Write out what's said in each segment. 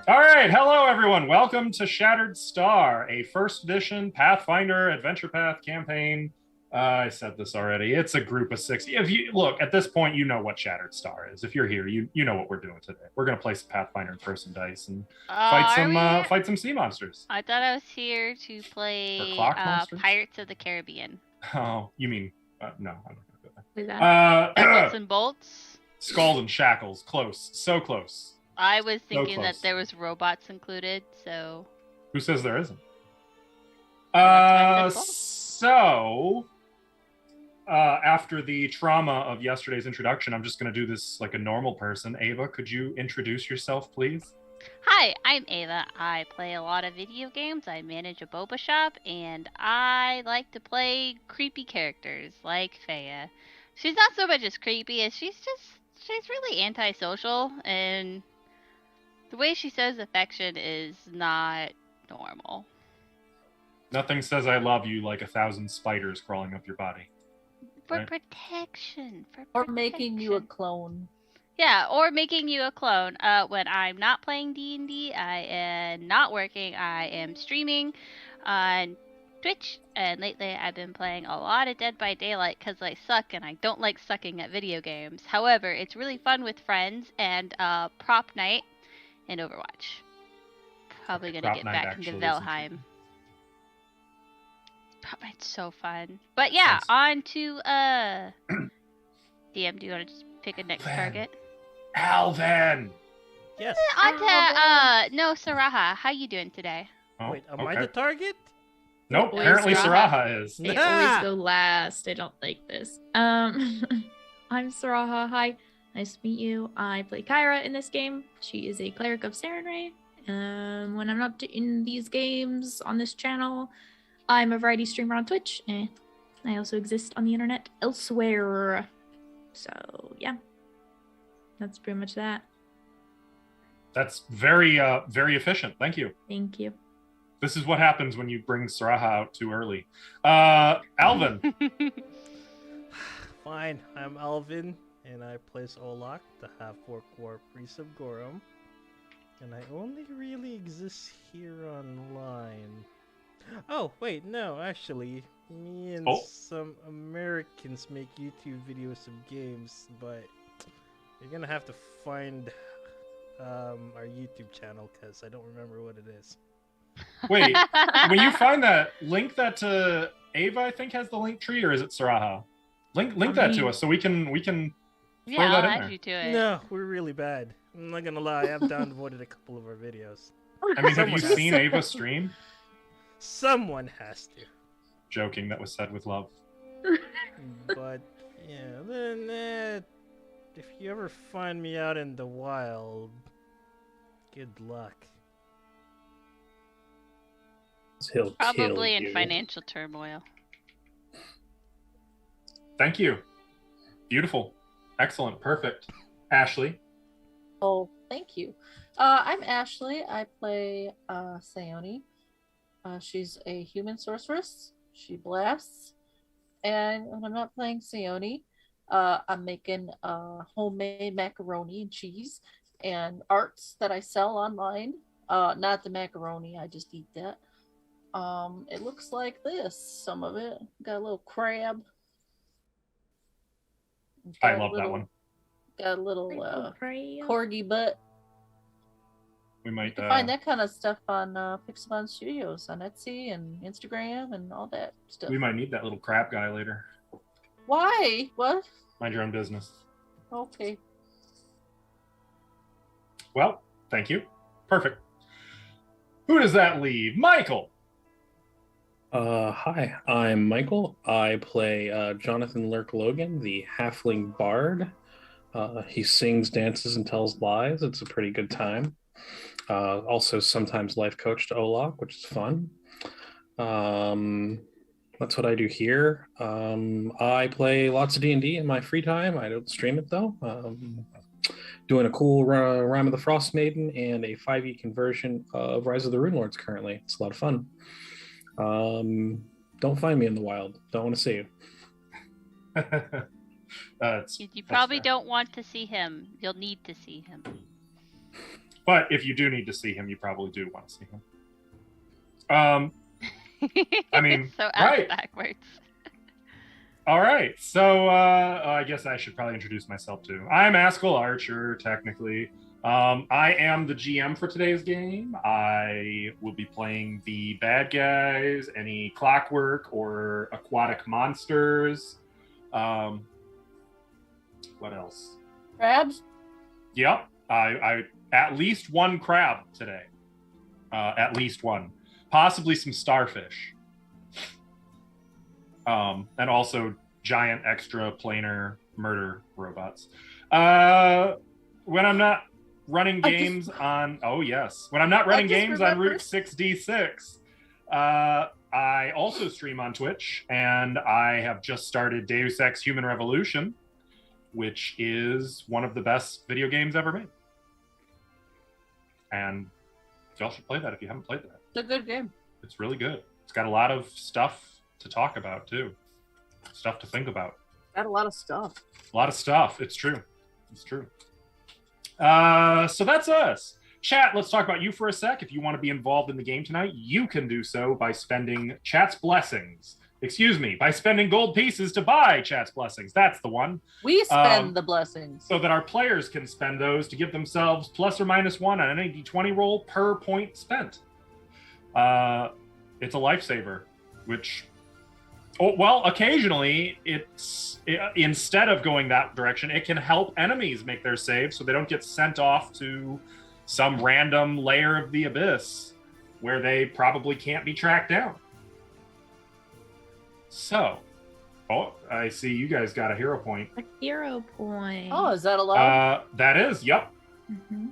All right, hello everyone. Welcome to Shattered Star, a first edition Pathfinder Adventure Path campaign. I said this already. It's a group of 60. If you look at this point, you know what Shattered Star is. If you're here, you know what we're doing today. We're gonna play some Pathfinder in person dice and Are we? fight some sea monsters. I thought I was here to Or play clock monsters. Pirates of the Caribbean. Oh, you mean no? I'm not gonna go That there. nuts and bolts. Skulls and shackles, close, so close. I was thinking close. that there was robots included, so. Who says there isn't? Well, that's why I said After the trauma of yesterday's introduction, I'm just going to do this like a normal person. Ava, could you introduce yourself, please? Hi, I'm Ava. I play a lot of video games. I manage a boba shop, and I like to play creepy characters like Faya. She's not so much as creepy as she's really antisocial, and the way she says affection is not normal. Nothing says I love you like 1,000 spiders crawling up your body. For Right. protection. Or making you a clone. Yeah, or making you a clone. When I'm not playing D&D, I am not working. I am streaming on Twitch, and lately I've been playing a lot of Dead by Daylight because I suck and I don't like sucking at video games. However, it's really fun with friends and prop night and Overwatch. Probably gonna get back into Valheim. Prop night's so fun. But yeah, on to DM, do you want to just pick a next target? Alvin! Yes. On to no, Saraha. How you doing today? Oh, Wait, am I the target? Nope, Always apparently Saraha. Saraha is. They always go last. I don't like this. I'm Saraha. Hi. Nice to meet you. I play Kyra in this game. She is a cleric of Sarenrae. When I'm not in these games on this channel, I'm a variety streamer on Twitch, and I also exist on the internet elsewhere. So, yeah. That's pretty much that. That's very efficient. Thank you. Thank you. This is what happens when you bring Saraha out too early. Alvin. Fine, I'm Alvin, and I play Olak, the half-orc war priest of Gorum. And I only really exist here online. Oh, wait, no, actually, me and some Americans make YouTube videos of games, but you're gonna have to find our YouTube channel, because I don't remember what it is. Wait, when you find that, link that to Ava, I think, has the link tree, or is it Saraha? Link that to us so we can Yeah, throw I'll that in add there. you to it. No, we're really bad. I'm not gonna lie, I've downvoted a couple of our videos. I mean, have you seen Ava stream? Someone has to. Joking, that was said with love. But, yeah, then, if you ever find me out in the wild, good luck. He'll Probably kill in you. financial turmoil. Thank you. Beautiful. Excellent. Perfect. Ashley. Oh, thank you. I'm Ashley. I play Sayoni. She's a human sorceress. She blasts. And when I'm not playing Sayoni, I'm making homemade macaroni and cheese and arts that I sell online. Not the macaroni, I just eat that. It looks like this, some of it. Got a little crab. I love that one. Got a little corgi butt. We might You can find that kind of stuff on Pixabon Studios on Etsy and Instagram and all that stuff. We might need that little crap guy later. Why? What? Mind your own business. Okay. Well, thank you. Perfect. Who does that leave? Michael. Hi, I'm Michael. I play Jonathan Lurk Logan, the halfling bard. He sings, dances, and tells lies. It's a pretty good time. Also sometimes life coach to Olak, which is fun. That's what I do here. I play lots of D&D in my free time. I don't stream it though. Doing a cool Rime of the Frost Maiden and a 5e conversion of Rise of the Rune Lords currently. It's a lot of fun. Don't find me in the wild. Don't want to see you. You probably don't want to see him. You'll need to see him. But if you do need to see him, you probably do want to see him. I mean, so right. backwards. All right. So I guess I should probably introduce myself too. I'm Askell Archer, technically. I am the GM for today's game. I will be playing the bad guys, any clockwork or aquatic monsters. What else? Crabs? Yep. I at least one crab today. At least one. Possibly some starfish. And also giant extra planar murder robots. When I'm not running games on when I'm not running games on Route 6D6, I also stream on Twitch, and I have just started Deus Ex Human Revolution, which is one of the best video games ever made. And y'all should play that if you haven't played that. It's a good game. It's really good. It's got a lot of stuff to talk about too. Stuff to think about. Got a lot of stuff. A lot of stuff. It's true. It's true. So that's us. Chat, let's talk about you for a sec. If you want to be involved in the game tonight, you can do so by spending chat's blessings. Excuse me, by spending gold pieces to buy chat's blessings. That's the one. We spend the blessings. So that our players can spend those to give themselves plus or minus one on any d20 roll per point spent. It's a lifesaver, which, occasionally instead of going that direction, it can help enemies make their saves so they don't get sent off to some random layer of the abyss where they probably can't be tracked down. So, I see you guys got a hero point. A hero point. Oh, is that allowed? That is, yep. Mm-hmm.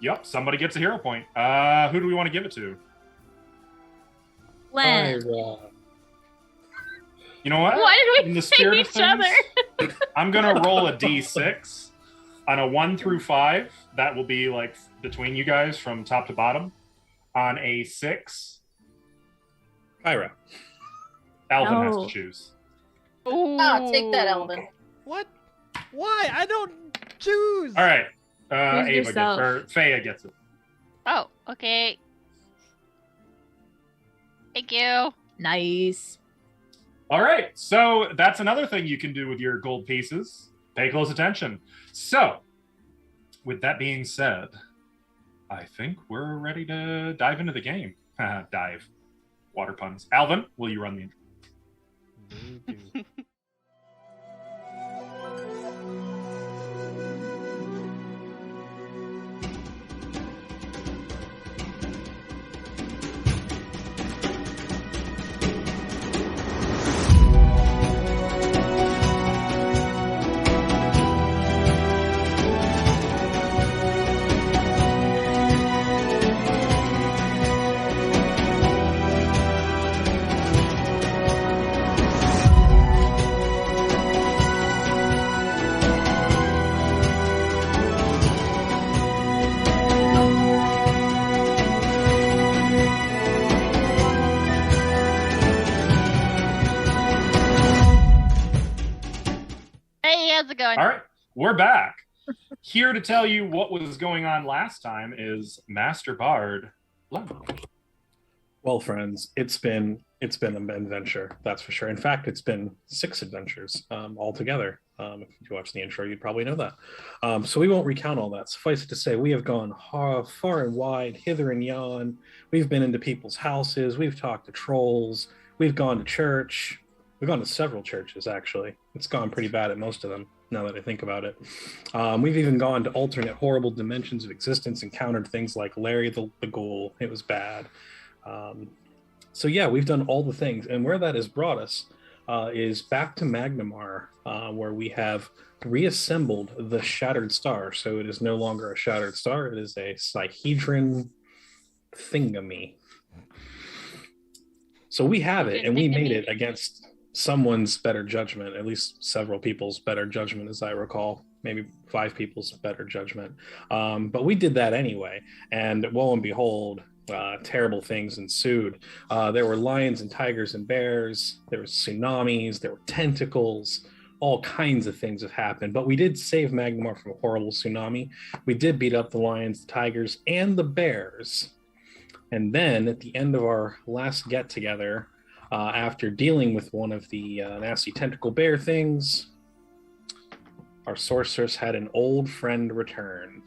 Yep, somebody gets a hero point. Who do we want to give it to? Len. You know what? Why did we In the say spirit of each other? things, I'm going to roll a d6 on a 1 through 5. That will be like between you guys from top to bottom. On a 6, Ira. Alvin has No. to choose. Ah, take that, Elvin. What? Why? I don't choose. All right. Choose Ava yourself. or Faya gets it. Oh, okay. Thank you. Nice. All right. So that's another thing you can do with your gold pieces. Pay close attention. So, with that being said, I think we're ready to dive into the game. Dive. Water puns. Alvin, will you run the intro? Will do. Hey, how's it going? All right, we're back. Here to tell you what was going on last time is Master Bard Lemon. Well, friends, it's been an adventure, that's for sure. In fact, it's been 6 adventures altogether. If you watch the intro, you'd probably know that. So we won't recount all that. Suffice it to say, we have gone far and wide, hither and yon. We've been into people's houses. We've talked to trolls. We've gone to church. We've gone to several churches, actually. It's gone pretty bad at most of them, now that I think about it. We've even gone to alternate horrible dimensions of existence, encountered things like Larry the Ghoul. It was bad. So yeah, we've done all the things. And where that has brought us is back to Magnamar, where we have reassembled the Shattered Star. So it is no longer a Shattered Star. It is a Cyhedron thingamy. So we have it, and we made it against someone's better judgment, at least several people's better judgment, as I recall, maybe 5 people's better judgment. But we did that anyway, and lo and behold, terrible things ensued. There were lions and tigers and bears, there were tsunamis, there were tentacles, all kinds of things have happened, but we did save Magnamar from a horrible tsunami. We did beat up the lions, the tigers, and the bears. And then at the end of our last get together, after dealing with one of the nasty tentacle bear things, our sorceress had an old friend return.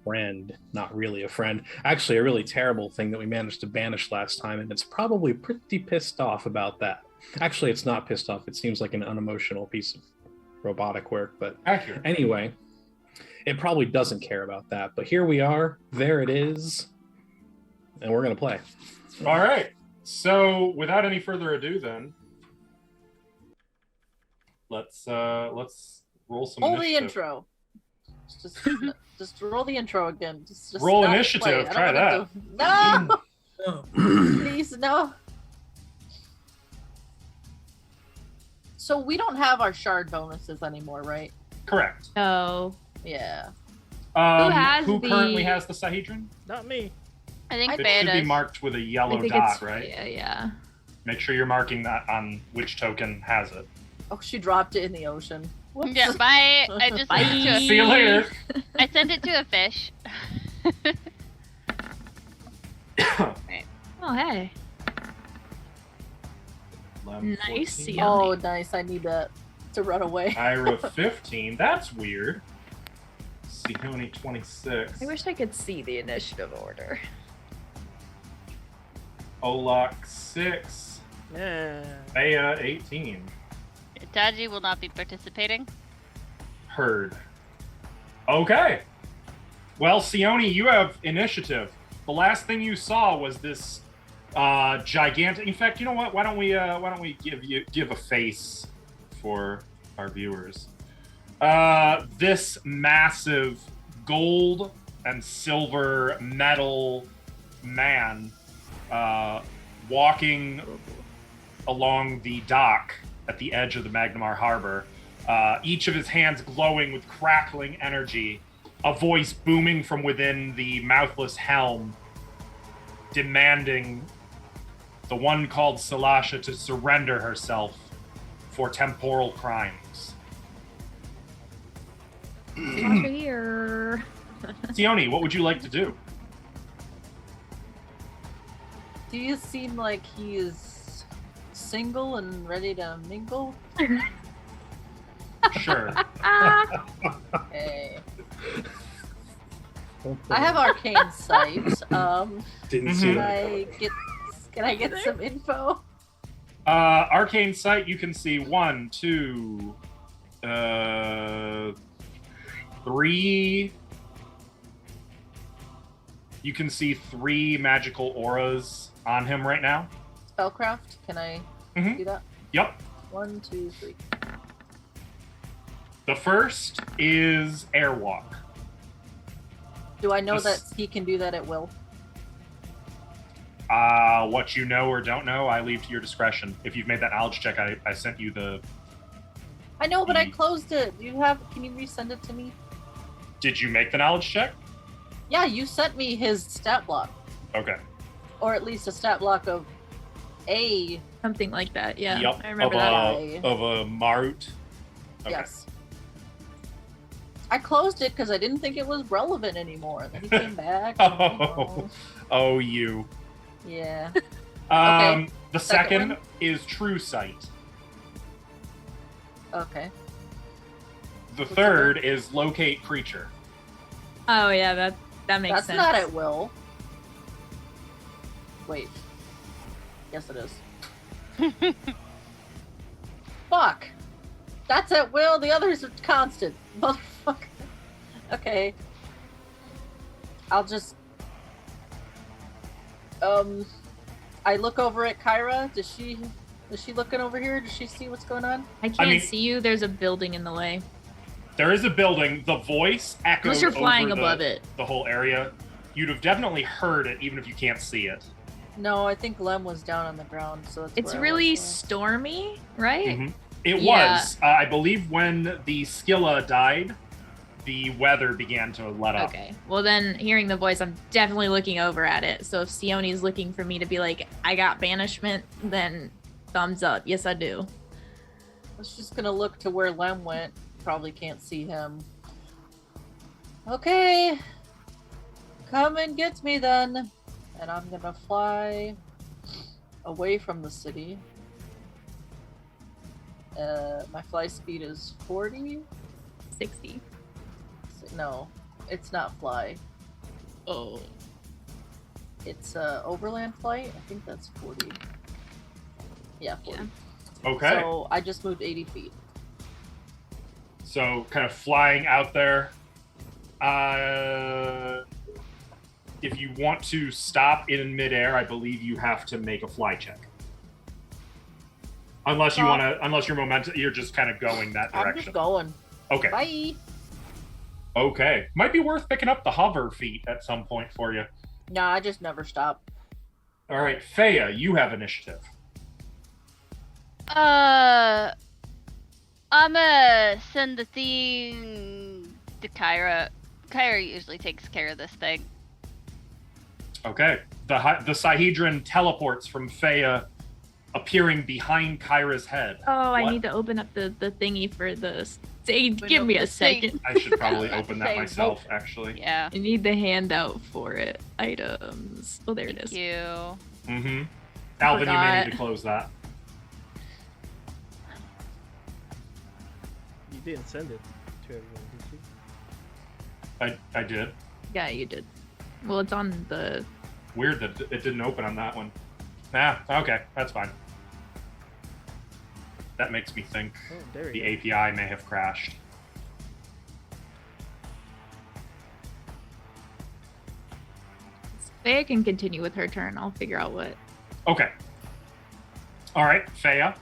Friend, not really a friend. Actually, a really terrible thing that we managed to banish last time, and it's probably pretty pissed off about that. Actually, it's not pissed off. It seems like an unemotional piece of robotic work, but Accurate. anyway, it probably doesn't care about that. But here we are. There it is. And we're going to play. All right. So without any further ado, then let's roll some Roll the initiative. intro. Just roll the intro again. Just Roll stop initiative, play. try I don't wanna do- No! Please, no. So we don't have our shard bonuses anymore, right? Correct. Oh, Yeah. has who the- currently has the Sahedron? Not me. I think It Faye should be does. marked with a I yellow think dot, it's right? Yeah. Make sure you're marking that on which token has it. Oh, she dropped it in the ocean. Whoops. Yeah, bye. I just sent it to a, See you later. I sent it to a fish. Oh, hey. 11, Nice, 14. yeah. Oh, nice. I need that to run away. Ira 15. That's weird. Sione 26. I wish I could see the initiative order. Olak 6. Yeah. Bea 18. Taji will not be participating. Heard. Okay. Well, Sione, you have initiative. The last thing you saw was this gigantic. In fact, you know what? Why don't we give a face for our viewers? This massive gold and silver metal man walking along the dock at the edge of the Magnamar Harbor, each of his hands glowing with crackling energy, a voice booming from within the mouthless helm, demanding the one called Salasha to surrender herself for temporal crimes. Over here. Sione, what would you like to do? Do you seem like he is single and ready to mingle? Sure. Okay. I have arcane sight. Didn't see Mhm. that. Can I get some info? Arcane sight, you can see 1, 2, 3. You can see 3 magical auras on him right now. Spellcraft? Can I Mhm. do that? Yep. 1, 2, 3. The first is Airwalk. Do I know This- that he can do that at will? What you know or don't know, I leave to your discretion. If you've made that knowledge check, I sent you the. I know, but I closed it. Can you resend it to me? Did you make the knowledge check? Yeah, you sent me his stat block. Okay. Or at least a stat block of a. Something like that, yeah. Yep. I remember of that. Of a Marut. Okay. Yes. I closed it because I didn't think it was relevant anymore. Then he came back. and, Oh, you. Yeah. The Second second one? is True Sight. Okay. The What's third is Locate Creature. Oh, yeah, that makes That's sense. not at will. Wait. Yes, it is. Fuck. That's at will. The others are constant. Motherfucker. Okay. I'll just. I look over at Kyra. Is she looking over here? Does she see what's going on? I can't mean- see you. There's a building in the way. There is a building. The voice echoes Unless you're flying over above it. the whole area. You'd have definitely heard it, even if you can't see it. No, I think Lem was down on the ground, so that's It's where I really was. stormy, right? Mhm. It Yeah. was. I believe when the Skilla died, the weather began to let up. Okay. Well, then hearing the voice, I'm definitely looking over at it. So if Sione's looking for me to be like, I got banishment, then thumbs up. Yes, I do. was just gonna look to where Lem went. Probably can't see him. Okay. Come and get me then. And I'm gonna fly away from the city. My fly speed is 40? 60. No, it's not fly. Oh. It's overland flight. I think that's 40. Yeah, 40. Yeah. Okay. So I just moved 80 feet. So kind of flying out there. If you want to stop in midair, I believe you have to make a fly check. Unless you want to, unless your momentum, you're just kind of going that direction. I'm just going. Okay. Bye. Okay. Might be worth picking up the hover feat at some point for you. Nah, I just never stop. All right, Faya, you have initiative. I'm gonna send the thing to Kyra. Kyra usually takes care of this thing. Okay. The Sihedron teleports from Faya, appearing behind Kyra's head. Oh, I What? need to open up the thingy for the... Give me a second. I should probably open that myself, actually. Yeah. I need the handout for it. Items. Oh, there it is. Thank you. Mm-hmm. Alvin, you may Forgot. need to close that. You didn't send it to everyone, did you? I did. Yeah, you did. Well, it's on the... Weird that it didn't open on that one. Okay, that's fine. That makes me think Oh, there the you go. API may have crashed. Faya can continue with her turn. I'll figure out what... Okay. All right, Faya.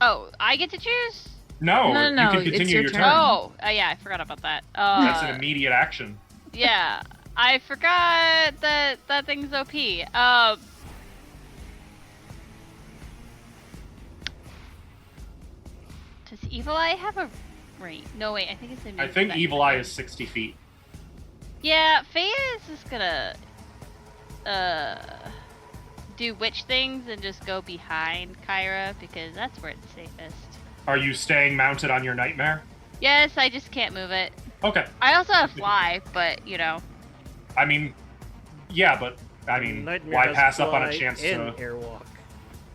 Oh, I get to choose? No, No, you no, can it's continue your your turn. turn. Oh, yeah, I forgot about that. That's an immediate action. Yeah, I forgot that that thing's OP. Does Evil Eye have a range? No, wait, I think it's a I think Evil Eye is 60 feet. Yeah, Faya is just gonna do witch things and just go behind Kyra because that's where it's safest. Are you staying mounted on your nightmare? Yes, I just can't move it. Okay. I also have fly, but you know. I mean, yeah, but I mean, Nightmare why has pass up on a fly chance and to? airwalk.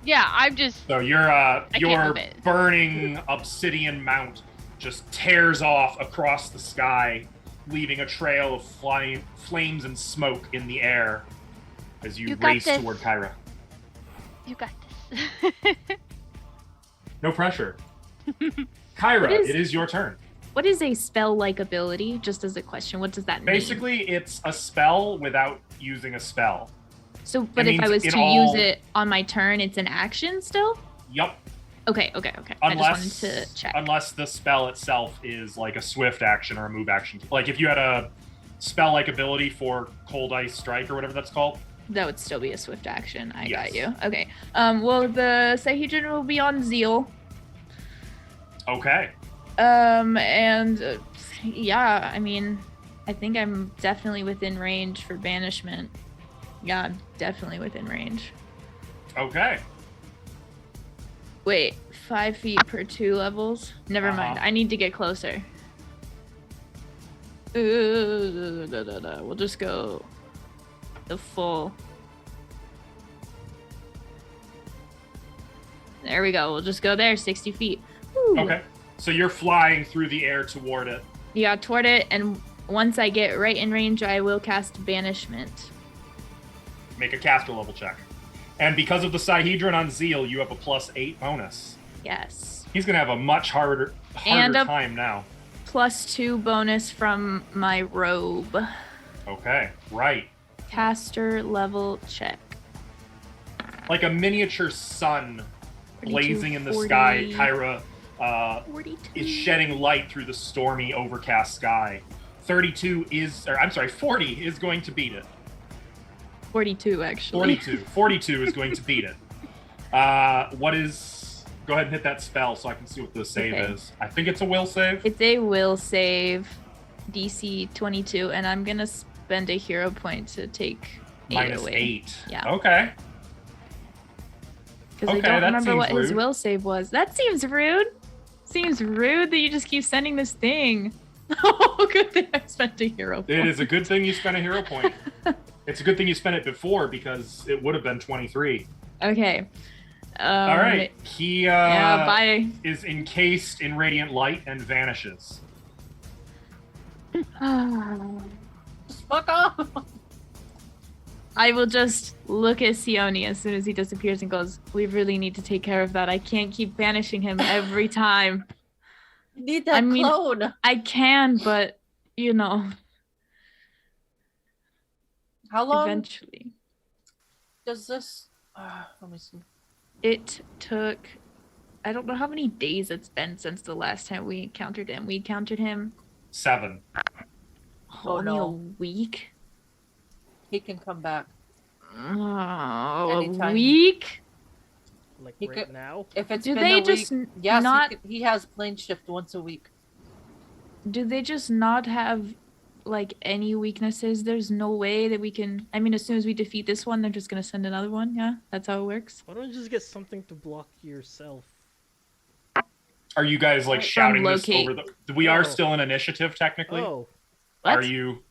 Yeah, I'm just. So your can't your move it. burning obsidian mount just tears off across the sky, leaving a trail of flames and smoke in the air as you You got race this. toward Kyra. You got this. No pressure. Kyra, What is- it is your turn. What is a spell-like ability? Just as a question, what does that mean? Basically, it's a spell without using a spell. So, but it if I means was it to all- use it on my turn, it's an action still? Yup. Okay. I just wanted to check. Unless the spell itself is like a swift action or a move action. Like if you had a spell-like ability for Cold Ice Strike or whatever that's called. That would still be a swift action. I got Yes. you. Okay. Well, the Sihedron will be on Zeal. Okay. And yeah, I mean, I think I'm definitely within range for banishment. Yeah, I'm definitely within range. Okay. Wait, 5 feet per 2 levels? Never mind. I need to get closer. We'll just go the full. There we go. We'll just go there, 60 feet. Woo. Okay. So you're flying through the air toward it. Yeah, toward it, and once I get right in range, I will cast Banishment. Make a caster level check. And because of the Sihedron on Zeal, you have a +8 bonus. Yes. He's gonna have a much harder And a- time now. +2 bonus from my robe. Okay. Right. Caster level check. Like a miniature sun 32, blazing in the 40, sky, Kyra 42. is shedding light through the stormy, overcast sky. 40 is going to beat it. 42, actually. 42 is going to beat it. Go ahead and hit that spell so I can see what the save Okay. is. I think it's a will save. It's a will save, DC 22, and I'm gonna spend a hero point to take 8 -8. away. Yeah. Okay. Because I Okay, don't that remember what seems his rude. will save was. That seems rude. Seems rude that you just keep sending this thing. Oh, good thing I spent a hero point. It is a good thing you spent a hero point. It's a good thing you spent it before because it would have been 23. Okay. All right. He Yeah, bye. is encased in radiant light and vanishes. Just fuck off. I will just look at Sione as soon as he disappears and goes, we really need to take care of that. I can't keep banishing him every time. You need that I mean, clone. I can, but, you know, How long eventually. does this... let me see. It took, I don't know how many days it's been since the last time we encountered him. We encountered him 7. only a no. week. He can come back. Oh, Anytime. a week? Like He right could- now? If it's Do been they a just week, yes, not? he has plane shift once a week. Do they just not have like any weaknesses? There's no way that we can. I mean, as soon as we defeat this one, they're just gonna send another one. Yeah, that's how it works. Why don't you just get something to block yourself? Are you guys like From shouting this locate. over the... We are Oh. still in initiative, technically. Oh, Are What? you...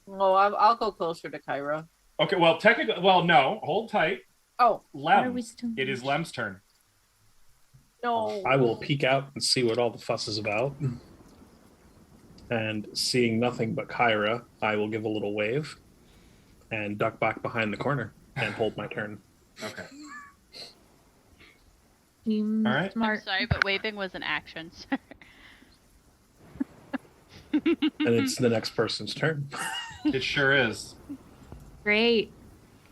No, I'll go closer to Kyra. Okay, well, technically... Well, no. Hold tight. Oh, Why are Lem. we still? It is Lem's turn. no. I will peek out and see what all the fuss is about. And seeing nothing but Kyra, I will give a little wave and duck back behind the corner and hold my turn. Okay. Seems All right. I'm smart. sorry, but waving was an action. sir. And it's the next person's turn. It sure is. Great.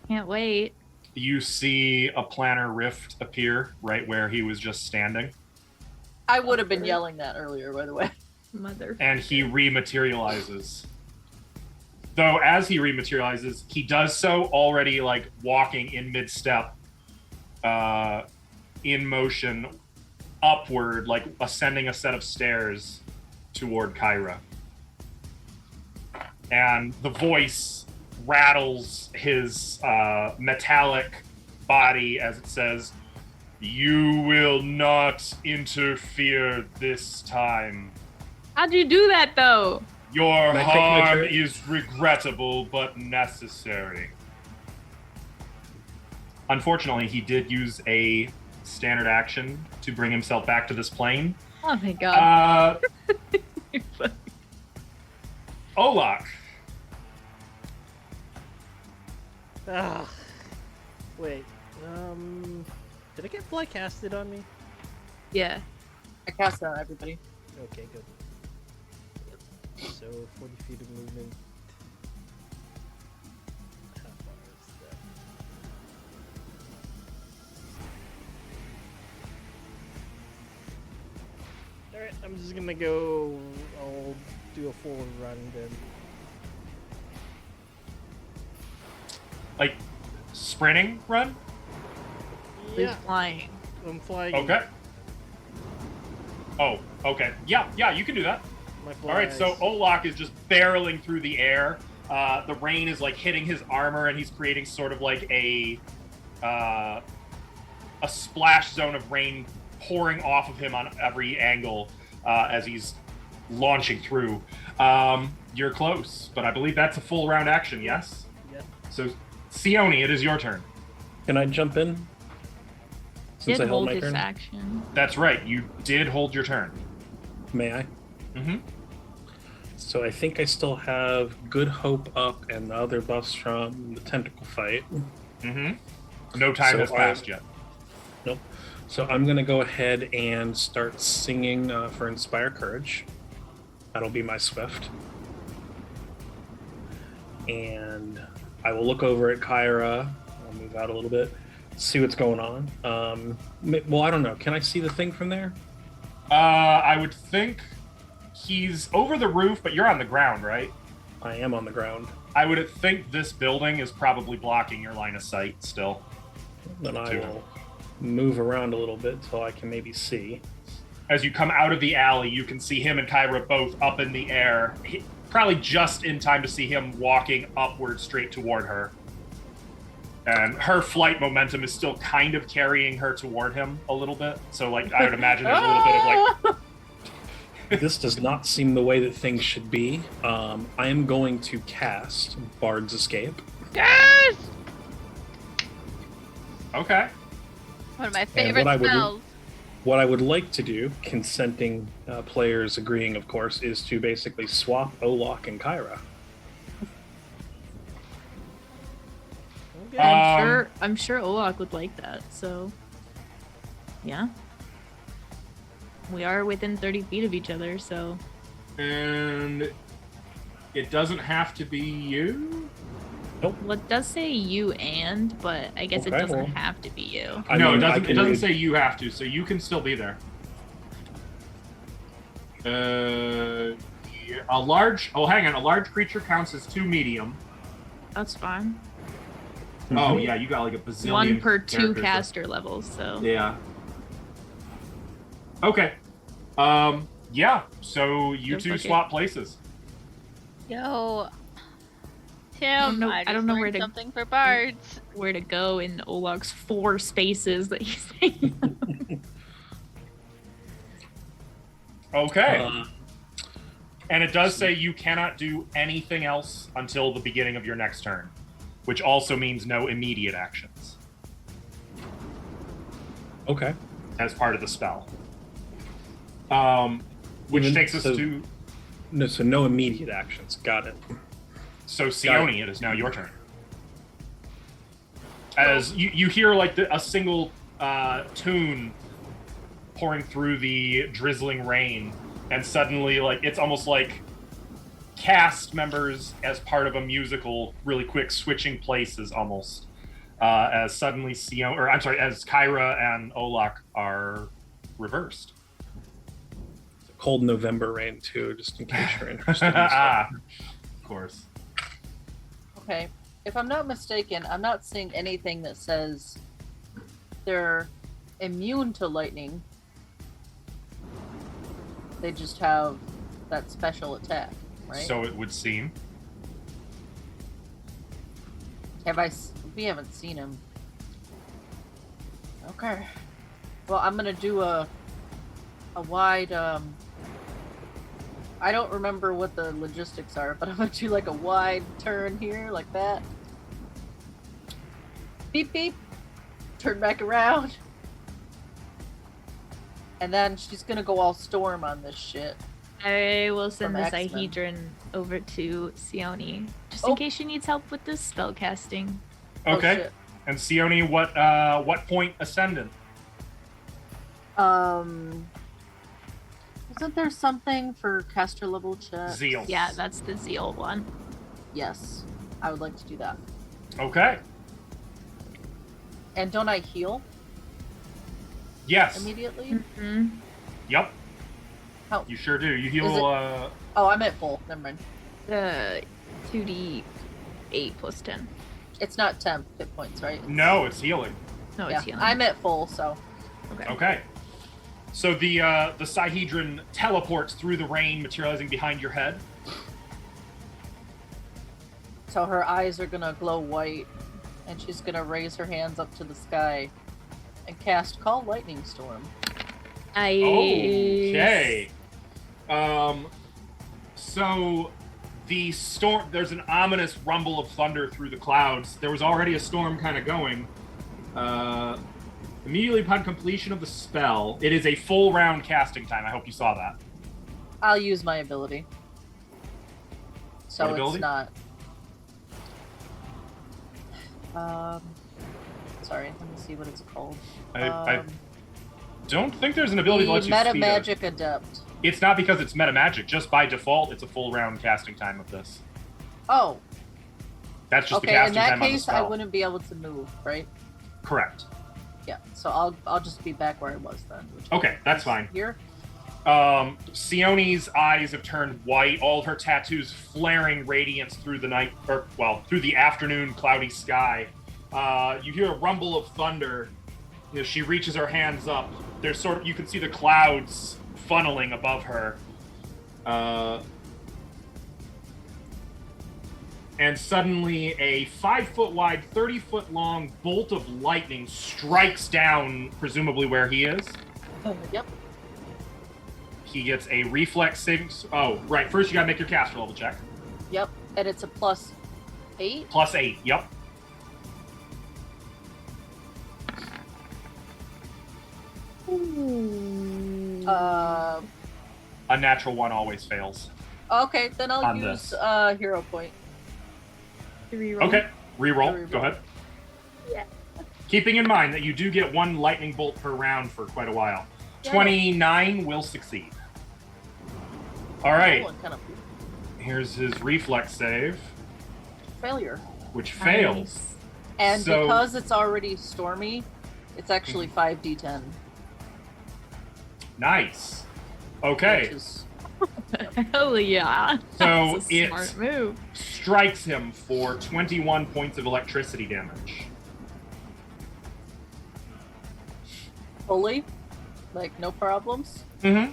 Can't wait. You see a planar rift appear right where he was just standing, I would have been yelling that earlier, by the way. Mother. and he rematerializes. Though as he rematerializes, he does so already like walking in mid-step, in motion, upward, like ascending a set of stairs toward Kyra. And the voice rattles his metallic body as it says, "You will not interfere this time. How'd you do that though? Your Can I take my harm turn? is regrettable but necessary." Unfortunately, he did use a standard action to bring himself back to this plane. Oh my god. Olak. ah. Wait. Did I get fly casted on me? Yeah. I cast it on everybody. Okay, good. So 40 feet of movement. How far is that? Alright, I'm just gonna go. I'll do a full run then. Like, sprinting run? He's Yeah, flying. I'm flying. Okay. Oh, okay. Yeah, you can do that. My All right, so Olak is just barreling through the air. The rain is like hitting his armor, and he's creating sort of like a splash zone of rain pouring off of him on every angle as he's launching through. You're close, but I believe that's a full round action. Yes. Yep. So, Sione, it is your turn. Can I jump in? Since Did I hold hold my his turn? action. That's right. You did hold your turn. May I? Mm-hmm. So I think I still have Good Hope up and the other buffs from the tentacle fight. Mm-hmm. No time So has passed yet. Nope. So I'm going to go ahead and start singing for Inspire Courage. That'll be my Swift. And I will look over at Kyra. I'll move out a little bit, see what's going on. Well, I don't know. Can I see the thing from there? I would think he's over the roof, but you're on the ground, right? I am on the ground. I would think this building is probably blocking your line of sight still. Then I Two. will move around a little bit so I can maybe see. As you come out of the alley, you can see him and Kyra both up in the air. Probably just in time to see him walking upward straight toward her. And her flight momentum is still kind of carrying her toward him a little bit. So, like, I would imagine there's a little bit of, like... This does not seem the way that things should be. I am going to cast Bard's Escape. Yes! Okay. One of my And favorite spells. what I would like to do, consenting players agreeing, of course, is to basically swap Olak and Kyra. Okay. I'm sure Olak would like that. So, yeah, we are within 30 feet of each other. So, And it doesn't have to be you? well, it does say you but I guess it Okay, doesn't well. have to be you. I No, mean, it I doesn't. It can doesn't read- say you have to, so you can still be there. Yeah, a large. Oh, hang on. A large creature counts as 2 medium. That's fine. Oh yeah, you got like a bazillion. One per 2 characters. caster levels. So, Yeah. Okay. Yeah. So you Go two for it. swap places. Yo. Tim, know- I I just don't know where learned to- something for bards. where to go in Olak's 4 spaces that he's saying. Okay. And it does say you cannot do anything else until the beginning of your next turn, which also means no immediate actions Okay. as part of the spell. Which Even takes us so- to... No, so no immediate actions. Got it. So, Sione, it is now your turn. As you hear like a single tune pouring through the drizzling rain, and suddenly, like, it's almost like cast members as part of a musical, really quick switching places almost. As suddenly Sione, or I'm sorry, as Kyra and Olak are reversed. Cold November rain too, just in case you're interested. Of course. Okay. If I'm not mistaken, I'm not seeing anything that says they're immune to lightning. They just have that special attack, right? So it would seem. We haven't seen him. Okay. Well, I'm gonna do a wide. I don't remember what the logistics are, but I'm gonna do like a wide turn here, like that. Beep beep. Turn back around. And then she's gonna go all storm on this shit. I will send From the X-Men. Sihedron over to Sione, just Oh. in case she needs help with this spell casting. Oh, Okay. shit. And Sione, what point ascendant? Isn't there something for caster level check? Zeal. Yeah, that's the Zeal one. Yes. I would like to do that. Okay. And don't I heal Yes. immediately? Mm-hmm. Yep. How? You sure do. You Is heal. it- Oh, I'm at full. Never mind. 2d8 plus 10. It's not 10 hit points, right? No, it's healing. No, Yeah, it's healing. I'm at full, so. Okay. Okay. So the Sihedron teleports through the rain, materializing behind your head. So her eyes are gonna glow white, and she's gonna raise her hands up to the sky and cast Call Lightning Storm. Nice. Okay. So the storm. There's an ominous rumble of thunder through the clouds. There was already a storm kind of going. Immediately upon completion of the spell, it is a full round casting time. I hope you saw that. I'll use my ability. So What ability? it's not. Sorry, let me see what it's called. I don't think there's an ability that lets the you Meta speed it. Magic Adept. It's not because it's meta magic. Just by default, it's a full round casting time of this. Oh, That's just the okay. In casting that time on the case, I spell. wouldn't be able to move, right? Correct. Yeah. So I'll just be back where I was then. which Okay, that's is fine. Here. Sione's eyes have turned white, all of her tattoos flaring radiance through the night, or, well, through the afternoon cloudy sky. You hear a rumble of thunder. You know, she reaches her hands up. There's sort of, you can see the clouds funneling above her. and suddenly a 5-foot wide, 30-foot long bolt of lightning strikes down, presumably where he is. Yep. He gets a reflex saving. Oh, right. First, you gotta make your caster level check. Yep. And it's a +8. +8. Yep. A natural 1 always fails. Okay, then I'll On use this. hero point. Reroll. Okay. Reroll. Reroll. Go ahead. Yeah. Keeping in mind that you do get 1 lightning bolt per round for quite a while. Yeah. 29 will succeed. All right. Kind of Here's his reflex save, failure. which fails. Nice. And So- because it's already stormy, it's actually 5d10. Nice. Which Okay. is, Hell yeah. So That's a it smart move. strikes him for 21 points of electricity damage. fully, like no problems. Mm-hmm.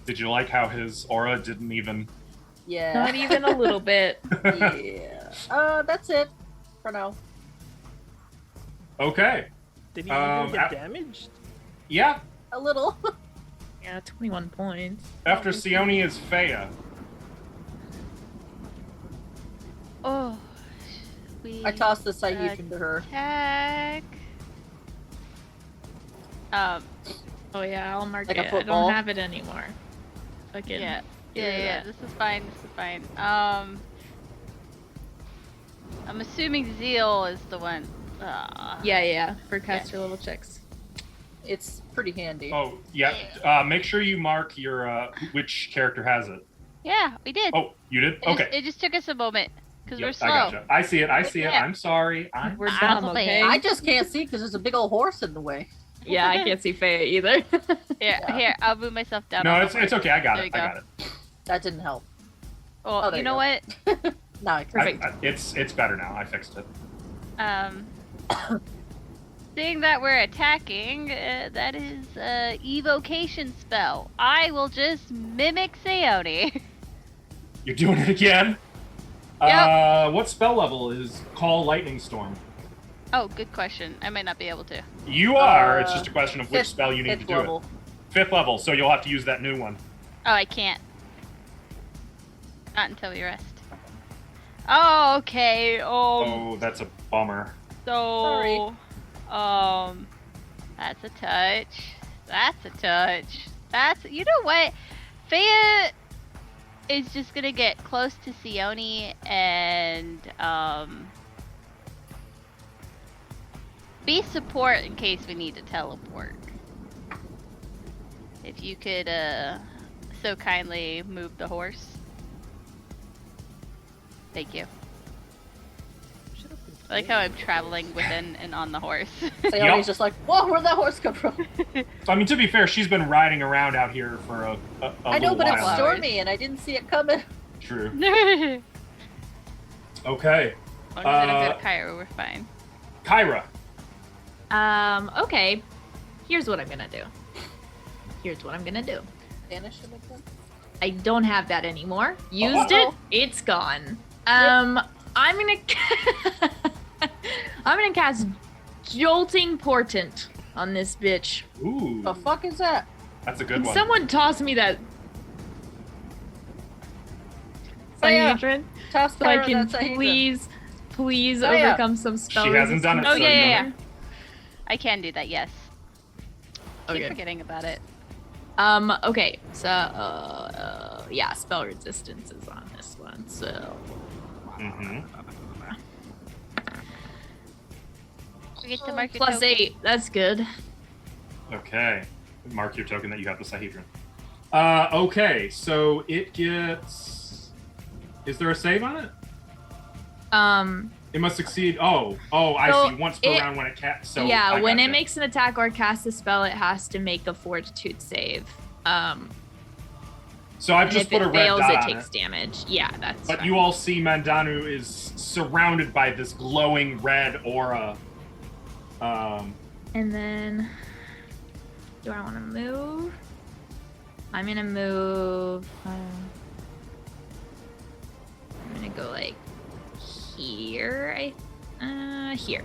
Did you like how his aura didn't even... Yeah. Not even a little bit. Yeah. That's it for now. Okay. Did he even get a- damaged? Yeah. A little. Yeah, 21 points. After Sione is Fea. Oh. We I tossed the Sahedron to her. attack. Oh yeah, I'll mark Like a it. I football? don't have it anymore. Fucking Yeah. get Yeah, rid of yeah, that. this is fine, this is fine. I'm assuming Zeal is the one. Yeah, for caster level checks. It's pretty handy. Oh, yeah. Make sure you mark your which character has it. Yeah, we did. Oh, you did? Okay. It just took us a moment, because Yep, we're slow. I gotcha. I see it. I see it. Yeah. I'm sorry. We're Ah, dumb, okay. okay? I just can't see because there's a big old horse in the way. Yeah, I can't see Faye either. Here, I'll move myself down. No, on it's the horse. okay. I got There it. you I go. got it. That didn't help. Well, Oh, there you you know go. what? No, I can Perfect. It's better now. I fixed it. Seeing that we're attacking, that is evocation spell. I will just mimic Seone. You're doing it again? Yep. What spell level is Call Lightning Storm? Oh, good question. I might not be able to. You are. It's just a question of which fifth- spell you need to fifth do level. it. 5th level, so you'll have to use that new one. Oh, I can't. Not until we rest. Oh, okay. Oh, that's a bummer. So, that's a touch. That's a touch. You know what? Fea is just gonna get close to Sione and, be support in case we need to teleport. If you could, so kindly move the horse. Thank you. I like how I'm traveling within and on the horse. Seone's just like, whoa, where'd that horse come from? I mean, to be fair, she's been riding around out here for a I know, little but it's while. stormy and I didn't see it coming. True. As Okay. long as I don't go to Cairo, we're fine. Kyra. Okay. Here's what I'm gonna do. Banish him again? I don't have that anymore. Used it. It's gone. I'm gonna I'm gonna cast Jolting Portent on this bitch. Ooh. The fuck is that? That's a good Can one. someone toss me that Oh, yeah. Sahedron Toss so I Kyra can that Sahedron. please Oh, yeah. overcome some spell She hasn't done it, Oh, so yeah, you yeah, don't- I can do that, yes. Keep Okay. forgetting about it. Okay, so, yeah, spell resistance is on this one, so. Mhm. Forget to mark your Plus token. 8, that's good. Okay. Mark your token that you have the Sahedron. Okay, so it gets... Is there a save on it? It must succeed... Oh, I So see. Once per it- round when it casts... So yeah, I when it gotcha. makes an attack or casts a spell, it has to make a fortitude save. So I've And just if put a it red fails, dot it on takes it. damage. Yeah, that's But fine. you all see Mandanu is surrounded by this glowing red aura. And then, do I want to move? I'm gonna move. I'm gonna go like here. Here.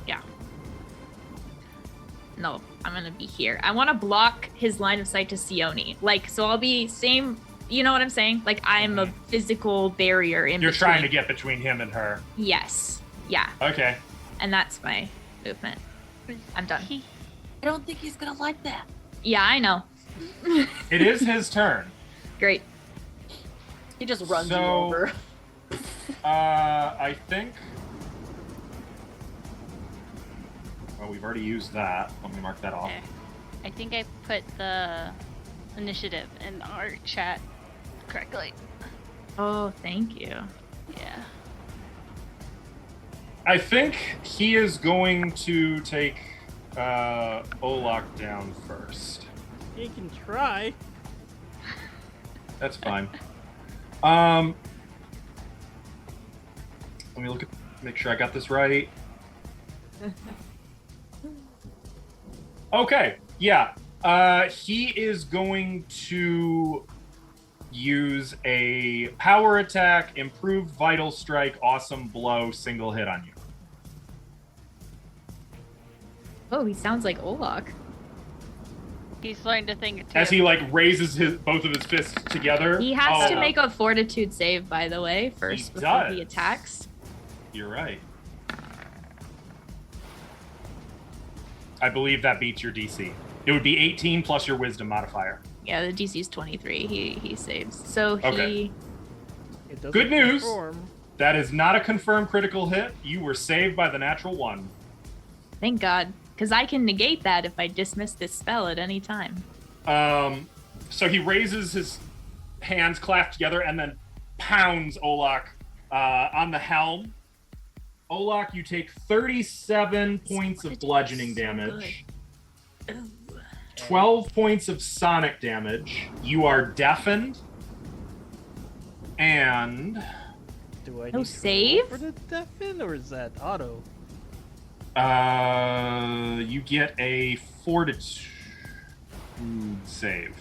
Yeah. No, I'm gonna be here. I want to block his line of sight to Sione. Like, so I'll be same. You know what I'm saying? Like, I'm a physical barrier in You're between. trying to get between him and her. Yes. Yeah. Okay. And that's my movement. I'm done. I don't think he's gonna like that. Yeah, I know. It is his turn. Great. He just runs you So- over. I think. Well, we've already used that. Let me mark that off. Okay. I think I put the initiative in our chat correctly. Oh, thank you. Yeah. I think he is going to take Olak down first. You can try. That's fine. Let me make sure I got this right. Okay, yeah. He is going to use a power attack, improved vital strike, awesome blow, single hit on you. Oh, he sounds like Olak. He's learned a thing or two. As he raises both of his fists together. He has to Oh, make a fortitude save, by the way, first before he does. attacks. You're right. I believe that beats your DC. It would be 18 plus your wisdom modifier. Yeah, the DC's 23. He saves. So he Okay. It doesn't Good news. conform. That is not a confirmed critical hit. You were saved by the natural one. thank God. Because I can negate that if I dismiss this spell at any time. So he raises his hands clasped together and then pounds Olak on the helm. Olak, you take 37 points of bludgeoning damage, 12 points of sonic damage. You are deafened, and Do I No need to save? roll for the deafen, or is that auto? you get a fortitude save.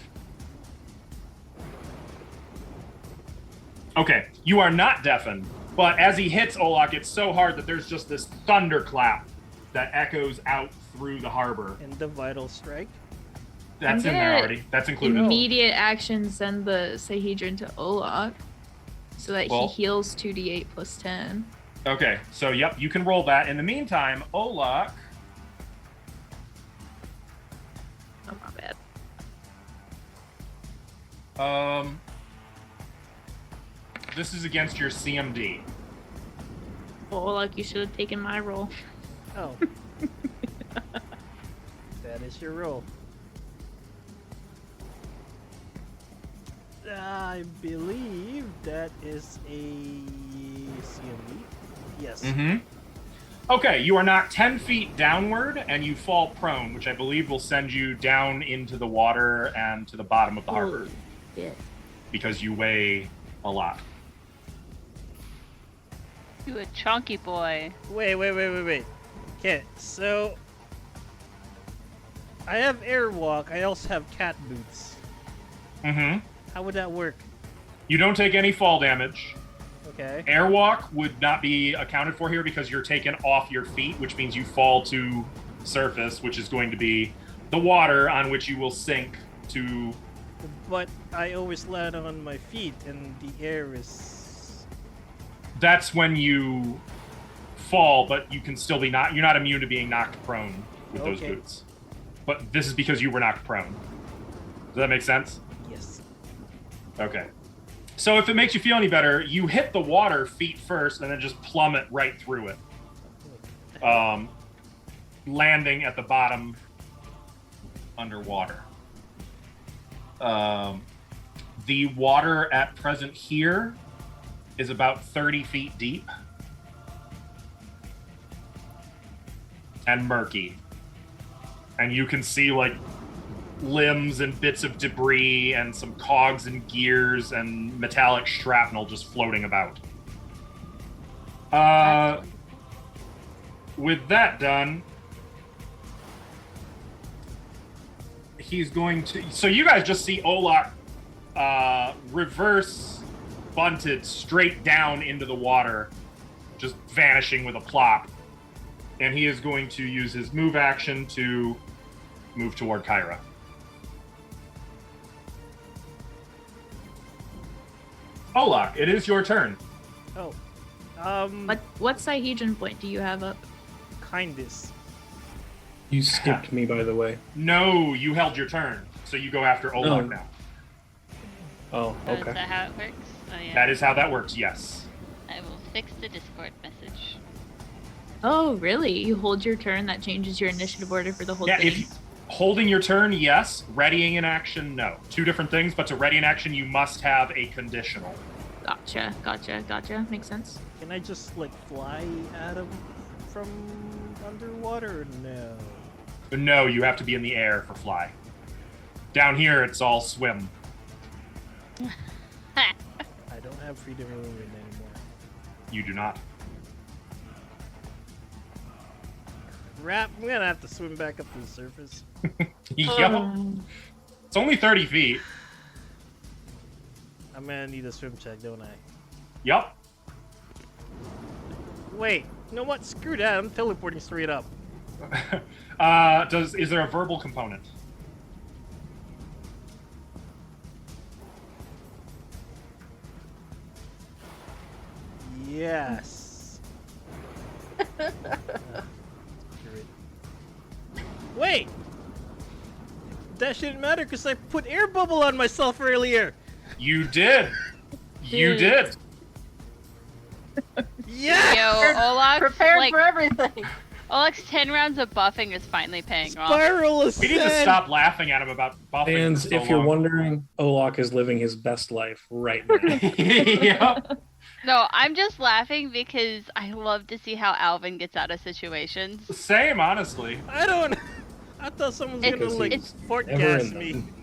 Okay, you are not deafened, but as he hits Olak, it's so hard that there's just this thunderclap that echoes out through the harbor. And the vital strike? That's I'm in there gonna already. That's included. Immediate action, send the Sahedron to Olak so that Well- he heals 2d8 plus 10. Okay, so yep, you can roll that. In the meantime, Olak, Oh, my bad. this is against your CMD. Olak, you should have taken my roll. Oh. That is your roll. I believe that is a CMD. Yes. Mm-hmm. Okay, you are knocked 10 feet downward and you fall prone, which I believe will send you down into the water and to the bottom of the harbor Shit. because you weigh a lot. You a chunky boy. Wait. Okay, so I have airwalk. I also have cat boots. Mm-hmm. How would that work? You don't take any fall damage. Okay. Airwalk would not be accounted for here because you're taken off your feet, which means you fall to surface, which is going to be the water on which you will sink to. But I always land on my feet, and the air is. That's when you fall, but you can still be you're not immune to being knocked prone with those Okay. boots. But this is because you were knocked prone. Does that make sense? Yes. Okay. So if it makes you feel any better, you hit the water feet first and then just plummet right through it. Landing at the bottom underwater. The water at present here is about 30 feet deep and murky. And you can see limbs and bits of debris and some cogs and gears and metallic shrapnel just floating about. With that done, he's going to. So you guys just see Olak reverse bunted straight down into the water, just vanishing with a plop. And he is going to use his move action to move toward Kyra. Olak, it is your turn. Oh. What Sahedron point do you have up? Kindness. You skipped me, by the way. No, you held your turn, so you go after Olak No. now. Oh, Is okay. that how it works? Oh yeah. That is how that works, yes. I will fix the Discord message. Oh, really? You hold your turn, that changes your initiative order for the whole Yeah, thing? if you, holding your turn, yes. Readying in action, no. Two different things, but to ready in action, you must have a conditional. Gotcha. Makes sense. Can I just like fly at him from underwater? Or no. But no, you have to be in the air for fly. Down here, it's all swim. I don't have freedom of movement anymore. You do not. Crap! I'm gonna have to swim back up to the surface. Yep. It's only 30 feet. I'm gonna need a swim check, don't I? Yep. Wait, you know what? Screw that. I'm teleporting straight up. Is there a verbal component? Yes. Wait! That shouldn't matter because I put air bubble on myself earlier. You did. You did. Yeah. Yo, Olak's Prepared like for everything. Olak's 10 rounds of buffing is finally paying off. Spiral We ascent. need to stop laughing at him about buffing. And for so if you're long. wondering, Olak is living his best life right now. Yep. No, I'm just laughing because I love to see how Alvin gets out of situations. Same, honestly. I don't. I thought someone was It's- gonna like it's- Never forecast in me. them.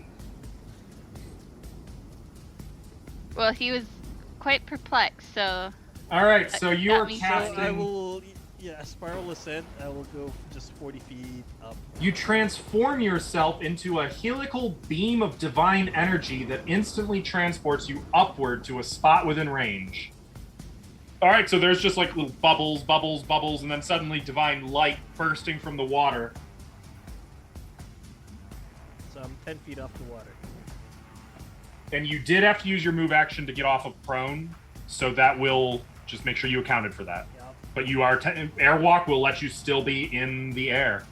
Well, he was quite perplexed, so All right, so That you are means- So casting. I will. Yeah, spiral ascent. I will go just 40 feet up. You transform yourself into a helical beam of divine energy that instantly transports you upward to a spot within range. All right, so there's just like little bubbles, bubbles, bubbles, and then suddenly divine light bursting from the water. So I'm 10 feet off the water. And you did have to use your move action to get off of prone, so that will just make sure you accounted for that. Yup. But you are airwalk will let you still be in the air.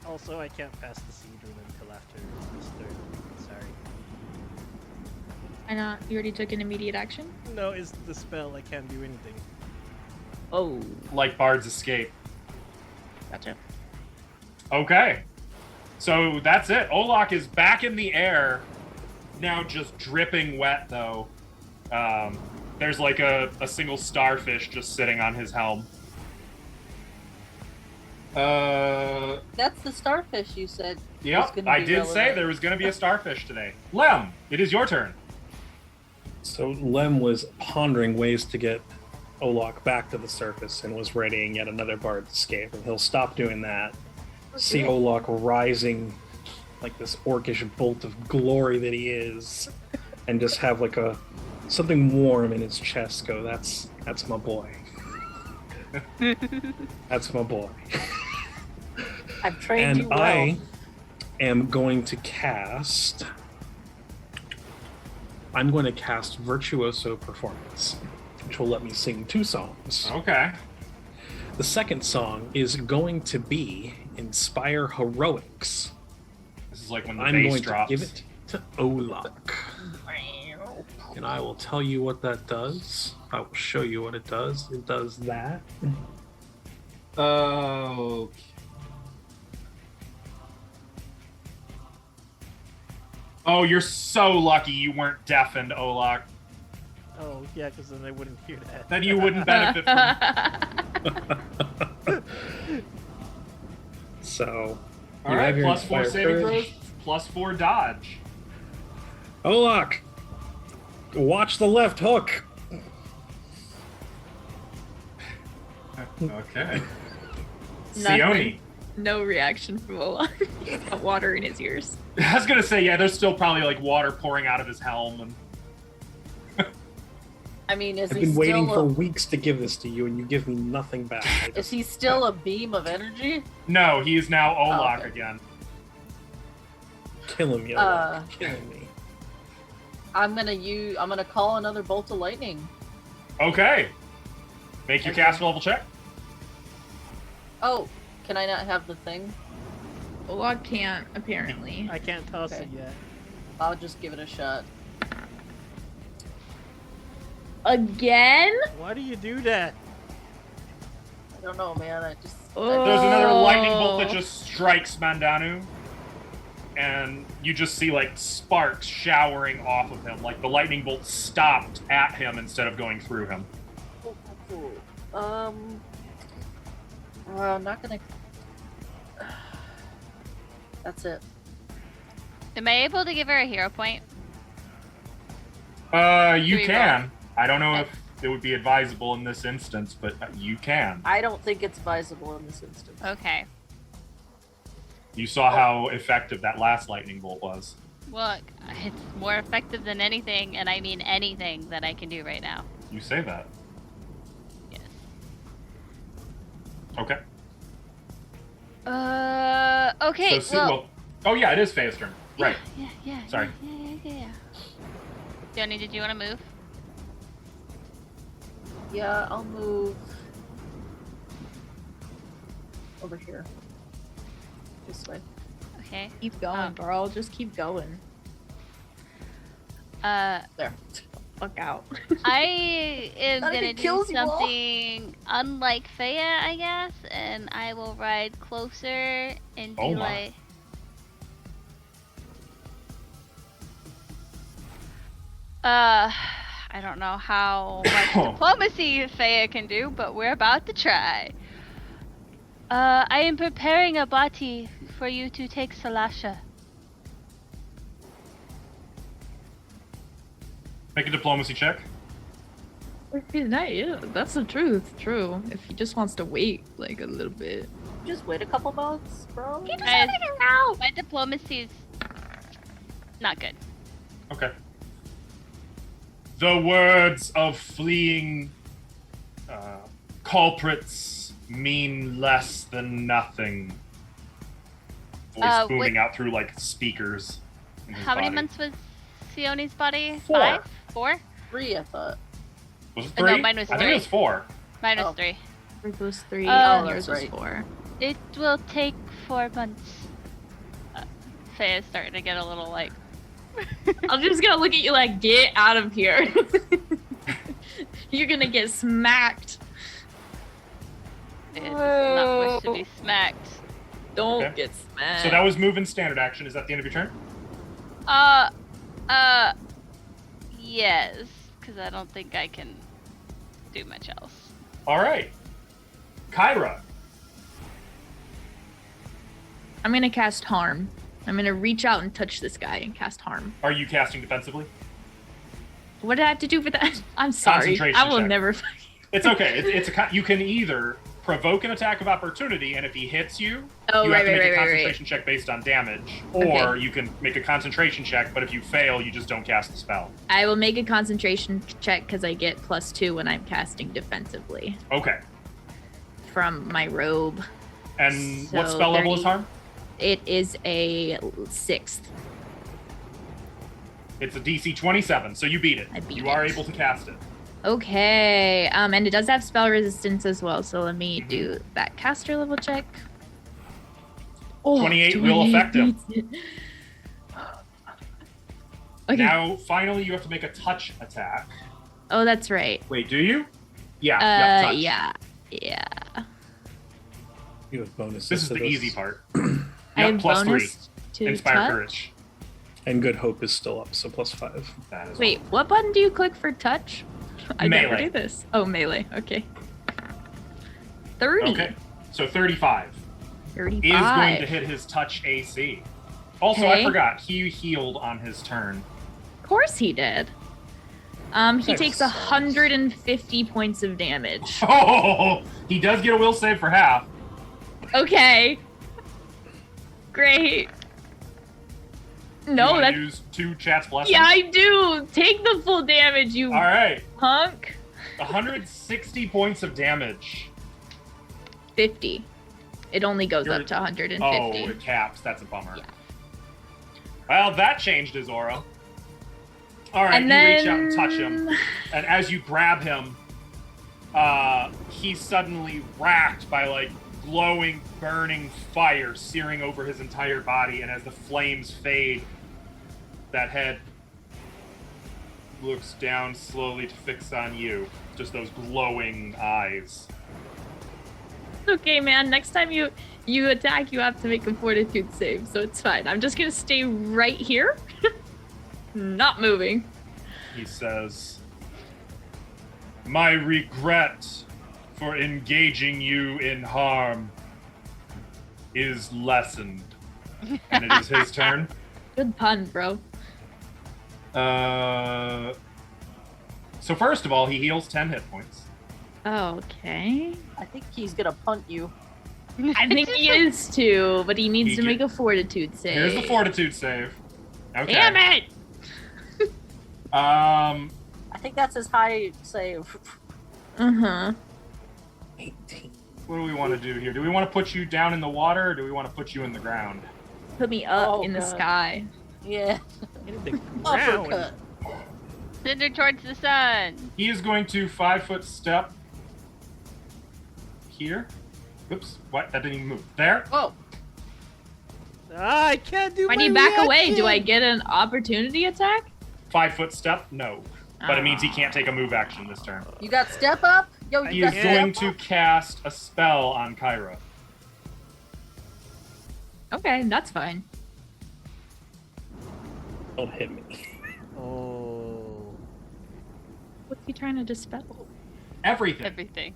Also, I can't pass the seed room until after this turn. Sorry. I know. You already took an immediate action? No, it's the spell. I can't do anything. Oh. Like Bard's Escape. Gotcha. Okay. So that's it. Olak is back in the air. Now just dripping wet, though. There's like a single starfish just sitting on his helm. That's the starfish you said. was Yep, gonna I be did say relevant. there was going to be a starfish today. Lem, it is your turn. So Lem was pondering ways to get Olak back to the surface and was readying yet another Bard's Escape. And he'll stop doing that. See Olak rising like this orcish bolt of glory that he is, and just have like something warm in his chest go, that's my boy. That's my boy. I've trained you And well. I am going to cast. I'm going to cast Virtuoso Performance, which will let me sing 2 songs. Okay. The second song is going to be Inspire Heroics. This is like when the I'm bass going drops. to give it to Olak. And I will tell you what that does. I will show you what it does. It does that. Oh. Oh, you're so lucky you weren't deafened, Olak. Oh, yeah, because then I wouldn't hear that. Then you wouldn't benefit from. So, All you right, have your plus 4 Inspire saving Courage. throws, plus 4 dodge. Olak! Watch the left hook! Okay. Nothing. Sione. No reaction from Olaf. He's got water in his ears. I was gonna say, yeah, there's still probably like water pouring out of his helm, and I mean, is I've he been still waiting for a, weeks to give this to you, and you give me nothing back. is he still a beam of energy? no, he is now Olak okay. again. Killing me, killing me. I'm gonna call another bolt of lightning. Okay. Make your Okay. caster level check. Oh, can I not have the thing? Olaf can't, apparently. I can't toss Okay. it yet. I'll just give it a shot. Again? Why do you do that? I don't know, man. There's another lightning bolt Oh. that just strikes Mandanu. And you just see like sparks showering off of him. Like the lightning bolt stopped at him instead of going through him. Cool. I'm not gonna. That's it. Am I able to give her a hero point? You Do we can. I don't know if it would be advisable in this instance, but you can. I don't think it's advisable in this instance. Okay. You saw how effective that last lightning bolt was. Well, it's more effective than anything, and I mean anything that I can do right now. You say that. Yes. Okay. Okay. So, oh yeah, it is Faye's turn. Right. Yeah. Sorry. Yeah. Joni, did you want to move? Yeah, I'll move over here. This way. Okay. Keep going, girl. Just keep going. There. Fuck out. I am Not if gonna it do kills you all. something unlike Faya, I guess, and I will ride closer and do Oh my. like. I don't know how much diplomacy Faya can do, but we're about to try. I am preparing a body for you to take Salasha. Make a diplomacy check. Yeah, that's the truth. True. If he just wants to wait like a little bit. Just wait a couple months, bro. My diplomacy's not good. Okay. The words of fleeing culprits mean less than nothing. Voice booming what- out through like speakers. in his How many body. months was Sione's body? 4. 5? 4? 3, I thought. Was it No, 3? mine was I think it 3. was 4. Mine was Oh. 3. Yours was 3. Oh, yours that's was right. 4. It will take 4 months. Faye's starting to get a little like. I'm just gonna look at you like, get out of here. You're gonna get smacked. It does not wish to be smacked. Don't Okay. get smacked. So that was move and standard action. Is that the end of your turn? Yes, because I don't think I can do much else. All right. Kyra. I'm gonna cast harm. I'm gonna reach out and touch this guy and cast harm. Are you casting defensively? What did I have to do for that? I'm sorry. Concentration I will check. never. It's okay. You can either provoke an attack of opportunity, and if he hits you, Oh, you right, have to right, make a right, right, concentration check based on damage, or Okay. you can make a concentration check, but if you fail, you just don't cast the spell. I will make a concentration check because I get +2 when I'm casting defensively Okay. from my robe. And what So spell level is 30. harm? It is a 6th. It's a DC 27, so you beat it. I beat you are it. able to cast it. Okay, and it does have spell resistance as well, so let me do that caster level check. Oh, 28 will affect him. beats it. Okay. Now, finally, you have to make a touch attack. Oh, that's right. Wait, do you? Yeah, you have touch. Yeah. You have bonuses. This is to the easy part. I Yep, have plus 3. bonus to Inspire touch. courage. And good hope is still up, so +5. That is Wait, what button do you click for touch? I never Melee. do this. Oh, melee. Okay. 30. Okay, so 35 35. is going to hit his touch AC. Also, I Okay. forgot, he healed on his turn. Of course he did. He That takes sucks. 150 points of damage. Oh, he does get a will save for half. Okay. Great. You No, wanna that's use 2 chat's blessings. yeah, I do. Take the full damage, you All right, punk. 160 points of damage. 50. It only goes You're- up to 150. Oh, it caps. That's a bummer. Yeah. Well, that changed his aura. All right, And you then... reach out and touch him, and as you grab him, he's suddenly racked by like glowing, burning fire searing over his entire body, and as the flames fade, that head looks down slowly to fix on you. Just those glowing eyes. Okay, man. Next time you attack, you have to make a fortitude save, so it's fine. I'm just gonna stay right here, not moving. He says, "My regret for engaging you in harm is lessened." And it is his turn. Good pun, bro. So first of all, he heals 10 hit points. Okay. I think he's gonna punt you. I think he is too, but he needs He to get- make a fortitude save. Here's the fortitude save. Okay. Damn it! I think that's his high save. Uh-huh. 18. What do we want to do here? Do we want to put you down in the water, or do we want to put you in the ground? Put me up Oh, in the God. sky. Yeah. In the Uppercut. ground. Send her towards the sun. He is going to 5-foot step here. Oops, what? That didn't even move. There. Oh, Ah, I can't do When my you back away, reaction. do I get an opportunity attack? 5-foot step? No. But it means he can't take a move action this turn. you got step up? Yo, He you is got going step to up? cast a spell on Kyra. Okay, that's fine. Don't hit me. Oh. What's he trying to dispel? Everything. Everything.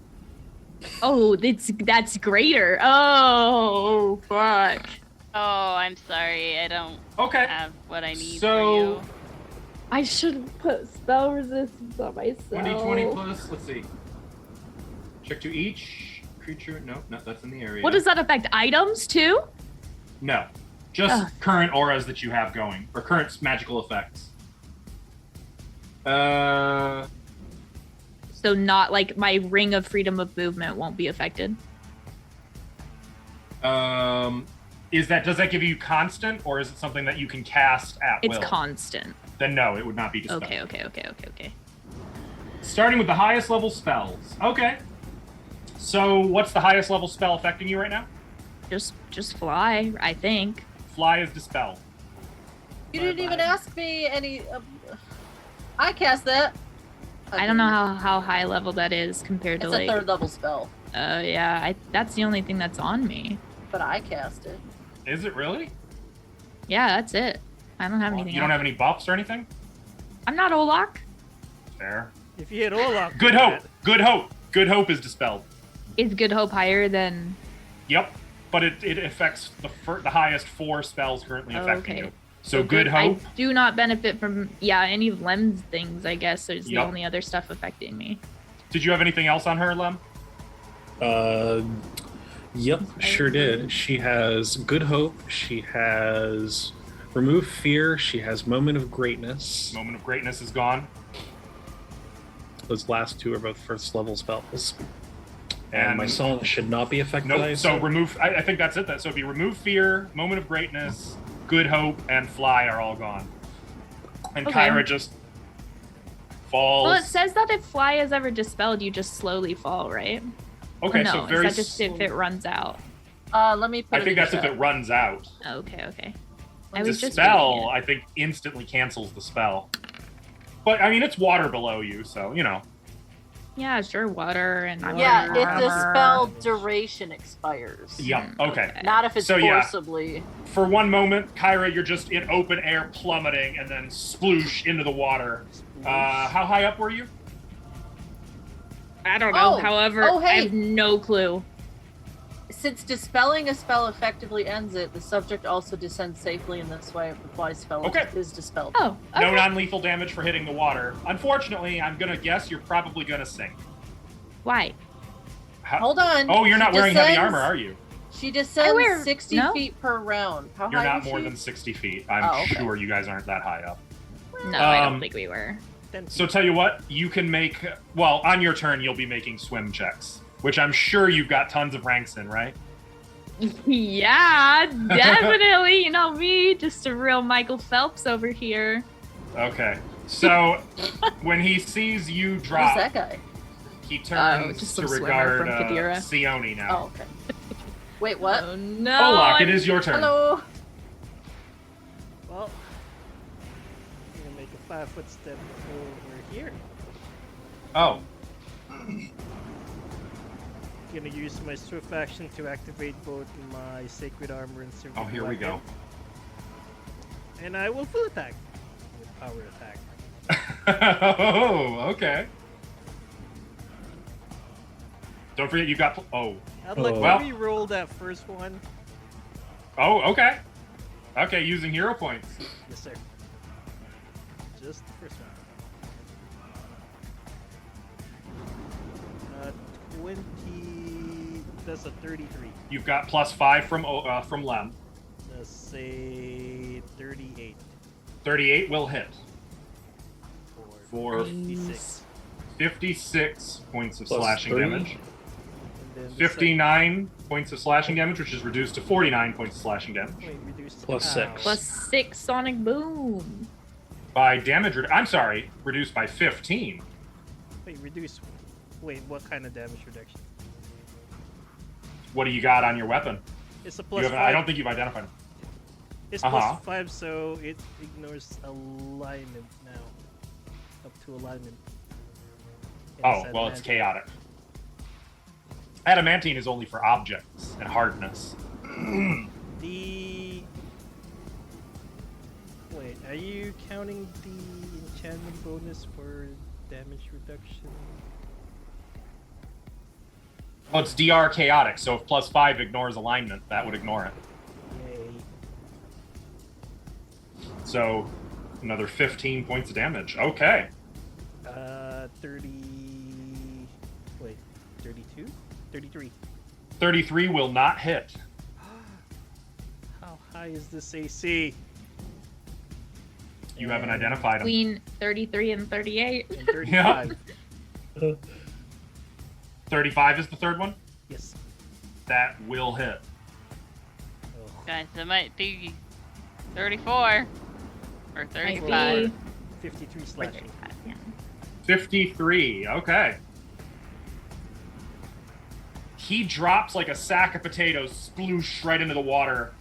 Oh, that's greater. Oh, fuck. Oh, I'm sorry. I don't Okay. have what I need So- for you. I should put spell resistance on myself. 20 plus, let's see. Check to each creature. No, that's in the area. What does that affect? Items too? No. Just Ugh. current auras that you have going, or current magical effects. So not like my ring of freedom of movement won't be affected. Does that give you constant, or is it something that you can cast at It's will? constant. Then no, it would not be dispelled. Okay. Starting with the highest level spells. Okay. So what's the highest level spell affecting you right now? Just fly, I think. Fly is dispelled. You didn't even ask me any. I cast that. I don't know how high level that is compared It's to a like. third level spell, Yeah, that's the only thing that's on me. but I cast it. Is it really? Yeah, that's it. I don't have anything You don't else. have any buffs or anything? I'm not Olak. Fair. If you hit Olaf. Good with hope. that- Good hope. Good hope is dispelled. Is Good Hope higher than? Yep. But it affects the highest 4 spells currently affecting Okay. you. So good hope. I do not benefit from any of Lem's things. I guess is the Yup. only other stuff affecting me. Did you have anything else on her, Lem? Yep, sure did. She has Good Hope. She has Remove Fear. She has Moment of Greatness. Moment of Greatness is gone. Those last 2 are both first level spells. And And- my song should not be affected. Nope. I So assume? remove. I think that's it. So it'd be Remove Fear, Moment of Greatness, Good Hope, and Fly are all gone. And Okay. Kyra just falls. Well, it says that if fly is ever dispelled, you just slowly fall, right? okay, Or no, so very. is that just if it runs out? Let me put I it think in that's the if chat. it runs out. Okay. I was just Dispel, reading it. I think, instantly cancels the spell. But I mean, it's water below you, so you know. Yeah, sure, water and Yeah, water if the armor. spell duration expires. Yeah. Okay. Not if it's So, yeah. forcibly. For one moment, Kyra, you're just in open air plummeting, and then sploosh into the water. How high up were you? I don't know. Oh, However, oh, I hey. have no clue. Since dispelling a spell effectively ends it, the subject also descends safely in this way if the fly spell Okay. is dispelled. Oh, okay. No non-lethal damage for hitting the water. Unfortunately, I'm gonna guess you're probably gonna sink. Why? How- Hold on. Oh, you're not She wearing heavy descends- armor, are you? She descends wear- 60 no? feet per round. How You're high not is more she? than 60 feet. I'm Oh, okay. sure you guys aren't that high up. No, I don't Um, think we were. 10 So feet. tell you what, you can make, well, on your turn, you'll be making swim checks, which I'm sure you've got tons of ranks in, right? Yeah, definitely. You know me, just a real Michael Phelps over here. Okay. So when he sees you Who's drop, that guy? he turns just to some swimmer regard from Kadira. Sione Oh, now. okay. Wait, what? Oh no! Olak, it is your turn. Hello. Well, I'm gonna make a 5-foot step over here. Oh, Gonna use my swift action to activate both my sacred armor and silver oh, here we go. weapon. And I will full attack with power attack. Oh, okay. Don't forget you got. Oh, I'd like Well- to re-roll that first one. oh, okay. Okay, using hero points. Yes, sir. Just the first one. 20. That's a 33. You've got +5 from Lem. Let's say 38. 38 will hit for 56. 56 points of Plus slashing 3. damage. And then the 59 points of slashing damage, which is reduced to 49 points of slashing damage. Wait, reduced. Plus Ow. 6. Plus 6 sonic boom. By damage, I'm sorry, reduced by 15. Wait, reduce. Wait, what kind of damage reduction? What do you got on your weapon? It's a You plus haven't- 5. I don't think you've identified him. It's Uh-huh. plus 5, so it ignores alignment now. Up to alignment. And Oh, well, it's adamantine. chaotic. Adamantine is only for objects and hardness. The. Wait, are you counting the enchantment bonus for damage reduction? Well, it's DR chaotic, so if +5 ignores alignment, that would ignore it. Yay. So, another 15 points of damage. Okay. 30. Wait, 32? 33. 33 will not hit. How high is this AC? You haven't And- identified him. Between 33 and 38. And 35. 35 is the third one. Yes. That will hit. Oh. Guys, it might be 34 or Might 35. be 53 or slashing. 35, yeah. 53. Okay. He drops like a sack of potatoes, sploosh right into the water.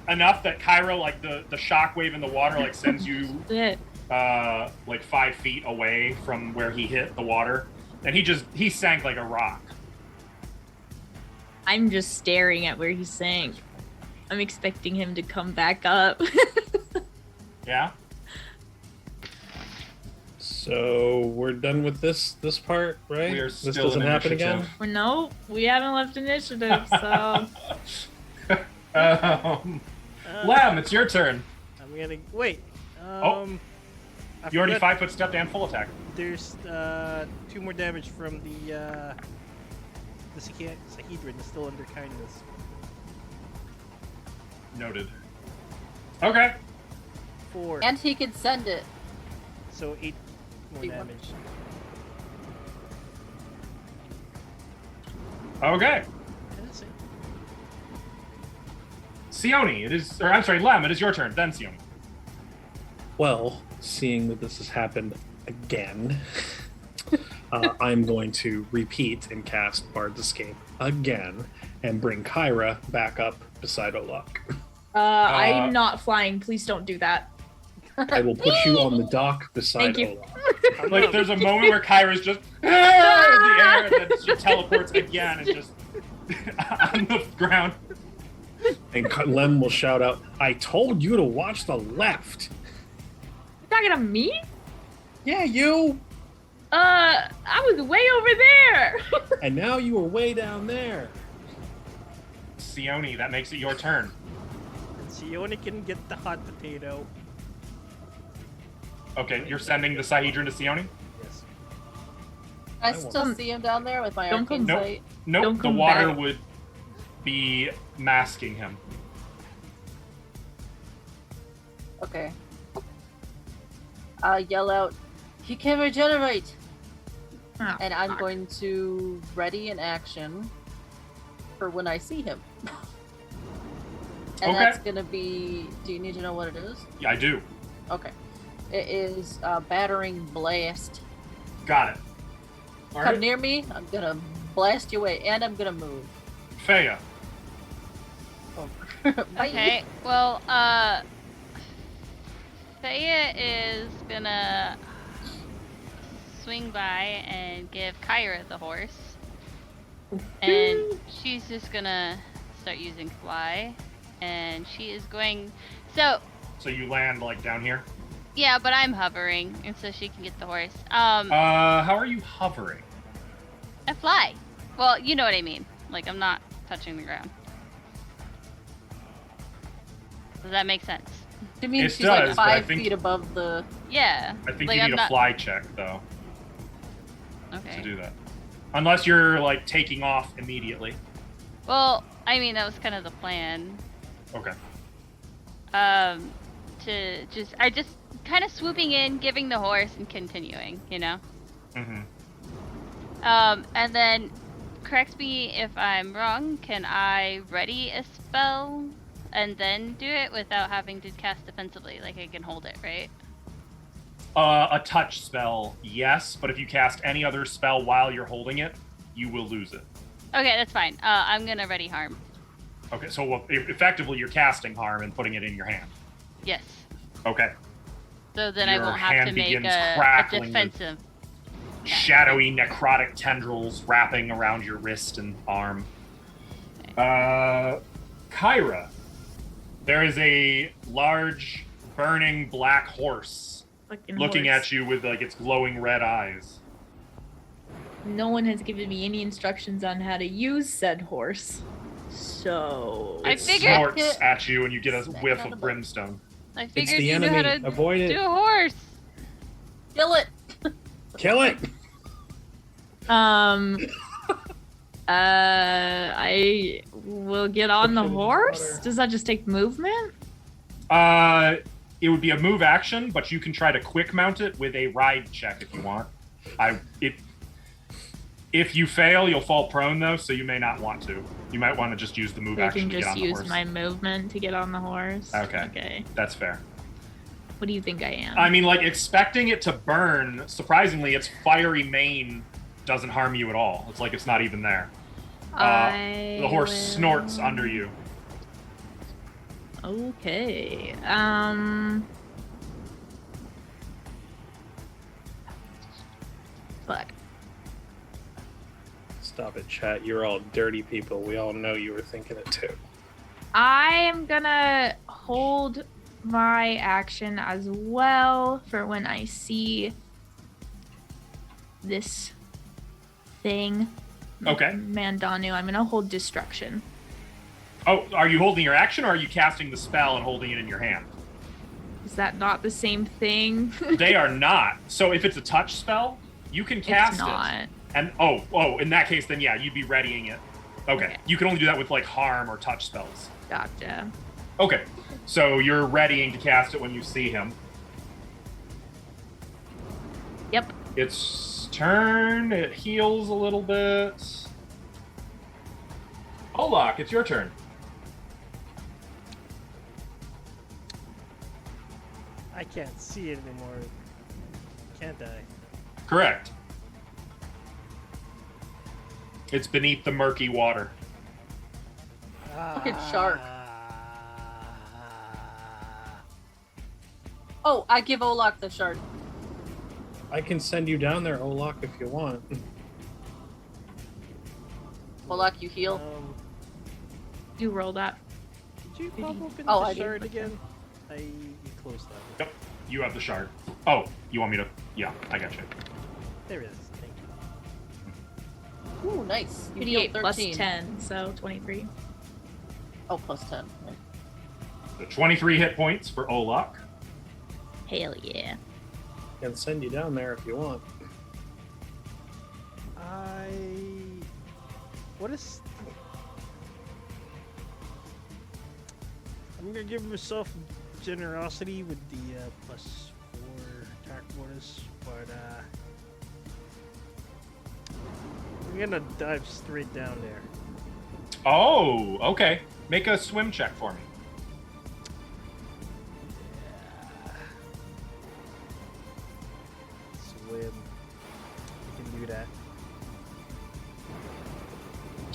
Enough that Kyra, like the shockwave in the water, like sends you Shit. like 5 feet away from where he hit the water, and he sank like a rock. I'm just staring at where he sank. I'm expecting him to come back up. Yeah. So we're done with this part, right? We are this still doesn't in happen initiative. again. Well, no, we haven't left initiative, so Lem, it's your turn. I'm gonna wait. Oh. I You already forgot 5-foot stepped and full attack. There's 2 more damage from the Sahedron is still under kindness. Noted. Okay. 4. And he could send it. So 8 more 8 more. damage. Okay. That's it. Sione, it is, or I'm sorry, Lem, it is your turn. Then Sione. Well, seeing that this has happened again, I'm going to repeat and cast Bard's Escape again and bring Kyra back up beside Olak. I'm not flying. Please don't do that. I will put you on the dock beside Thank you. Olak. Like, there's a moment where Kyra's just in the air, and then she teleports again and just on the ground. And Lem will shout out, "I told you to watch the left." You talking to me? Yeah, you. I was way over there. And now you are way down there. Sione, that makes it your turn. Sione can get the hot potato. Okay, you're sending the Sahedron to Sione? Yes. I I won't. still see him down there with my Don't arcane come- sight. Nope, Don't the come water back. would be masking him. Okay. I yell out, "He can regenerate!" Oh, And I'm fuck. going to ready an action for when I see him. And Okay. that's gonna be. Do you need to know what it is? Yeah, I do. Okay. It is Battering Blast. Got it. All Come right. near me, I'm gonna blast you away, and I'm gonna move. Faya. Oh. Bye. Okay, well, Faya is gonna swing by and give Kyra the horse. And she's just gonna start using fly. And she is going... So you land like down here. yeah, but I'm hovering, and so she can get the horse. How are you hovering? I fly. Well, you know what I mean. Like, I'm not touching the ground. Does that make sense? It means It she's does, like but I 5 think- feet above the. Yeah. I think like, you I'm need a not... fly check though Okay. to do that. Unless you're like taking off immediately. Well, I mean, that was kind of the plan. Okay. I just kind of swooping in, giving the horse, and continuing, you know? Mm-hmm. And then, correct me if I'm wrong, can I ready a spell and then do it without having to cast defensively? Like, I can hold it, right? A touch spell, yes, but if you cast any other spell while you're holding it, you will lose it. Okay, that's fine. I'm gonna ready harm. Okay, so effectively you're casting harm and putting it in your hand. Yes. Okay. So then Your I won't have hand to make begins a crackling with- defensive. Shadowy necrotic tendrils wrapping around your wrist and arm. Kyra, there is a large, burning black horse Fucking looking horse. at you with like its glowing red eyes. No one has given me any instructions on how to use said horse. So I It figured- snorts at you, and you get a Smack whiff on the of butt. brimstone. I It's figured the you knew enemy. how to Avoid it. do a horse. Kill it! Kill it. I will get on the Push it in the horse. water. Does that just take movement? It would be a move action, but you can try to quick mount it with a ride check if you want. If you fail, you'll fall prone though, so you may not want to. You might want to just use the move I action can to get just on the use horse. my movement to get on the horse. Okay. Okay. That's fair. What do you think I am? I mean, like, expecting it to burn, surprisingly, its fiery mane doesn't harm you at all. It's like it's not even there. The horse snorts under you. Okay. Fuck. Stop it, chat. You're all dirty people. We all know you were thinking it too. I am gonna hold my action as well for when I see this thing. Okay. Mandanu. I'm gonna hold destruction. Oh, are you holding your action, or are you casting the spell and holding it in your hand? Is that not the same thing? They are not. So if it's a touch spell, you can cast It's not. it. And oh, in that case, then yeah, you'd be readying it. Okay. Okay. You can only do that with like harm or touch spells. Gotcha. Okay. So you're readying to cast it when you see him. Yep. Its turn. It heals a little bit. Olak, it's your turn. I can't see it anymore. Can't I? Correct. It's beneath the murky water. Fucking shark. Oh, I give Olak the shard. I can send you down there, Olak, if you want. Olak, you heal. You roll that. Did you pop open Oh, the I did. shard again? You closed that. Yep. You have the shard. Oh, you want me to? Yeah, I got you. There it is. Thank you. Ooh, nice. You healed 58 plus 13. 10, so 23. Oh, plus 10. Right. So 23 hit points for Olak. Hell yeah. I can send you down there if you want. What is... I'm gonna give myself generosity with the +4 attack bonus, but I'm gonna dive straight down there. Oh, okay. Make a swim check for me. Swim. You can do that.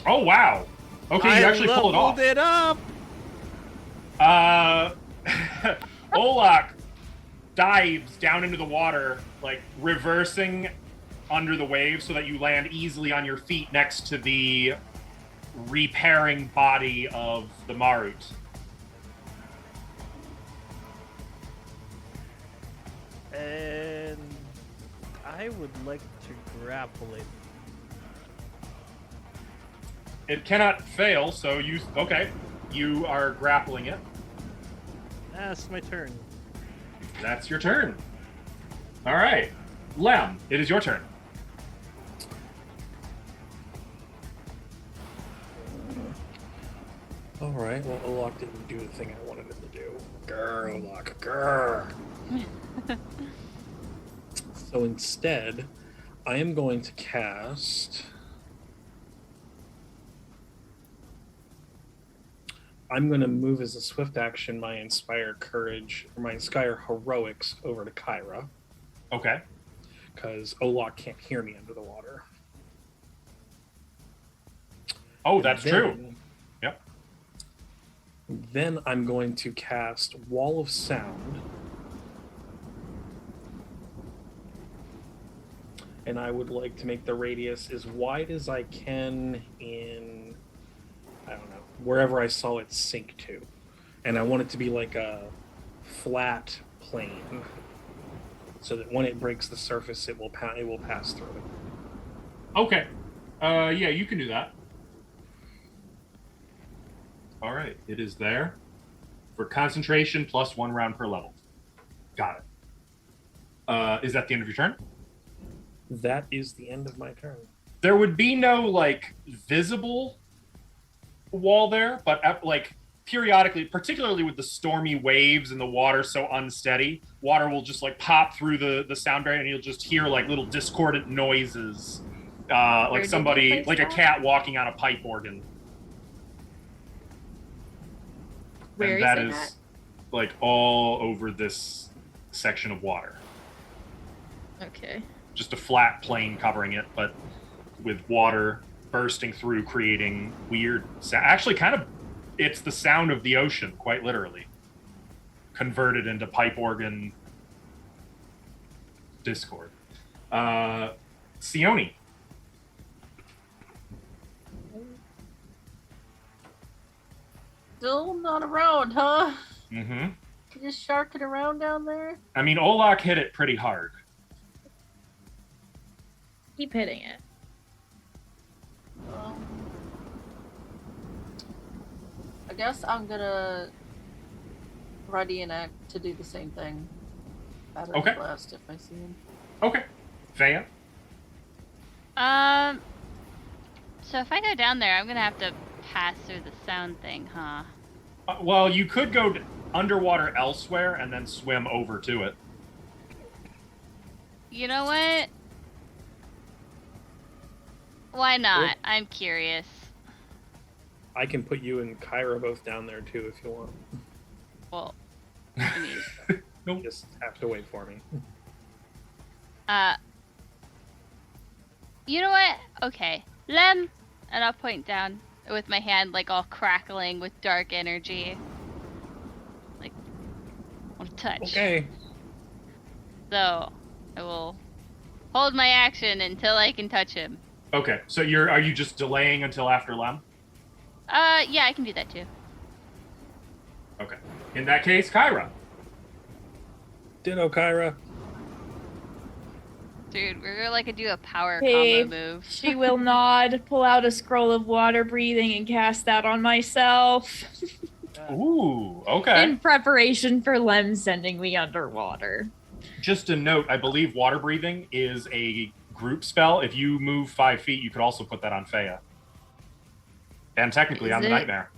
Oh, wow. Okay, you actually pull it off. I leveled it up! Olak dives down into the water, like reversing under the waves so that you land easily on your feet next to the repairing body of the Marut. And I would like to grapple it. It cannot fail, so you are grappling it. That's my turn. That's your turn. All right. Lem, it is your turn. All right. Well, Olak didn't do the thing I wanted him to do. Grr, Olak, grr. So instead, I am going to cast. I'm going to move as a swift action my Inspire Courage, or my Inspire Heroics over to Kyra. Okay. Because Olak can't hear me under the water. Oh, that's true. Yep. Then I'm going to cast Wall of Sound. And I would like to make the radius as wide as I can in, I don't know, wherever I saw it sink to. And I want it to be like a flat plane, so that when it breaks the surface, it will pass through it. Okay. Yeah, you can do that. All right, it is there for concentration plus 1 round per level. Got it. Is that the end of your turn? That is the end of my turn. There would be no like visible wall there, but like periodically, particularly with the stormy waves and the water so unsteady, water will just like pop through the sound barrier, and you'll just hear like little discordant noises, like somebody, like a cat walking on a pipe organ. Where and is that it is at? like all over this section of water. Okay. Just a flat plane covering it, but with water bursting through, creating weird sound. Actually, kind of, it's the sound of the ocean, quite literally, converted into pipe organ discord. Sione. Still not around, huh? Mm-hmm. You just sharking around down there? I mean, Olak hit it pretty hard. Keep hitting it. I guess I'm gonna ready and act to do the same thing. Okay. Blast if I see him. Okay. Faya? So if I go down there, I'm gonna have to pass through the sound thing, huh? Well, you could go underwater elsewhere and then swim over to it. You know what? Why not? I'm curious. I can put you and Kyra both down there too if you want. Well, I mean, You just have to wait for me. you know what? Okay, Lem, and I'll point down with my hand, like all crackling with dark energy. Like, I want to touch. Okay. So, I will hold my action until I can touch him. Okay, so are you just delaying until after Lem? Yeah, I can do that too. Okay. In that case, Kyra. Ditto, Kyra. Dude, we're gonna like do a power Hey, combo move. She will nod, pull out a scroll of water breathing, and cast that on myself. Ooh, okay. In preparation for Lem sending me underwater. Just a note, I believe water breathing is a group spell. If you move 5 feet, you could also put that on Faya. And technically Is on the it? Nightmare.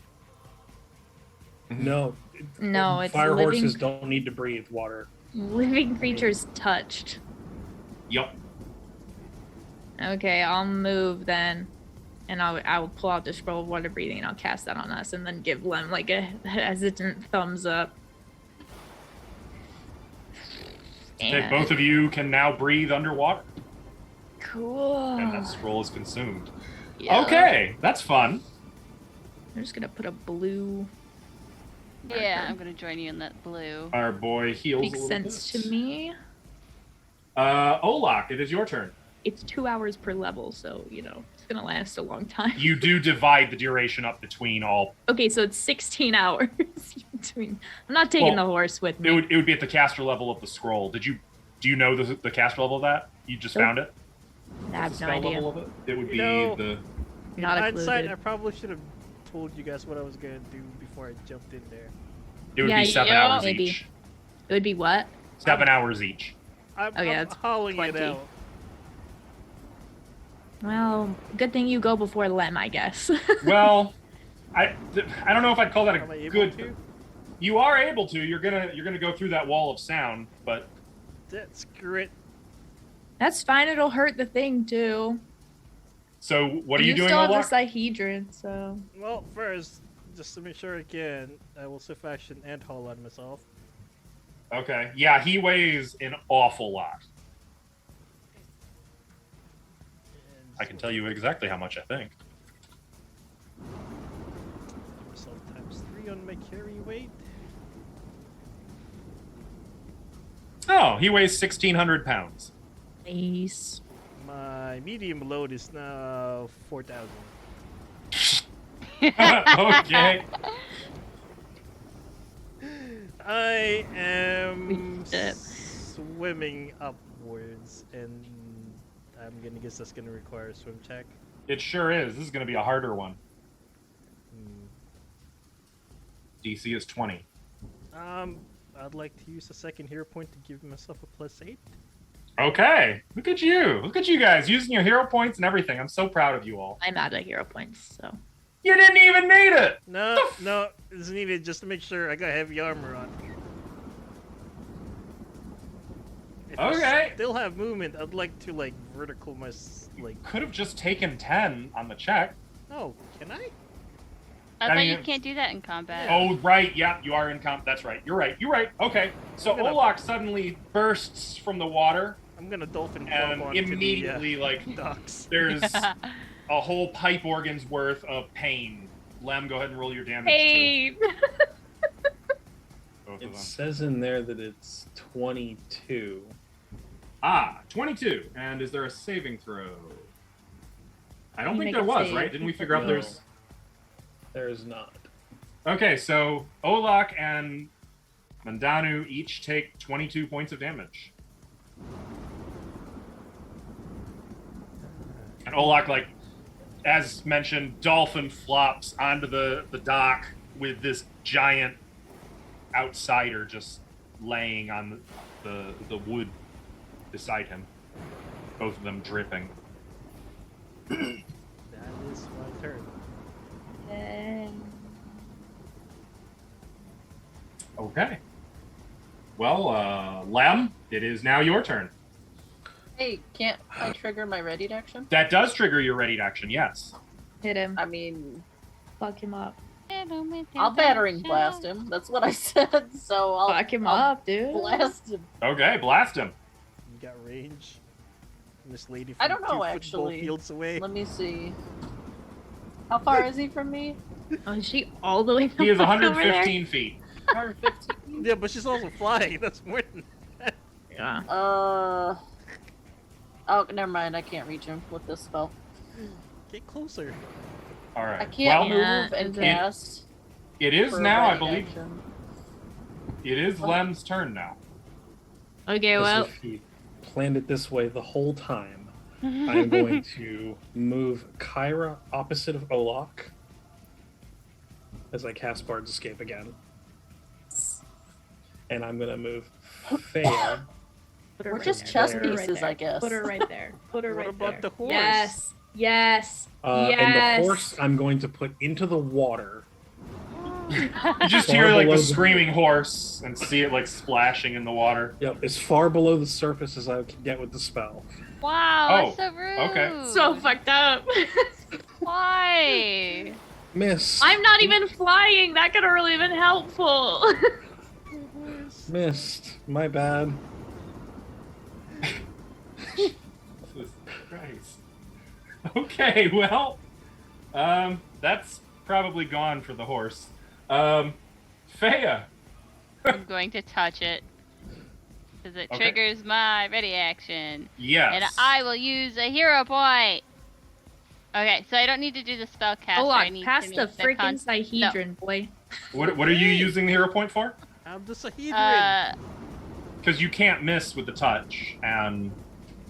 No, No, it's fire living, horses don't need to breathe water. living creatures touched. Yep. Okay, I'll move then. And I'll pull out the scroll of water breathing and I'll cast that on us and then give Lem like a hesitant thumbs up. Okay, both of you can now breathe underwater. Cool. And that scroll is consumed. Yeah. Okay, that's fun. I'm just gonna put a blue. Yeah, I'm gonna join you in that blue. Our boy heals Makes a little sense bit. to me. Olak, it is your turn. It's 2 hours per level, so it's gonna last a long time. You do divide the duration up between all. Okay, so it's 16 hours between. I'm not taking the horse with me. It would be at the caster level of the scroll. Do you know the caster level of that? You just found it? I have What's no the spell idea. level of it? It would be No. the. In Not hindsight, included. I probably should have told you guys what I was gonna do before I jumped in there. It would Yeah, be 7 yeah, hours maybe. each. It would be what? 7 hours each. I'm that's hauling it 20. out. Well, good thing you go before Lem, I guess. Well, I don't know if I'd call that Am I a able good. to? You are able to. You're gonna go through that wall of sound, but That's great. That's fine. It'll hurt the thing too. so what are And you doing, still have the Olak? Sihedron, so. Well, first, just to make sure I can, I will swift action and haul on myself. Okay. Yeah, he weighs an awful lot. And I can tell you exactly how much I think. myself times 3 on my carry weight. Oh, he weighs 1,600 pounds. Nice. My medium load is now 4,000. Okay. I am Shit. swimming upwards, and I'm gonna guess that's gonna require a swim check. It sure is. This is going to be a harder one. Hmm. DC is 20. I'd like to use a second hero point to give myself a +8. Okay. Look at you. Look at you guys using your hero points and everything. I'm so proud of you all. I'm out of hero points, so. You didn't even need it. No, it's needed just to make sure I got heavy armor on. If Okay. I still have movement, I'd like to vertical my Could have just taken 10 on the check. Oh, can I? I I thought mean, you it's- can't do that in combat. Oh, right. Yeah, you are in comp. That's right. You're right. You're right. Okay. So I'm gonna- Olak suddenly bursts from the water I'm gonna dolphin and club onto immediately, like, the docks. there's a whole pipe organ's worth of pain. Lem, go ahead and roll your damage Hey! to both of It them. says in there that it's 22. 22. And is there a saving throw? I don't You think make there a was, save. right? Didn't we figure out No. there's... There's not. Okay, so Olak and Mandanu each take 22 points of damage. And Olak, like, as mentioned, dolphin flops onto the dock with this giant outsider just laying on the wood beside him. Both of them dripping. That is my turn. Okay. Well, Lem, it is now your turn. Hey, can't I trigger my ready action? That does trigger your ready action, yes. Hit him. I mean, Fuck him up. I'll battering blast him. That's what I said. So I'll Fuck him I'll up, dude. blast him. Okay, blast him. You got range. This lady I from don't know, 2 football actually. fields away. Let me see. How far is he from me? Oh, is she all the way He is over there? 115 feet. 115. Yeah, but she's also flying. That's more than that. Yeah. Oh, never mind. I can't reach him with this spell. Get closer. All right. I can't well, Yeah, move and is it- cast. it is for now, I ready believe. action. It is Lem's turn now. Okay, As well. if he planned it this way the whole time. I'm going to move Kyra opposite of Olak as I cast Bard's Escape again. And I'm going to move Thea. Put her We're right just there. chess Put her right pieces, there. I guess. Put her right there. Put her What right about there. the horse? Yes. Yes. And Yes. the horse I'm going to put into the water You just Far hear like below the the- screaming horse and see it like splashing in the water. Yep, as far below the surface as I can get with the spell. Wow, Oh, that's so rude. okay. So fucked up. Why? Missed. I'm not even flying. That could have really been helpful. Missed. My bad. Jesus Christ. Okay, well, that's probably gone for the horse. Faya. I'm going to touch it. Because it Okay. triggers my ready action. Yes. And I will use a hero point. Okay, so I don't need to do the spell cast. Oh, I need pass to the make freaking Sihedron, boy. What are you using the hero point for? I'm the Sahedrin. Because you can't miss with the touch, and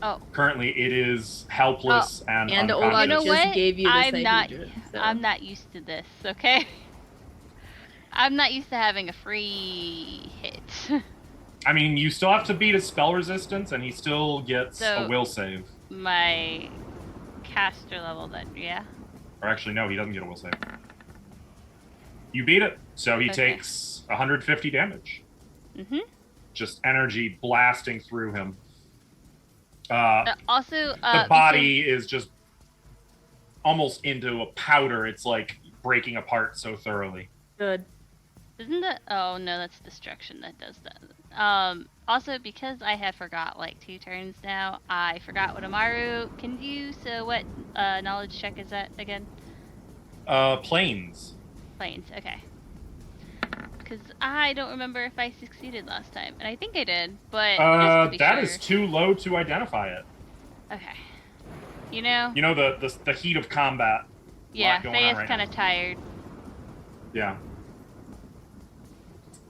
Oh. currently it is helpless and And unconscious. Ola You know just what? gave you the Sihedron. I'm not used to this, okay? I'm not used to having a free hit. I mean, you still have to beat his spell resistance, and he still gets So- a will save. My caster level then, yeah? Or actually, no, he doesn't get a will save. You beat it, so he Okay. takes 150 damage. Mm-hmm. Just energy blasting through him. Also, The body is just almost into a powder. It's like breaking apart so thoroughly. Good. Isn't that? Oh no, that's destruction that does that. Also, because I have forgot like 2 turns now, I forgot what Amaru can do. So what knowledge check is that again? Planes. Planes. Okay. Because I don't remember if I succeeded last time, and I think I did, but just to be That sure. is too low to identify it. Okay. You know? You know the heat of combat. Yeah, going on Faye's right kind of tired. Yeah.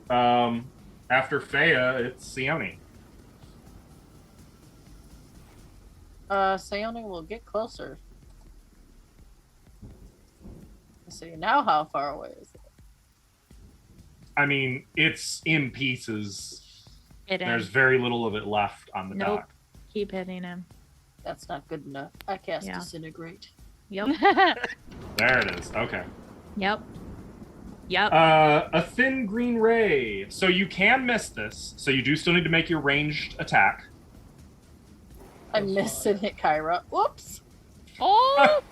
After Faya, it's Sione. Sayone will get closer. Let's see, now how far away is it? I mean, it's in pieces. Hit him. There's very little of it left on the Nope. dock. Keep hitting him. That's not good enough. I cast Yeah. Disintegrate. Yep. There it is. Okay. Yep. Yep. A thin green ray. So you can miss this. So you do still need to make your ranged attack. I missed and hit Kyra. Whoops! Oh!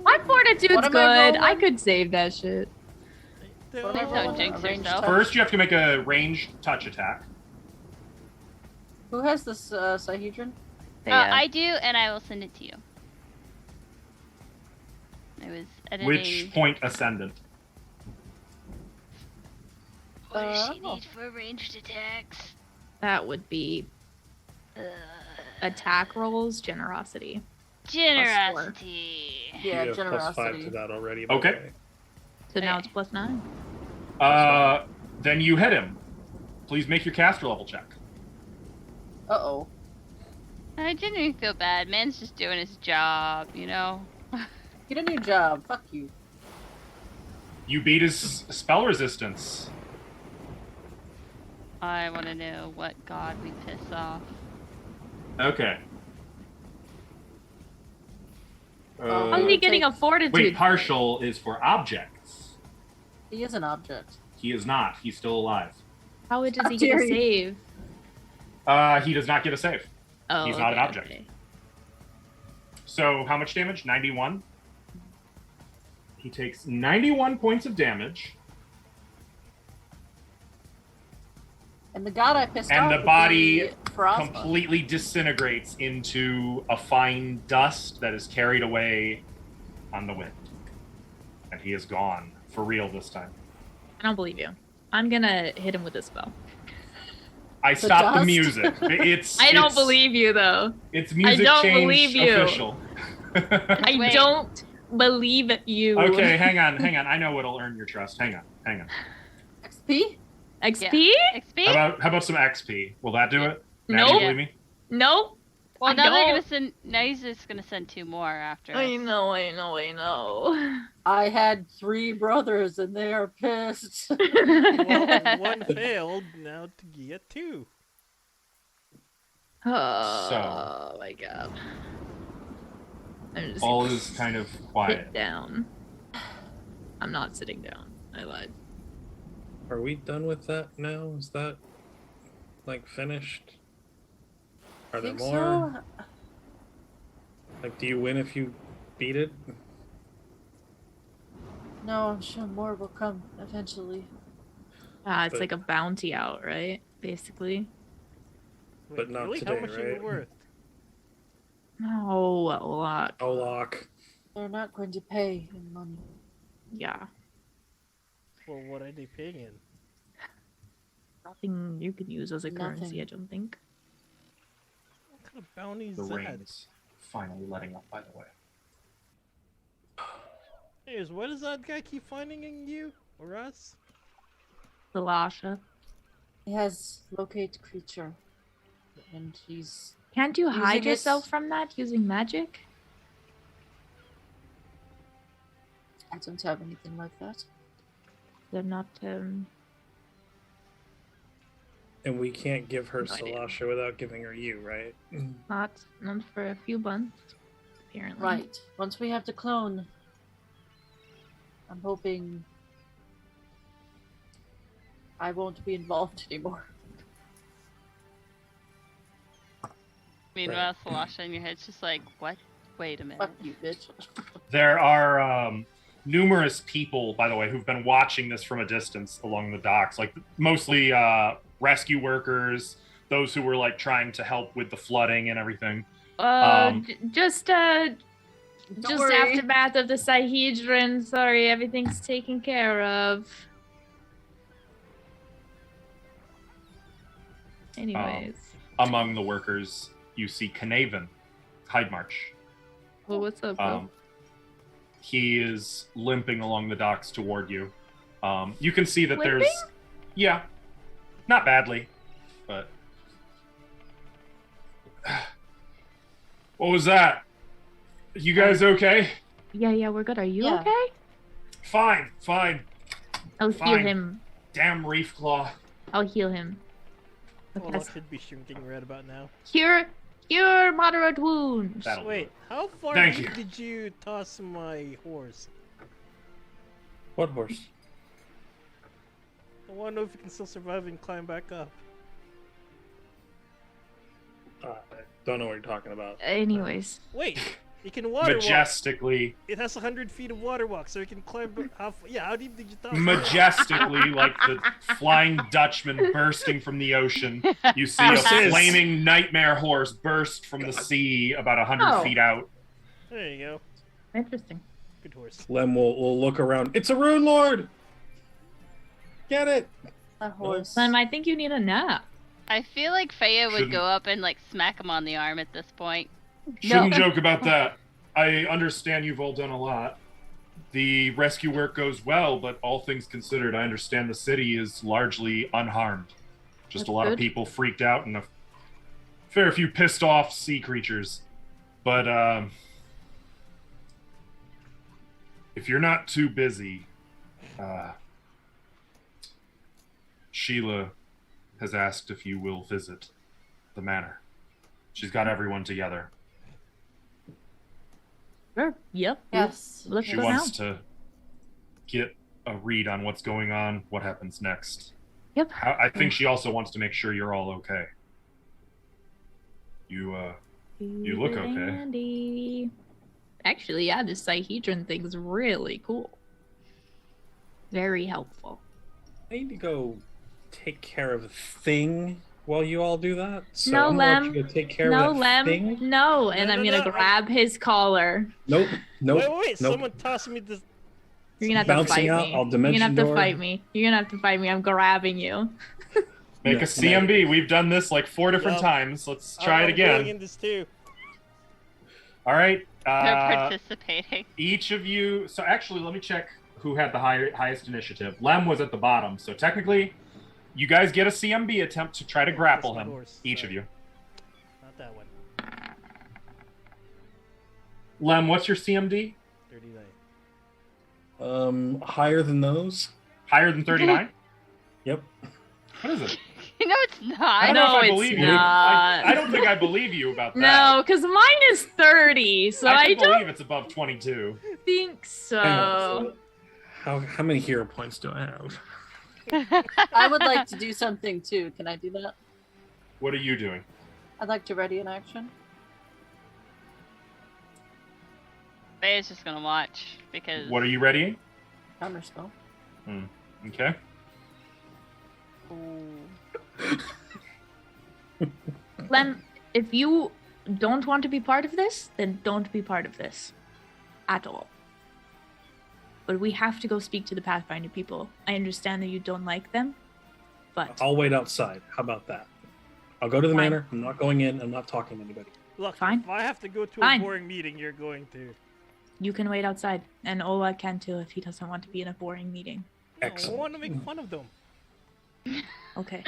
My fortitude's What am I good. I rolling? could save that shit. What am I Please don't rolling? jinx A ranged yourself. touch? First, you have to make a ranged touch attack. Who has this Sihedron? I do, and I will send it to you. I was editing. Which point ascendant? What does she Oh. need for ranged attacks? That would be attack rolls, generosity. Generosity. Yeah, you have generosity. +5 to that already. by the Okay. way. So now it's +9. Then you hit him. Please make your caster level check. Uh-oh. I didn't feel bad. Man's just doing his job, you know? Get a new job. Fuck you. You beat his spell resistance. I want to know what god we piss off. Okay. Oh, How is he getting a fortitude? Wait, partial is for objects. He is an object. He is not. He's still alive. How does How he get dare a you. save? He does not get a save. Oh, He's not an okay, object. okay. So how much damage? 91. He takes 91 points of damage, And the god I pissed And off the would body be Frostma. completely disintegrates into a fine dust that is carried away on the wind. And he is gone. For real this time. I don't believe you. I'm gonna hit him with a spell. I stopped the dust? music. It's I don't it's- believe you though. It's music don't change believe you. official. I Wait. don't believe you. Okay, hang on. I know what'll earn your trust. Hang on. XP? XP? XP? How about some XP? Will that do it? Now Nope. you believe me? Nope. Well, I now they're gonna don't. send. Now he's just gonna send 2 more after. I us. know. I had 3 brothers and they are pissed. Well, one failed, now to get 2. Oh my god. I'm just All is kind of quiet. sit down. I'm not sitting down. I lied. Are we done with that now? Is that like finished? Are there Think more? so? Like, do you win if you beat it? No, I'm sure more will come eventually. It's But- like a bounty out, right? Basically. But not really? today, How much are you right? worth? No, a lot. Olak. They're not going to pay in money. Yeah. Well, what are they paying in? Nothing you can use as a currency, Nothing. I don't think. What kind of bounty is The that? rain's finally letting up, by the way. Anyways, why does that guy keep finding you or us? The Lasha. He has locate creature, and he's Can't you hide Using yourself it- from that using magic? I don't have anything like that. They're not, And we can't give her No idea. Salasha without giving her you, right? not for a few months, apparently. Right. Once we have the clone, I'm hoping I won't be involved anymore. Meanwhile, Salasha in your head's just like, what? Wait a minute. Fuck you, bitch. There are numerous people, by the way, who've been watching this from a distance along the docks, like mostly rescue workers, those who were like trying to help with the flooding and everything. Just worry. aftermath of the Sihedron. Sorry, everything's taken care of. Anyways, Among the workers, you see Knaven, Hyde March. well, what's up, bro? He is limping along the docks toward you. You can see that Limping? there's, yeah, not badly, but what was that? You guys okay? Yeah, we're good. Are you Yeah. okay? Fine. I'll heal Fine. him. Damn reef claw. I'll heal him. Well, Okay. that should be shrinking right about now. Cure moderate wounds. That'll do Wait, it. how far Thank deep you. did you toss my horse? What horse? I want to know if you can still survive and climb back up. I don't know what you're talking about. Anyways, Wait, you can water walk. Majestically, It has 100 feet of water walk, so you can climb. How deep did you toss? majestically, like the Flying Dutchman bursting from the ocean. You see a Horses. flaming nightmare horse burst from the sea about 100 Oh. feet out. There you go. interesting. Good horse. Lem will look around. It's a Rune Lord! Get it! That horse. Slim, I think you need a nap. I feel like Faya would Shouldn't- go up and like smack him on the arm at this point. Shouldn't No. joke about that. I understand you've all done a lot. The rescue work goes well, but all things considered, I understand the city is largely unharmed. Just That's a lot of good. people freaked out and a fair few pissed off sea creatures. But if you're not too busy, Sheila has asked if you will visit the manor. She's got everyone together. Sure. Yep. Yes. Let's She go wants now. to get a read on what's going on, what happens next. Yep. I think she also wants to make sure you're all okay. You look okay. Andy. Actually, yeah, this Sihedron thing's really cool. Very helpful. I need to go take care of a thing while you all do that. So No, I'm gonna let Lem. you go take care No, of that Lem. thing. No, and No, I'm no, gonna no, grab his collar. Nope. Nope. Wait, nope. someone tossed me this. You're gonna have to Bouncing fight out, me. I'll You're dimension gonna have to door. fight me. You're gonna have to fight me. I'm grabbing you. Make Yeah, a CMB. We've done this like 4 different Yup. times. Let's try it I'm going again. in this too. All right. They're participating. Each of you. So actually, let me check who had the highest initiative. Lem was at the bottom. So technically, you guys get a CMB attempt to try to grapple That's my him. horse, Each of sorry. you. Not that one. Lem, what's your CMD? 39. Higher than those. Higher than 39? Yep. What is it? No, it's I not. don't know No, if I it's believe you. not. I don't think I believe you about that. No, because mine is 30, so I I can don't believe it's above 22. think Hang on, so. How many hero points do I have? I would like to do something too. Can I do that? What are you doing? I'd like to ready an action. Faye's just gonna watch because. What are you readying? Counterspell. Okay. Ooh. Lem, if you don't want to be part of this, then don't be part of this. At all. But we have to go speak to the Pathfinder people. I understand that you don't like them, but I'll wait outside. How about that? I'll go to the Fine. manor. I'm not going in. I'm not talking to anybody. Look, Fine. if I have to go to Fine. a boring meeting, you're going to. you can wait outside. And Ola can too if he doesn't want to be in a boring meeting. I Excellent. want to make fun of them. Okay.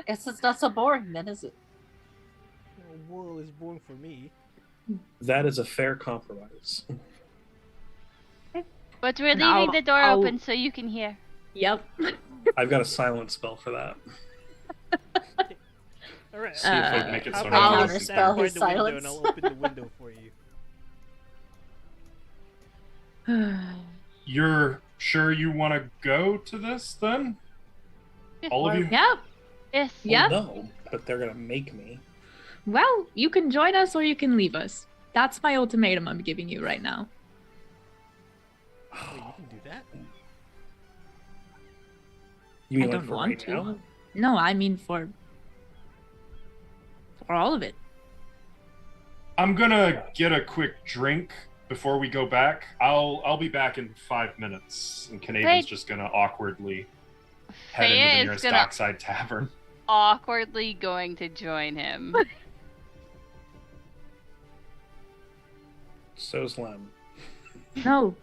Guess it's not so boring then, is it? Well, it's boring for me. That is a fair compromise. But we're And leaving the door I'll- open so you can hear. Yep. I've got a silent spell for that. All right. See if we can make it How so about no I one can spell stand by his the window silence. and I'll open the window for you. You're sure you want to go to this then? All of you? Yep. Yes. Yep. No, but they're gonna make me. Well, you can join us or you can leave us. That's my ultimatum I'm giving you right now. Wait, you can do that? You mean I like don't for want right to. now? No, I mean for all of it. I'm gonna get a quick drink before we go back. I'll be back in 5 minutes, and Canadian's Hey. just gonna awkwardly head into Faya the is nearest gonna dockside tavern. awkwardly going to join him. So's Lem. No,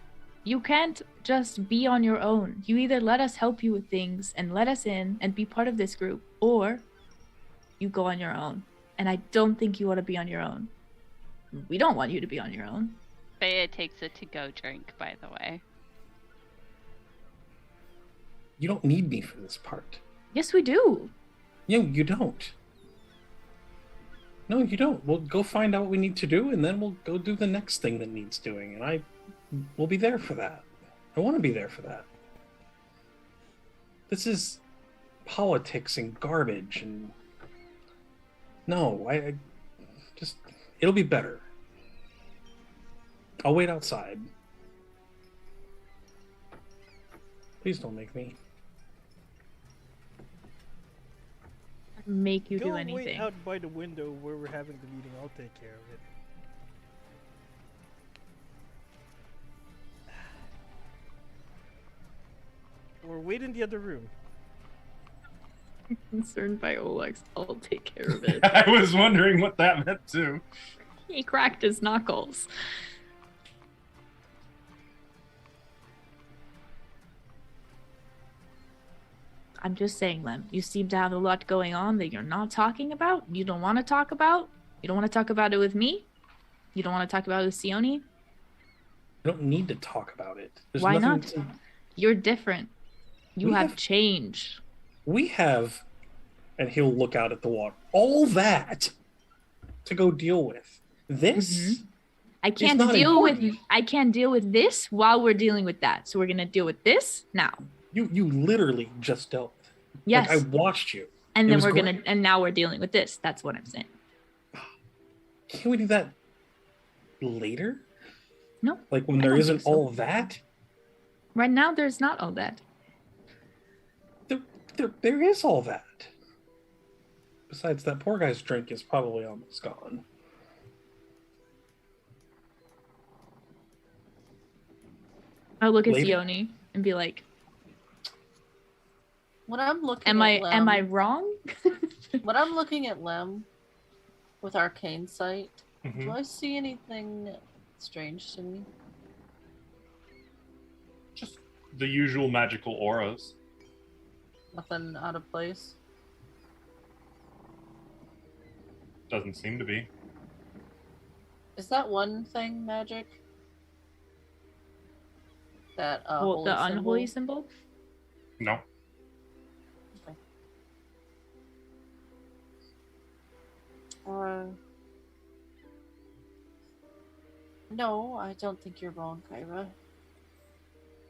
you can't just be on your own. You either let us help you with things and let us in and be part of this group, or you go on your own. And I don't think you ought to be on your own. We don't want you to be on your own. Faya takes a to-go drink, by the way. You don't need me for this part. Yes, we do. No, you don't. No, you don't. We'll go find out what we need to do, and then we'll go do the next thing that needs doing. And we'll be there for that. I want to be there for that. This is politics and garbage, and no, I just it'll be better. I'll wait outside. Please don't make me. Make you Go do wait anything. out by the window where we're having the meeting. I'll take care of it. Or wait in the other room. Concerned by Olex, I'll take care of it. I was wondering what that meant too. He cracked his knuckles. I'm just saying, Lem, you seem to have a lot going on that you're not talking about. You don't want to talk about. You don't want to talk about it with me. You don't want to talk about it with Sione. I don't need to talk about it. There's Why nothing not? to- You're different. You We have have- changed. We have, and he'll look out at the water, all that to go deal with. This, I can't not deal with. important. I can't deal with this while we're dealing with that. So we're gonna deal with this now. you literally just dealt with. Yes. Like, I watched you. And It then was we're gonna, great. and now we're dealing with this. That's what I'm saying. Can't we do that later? No, Like when I there don't isn't think so. all that? right now there's not all that. There is all that. Besides, that poor guy's drink is probably almost gone. I'll look at Later. Sione and be like, When I'm looking "Am at I Lem, wrong?" when I'm looking at Lem with Arcane Sight, Mhm. do I see anything strange to me? Just the usual magical auras. Nothing out of place? Doesn't seem to be. Is that one thing magic? That Well, holy the symbol? unholy symbol. No. Okay. No, I don't think you're wrong, Kyra.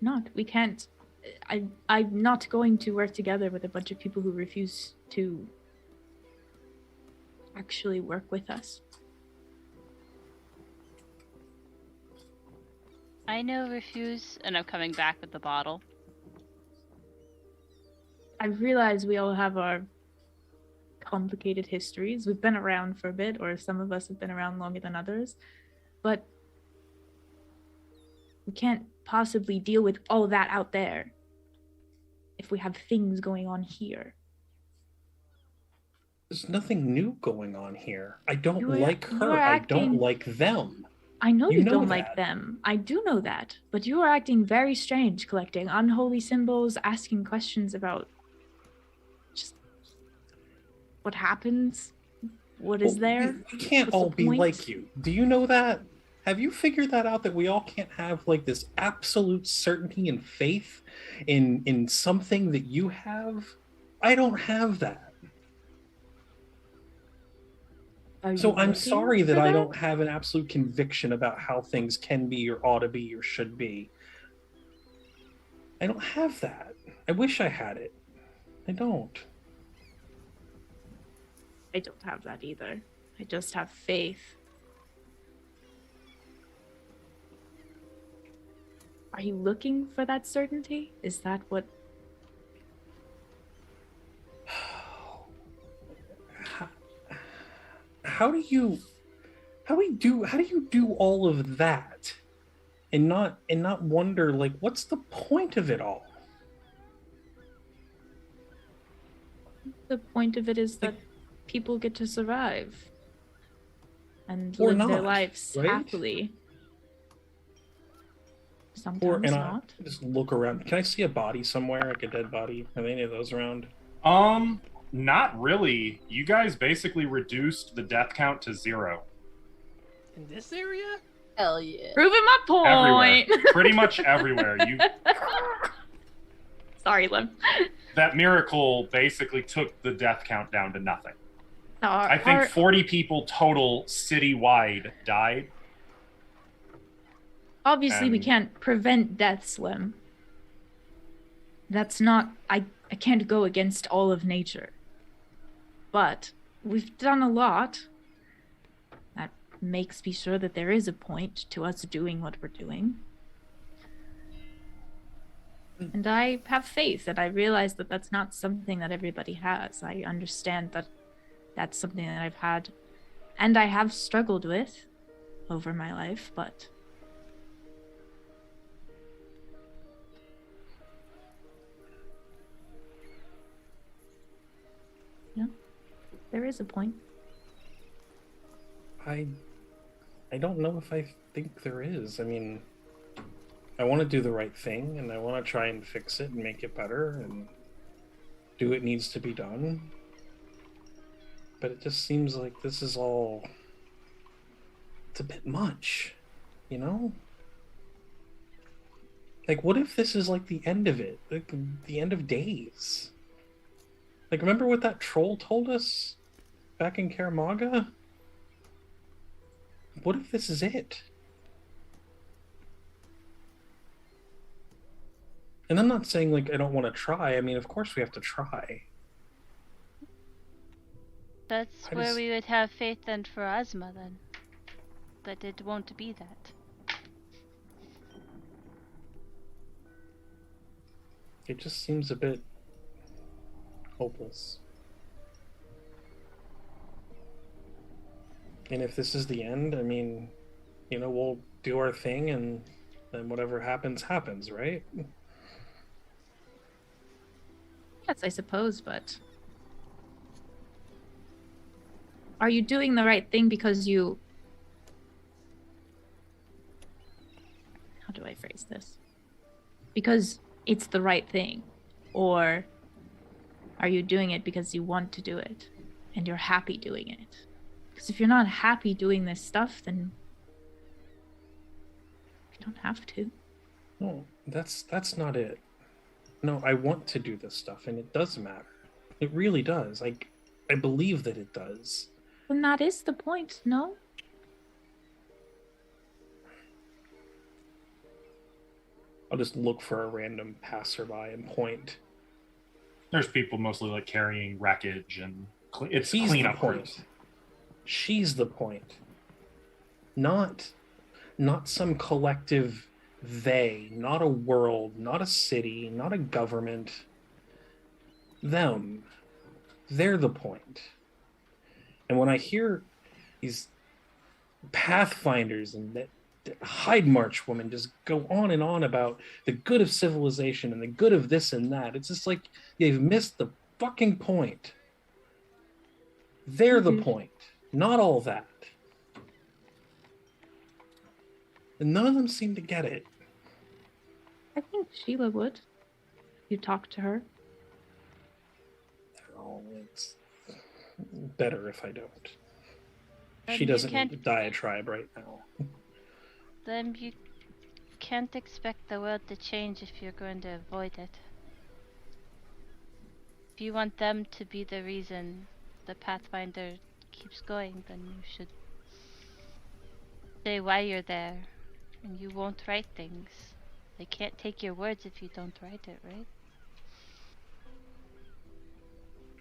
not. We can't. I'm not going to work together with a bunch of people who refuse to actually work with us. I know refuse, and I'm coming back with the bottle. I realize we all have our complicated histories. We've been around for a bit, or some of us have been around longer than others, but we can't possibly deal with all of that out there if we have things going on here. There's nothing new going on here. I don't You are- like you her. are I don't acting- like them. I know You you know don't that. like them. I do know that. But you are acting very strange, collecting unholy symbols, asking questions about just what happens, what is Well, there. We can't What's the all be point? like you. Do you know that? Have you figured that out, that we all can't have like this absolute certainty and faith in something that you have? I don't have that. Are So you I'm looking sorry that for I don't have an absolute conviction about how things can be or ought to be or should be. I don't have that. I wish I had it. I don't. I don't have that either. I just have faith. Are you looking for that certainty? Is that what... How do you do all of that and not wonder, like, what's the point of it all? The point of it is that people get to survive and Or live their not, lives right? happily. Or Sometimes and not. I just look around. Can I see a body somewhere, like a dead body? Are there any of those around? Not really. You guys basically reduced the death count to 0. In this area? Hell yeah. Proving my point! Everywhere. Pretty much everywhere. You Sorry, Lim. that miracle basically took the death count down to nothing. I think Our- 40 people total citywide died. Obviously, we And- can't prevent death, Slim. That's not... I can't go against all of nature. But we've done a lot. That makes me sure that there is a point to us doing what we're doing. And I have faith, and I realize that that's not something that everybody has. I understand that that's something that I've had, and I have struggled with over my life, but... there is a point. I don't know if I think there is. I mean, I want to do the right thing, and I want to try and fix it and make it better and do what needs to be done. But it just seems like this is all... it's a bit much, you know? Like, what if this is like the end of it? Like, the end of days? Like, remember what that troll told us back in Karamaga? What if this is it? And I'm not saying, like, I don't want to try. I mean, of course we have to try. That's I where just- we would have faith then for Ozma then. But it won't be that. It just seems a bit hopeless. And if this is the end, I mean, you know, we'll do our thing and then whatever happens, happens, right? Yes, I suppose, but... are you doing the right thing because you... how do I phrase this? Because it's the right thing? Or are you doing it because you want to do it and you're happy doing it? Because if you're not happy doing this stuff, then you don't have to. No, that's not it. No, I want to do this stuff, and it does matter. It really does. I believe that it does. Then that is the point, no? I'll just look for a random passerby and point. There's people mostly like carrying wreckage and it's He's the cleanup point. crews. She's the point. Not some collective they, not a world, not a city, not a government. Them. They're the point. And when I hear these Pathfinders and that Hyde March woman just go on and on about the good of civilization and the good of this and that, it's just like they've missed the fucking point. They're the point, not all that. And none of them seem to get it. I think Sheila would. You talk to her. Oh, it's better if I don't. Then She you doesn't can't- need a diatribe right now. Then you can't expect the world to change if you're going to avoid it. If you want them to be the reason the Pathfinder keeps going, then you should say why you're there. And you won't write things. They can't take your words if you don't write it, right?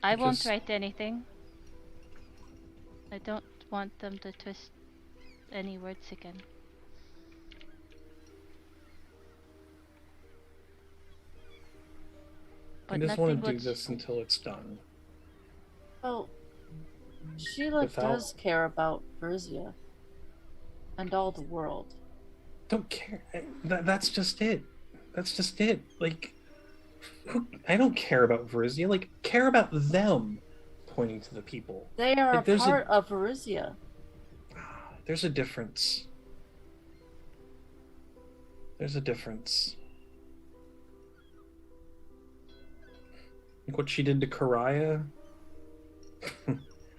I won't Just- write anything. I don't want them to twist any words again. I But just want nothing to do would this until it's done. Well, Sheila Without- does care about Verzia and all the world. Don't care. That's just it. That's just it. Like, I don't care about Verzia. Like, care about them, pointing to the people. They are Like, a there's part of Verzia. There's a difference. There's a difference. Like what she did to Karaya.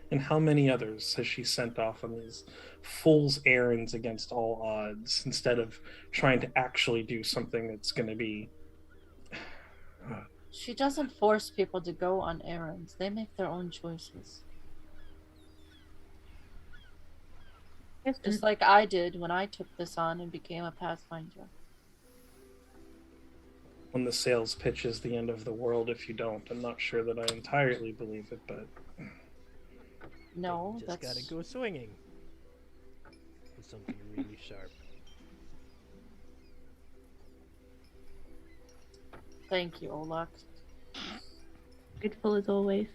And how many others has she sent off on these fool's errands against all odds instead of trying to actually do something that's going to be... She doesn't force people to go on errands. They make their own choices. Just like I did when I took this on and became a Pathfinder. When the sales pitch is the end of the world if you don't. I'm not sure that I entirely believe it, but... No, You just that's... gotta go swinging. With something really sharp. Thank you, Olak. Grateful as always.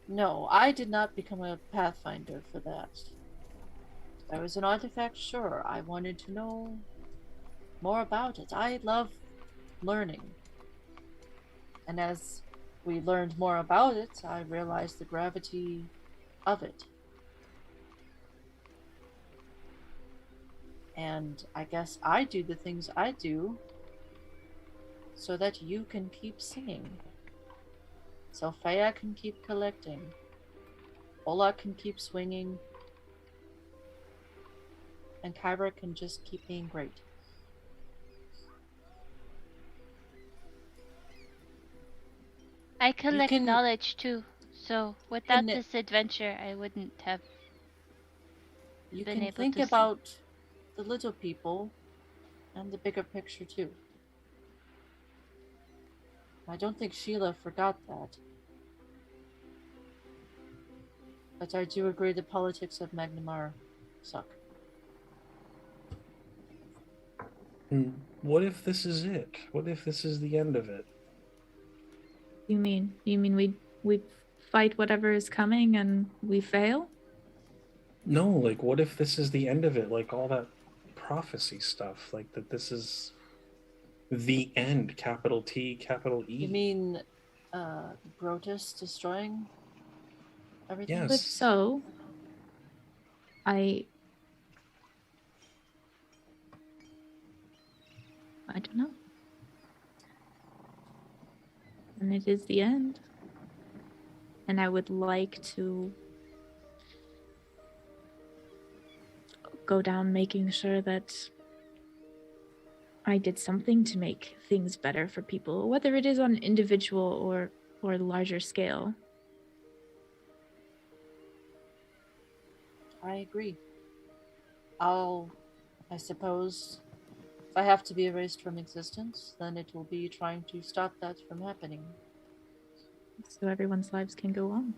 No, I did not become a Pathfinder for that. There was an artifact, sure. I wanted to know more about it. I love learning. And as we learned more about it, I realized the gravity of it. And I guess I do the things I do so that you can keep singing. So Freya can keep collecting. Ola can keep swinging. And Kyra can just keep being great. I collect can- knowledge too, so without can- this adventure, I wouldn't have. You Been can able think to see. about the little people and the bigger picture too. I don't think Sheila forgot that. But I do agree the politics of Magnamar suck. What if this is it? What if this is the end of it? You mean we fight whatever is coming and we fail? No, like what if this is the end of it? Like all that prophecy stuff, like that this is the end, capital T, capital E. You mean Brotus destroying everything? Yes. If so, I don't know. And it is the end. And I would like to go down making sure that I did something to make things better for people, whether it is on an individual or larger scale. I agree. I suppose, if I have to be erased from existence, then it will be trying to stop that from happening. So everyone's lives can go on.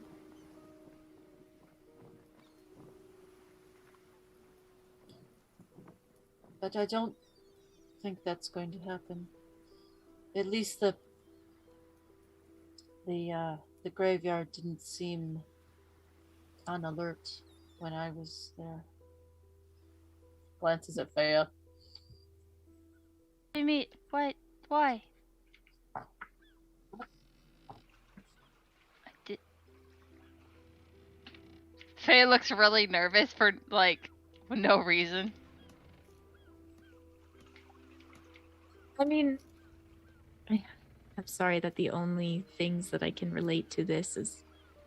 But I don't think that's going to happen. At least the graveyard didn't seem on alert when I was there. Glances at Faya. I mean, what? Why? Faye looks really nervous for, like, no reason. I mean, I'm sorry that the only things that I can relate to this is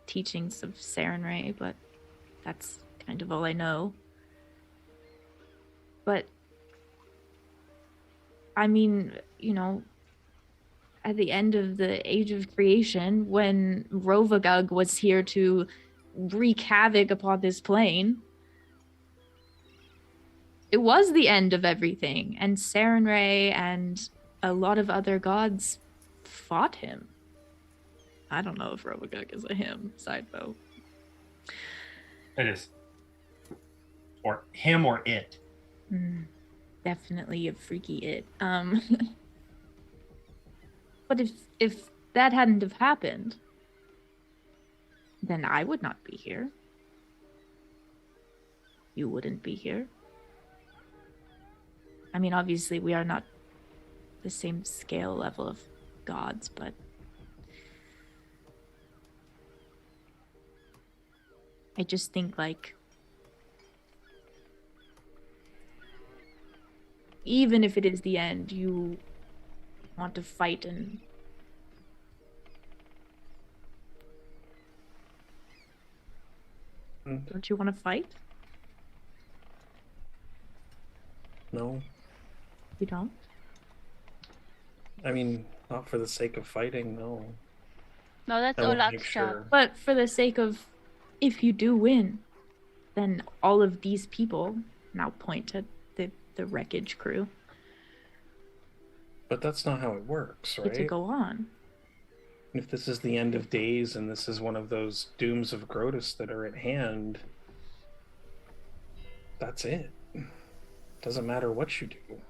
teachings of Sarenrae, but that's kind of all I know. But, I mean, you know, at the end of the Age of Creation, when Rovagug was here to wreak havoc upon this plane, it was the end of everything, and Sarenrae and a lot of other gods fought him. I don't know if Rovagug is a him, side note. It is. Or him or it. Definitely a freaky it. But if that hadn't have happened, then I would not be here. You wouldn't be here. I mean, obviously we are not the same scale level of gods, but I just think, like, even if it is the end, you want to fight and don't you want to fight? No. You don't? I mean, not for the sake of fighting, no. No, that's I want to Olaf's make job. sure. But for the sake of, if you do win, then all of these people, now point to the wreckage crew, But that's not how it works, get to right? go on. If this is the end of days and this is one of those dooms of Grotus that are at hand, that's it. Doesn't matter what you do.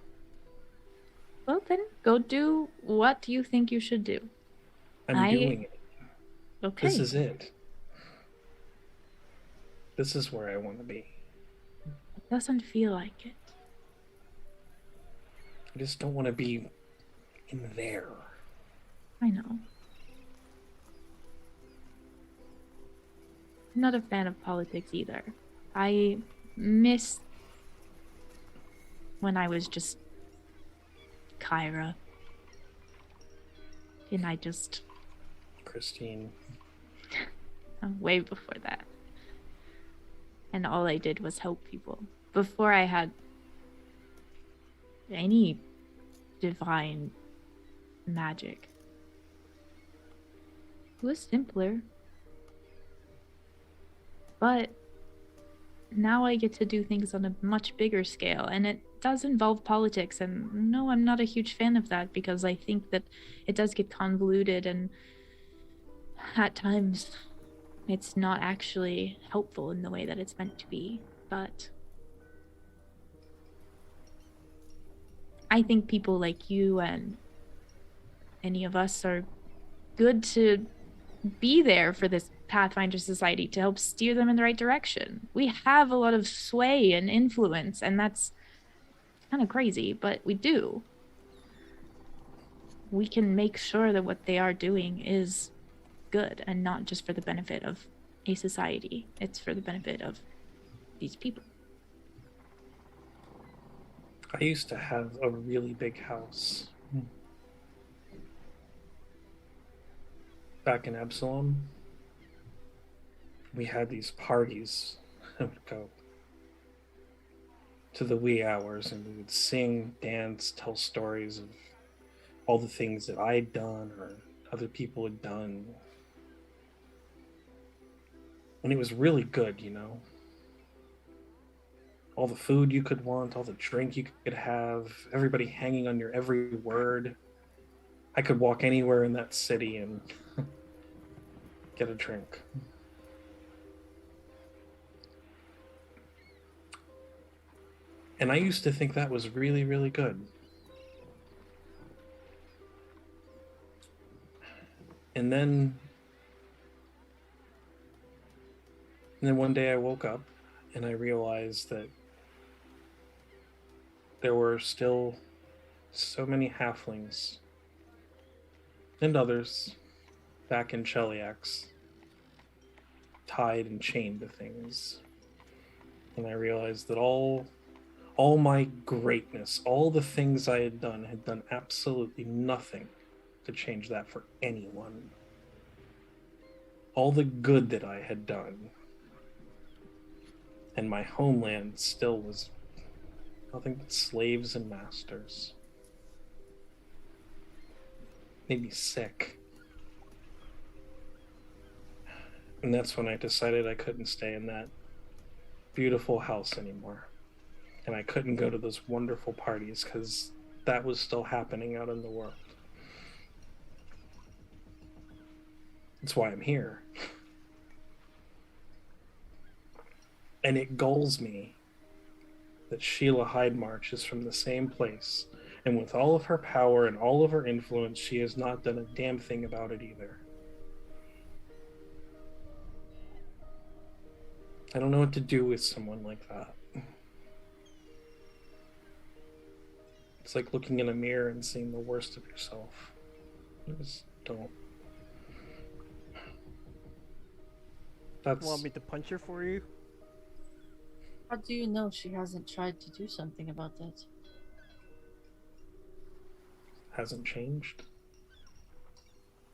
Well, then go do what you think you should do. I'm doing it. Okay. This is it. This is where I want to be. It doesn't feel like it. I just don't want to be in there. I know. I'm not a fan of politics either. I miss when I was just Kyra. And I just... Christine. way before that. And all I did was help people. Before I had any divine magic. It was simpler. But now I get to do things on a much bigger scale, and it does involve politics, and no, I'm not a huge fan of that because I think that it does get convoluted, and at times it's not actually helpful in the way that it's meant to be. But I think people like you and any of us are good to be there for this Pathfinder Society to help steer them in the right direction. We have a lot of sway and influence, and that's kind of crazy, but we do. We can make sure that what they are doing is good and not just for the benefit of a society. It's for the benefit of these people. I used to have a really big house. Back in Absalom, we had these parties. I would go to the wee hours and we would sing, dance, tell stories of all the things that I'd done or other people had done. And it was really good, you know. all the food you could want, all the drink you could have, everybody hanging on your every word. I could walk anywhere in that city and get a drink. And I used to think that was really, really good. And then one day I woke up and I realized that there were still so many halflings and others back in Cheliax, tied and chained to things. And I realized that all my greatness, all the things I had done absolutely nothing to change that for anyone. All the good that I had done, and my homeland still was nothing but slaves and masters. Made me sick. And that's when I decided I couldn't stay in that beautiful house anymore. And I couldn't go to those wonderful parties because that was still happening out in the world. That's why I'm here. And it galls me that Sheila Hydemarch is from the same place, and with all of her power and all of her influence, she has not done a damn thing about it either. I don't know what to do with someone like that. It's like looking in a mirror and seeing the worst of yourself. I just don't. That's... Want me to punch her for you? How do you know she hasn't tried to do something about that? hasn't changed.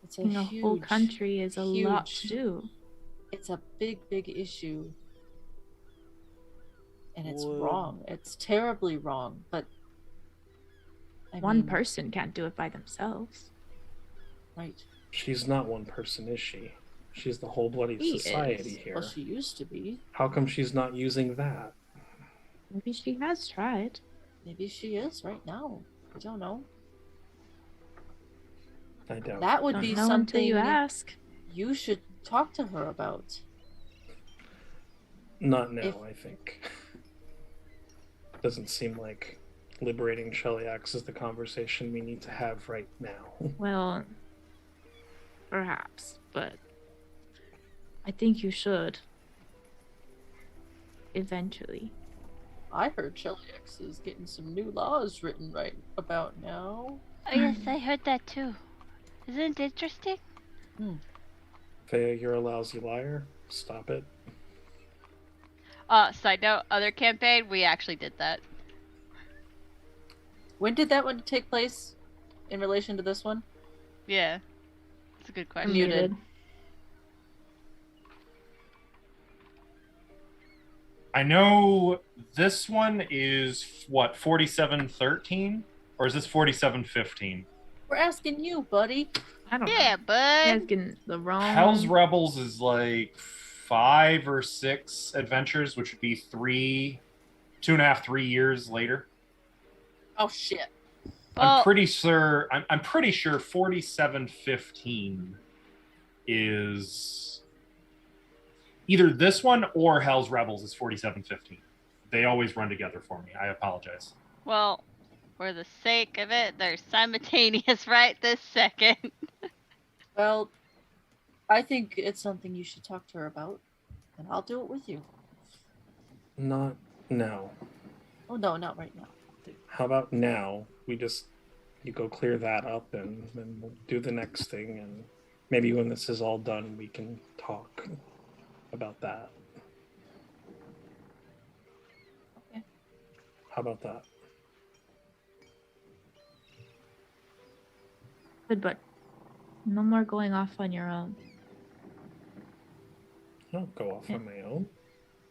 It's a The huge, whole country is a lot to huge- do. It's a big, big issue. And it's Would- wrong. It's terribly wrong, but I One mean, person can't do it by themselves. right. She's not one person, is she? She's the whole bloody She society is. here. Well, she used to be. How come she's not using that? Maybe she has tried. Maybe she is right now. I don't know. I doubt. That would Don't be know until something you ask. you should talk to her about. Not now, If- I think. Doesn't seem like liberating Cheliax is the conversation we need to have right now. Well, perhaps, but I think you should. Eventually. I heard Cheliax is getting some new laws written right about now. Oh, yes, I heard that too. Isn't it interesting? Thea, you're a lousy liar. Stop it. Side note, other campaign, we actually did that. When did that one take place in relation to this one? Yeah. It's a good I'm question. Muted. I know this one is what, 4713? Or is this 4715? We're asking you, buddy. I don't Yeah, know. bud. You guys getting the wrong. Hell's Rebels is like 5 or 6 adventures, which would be 2.5, 3 years later. Oh shit. Well, I'm pretty sure 4715 is either this one or Hell's Rebels is 4715. They always run together for me. I apologize. well, for the sake of it, they're simultaneous right this second. Well, I think it's something you should talk to her about, and I'll do it with you. Not now. Oh no, not right now. How about now? You go clear that up and then we'll do the next thing, and maybe when this is all done we can talk about that. Okay. How about that? Good, but no more going off on your own. I don't go off on my own.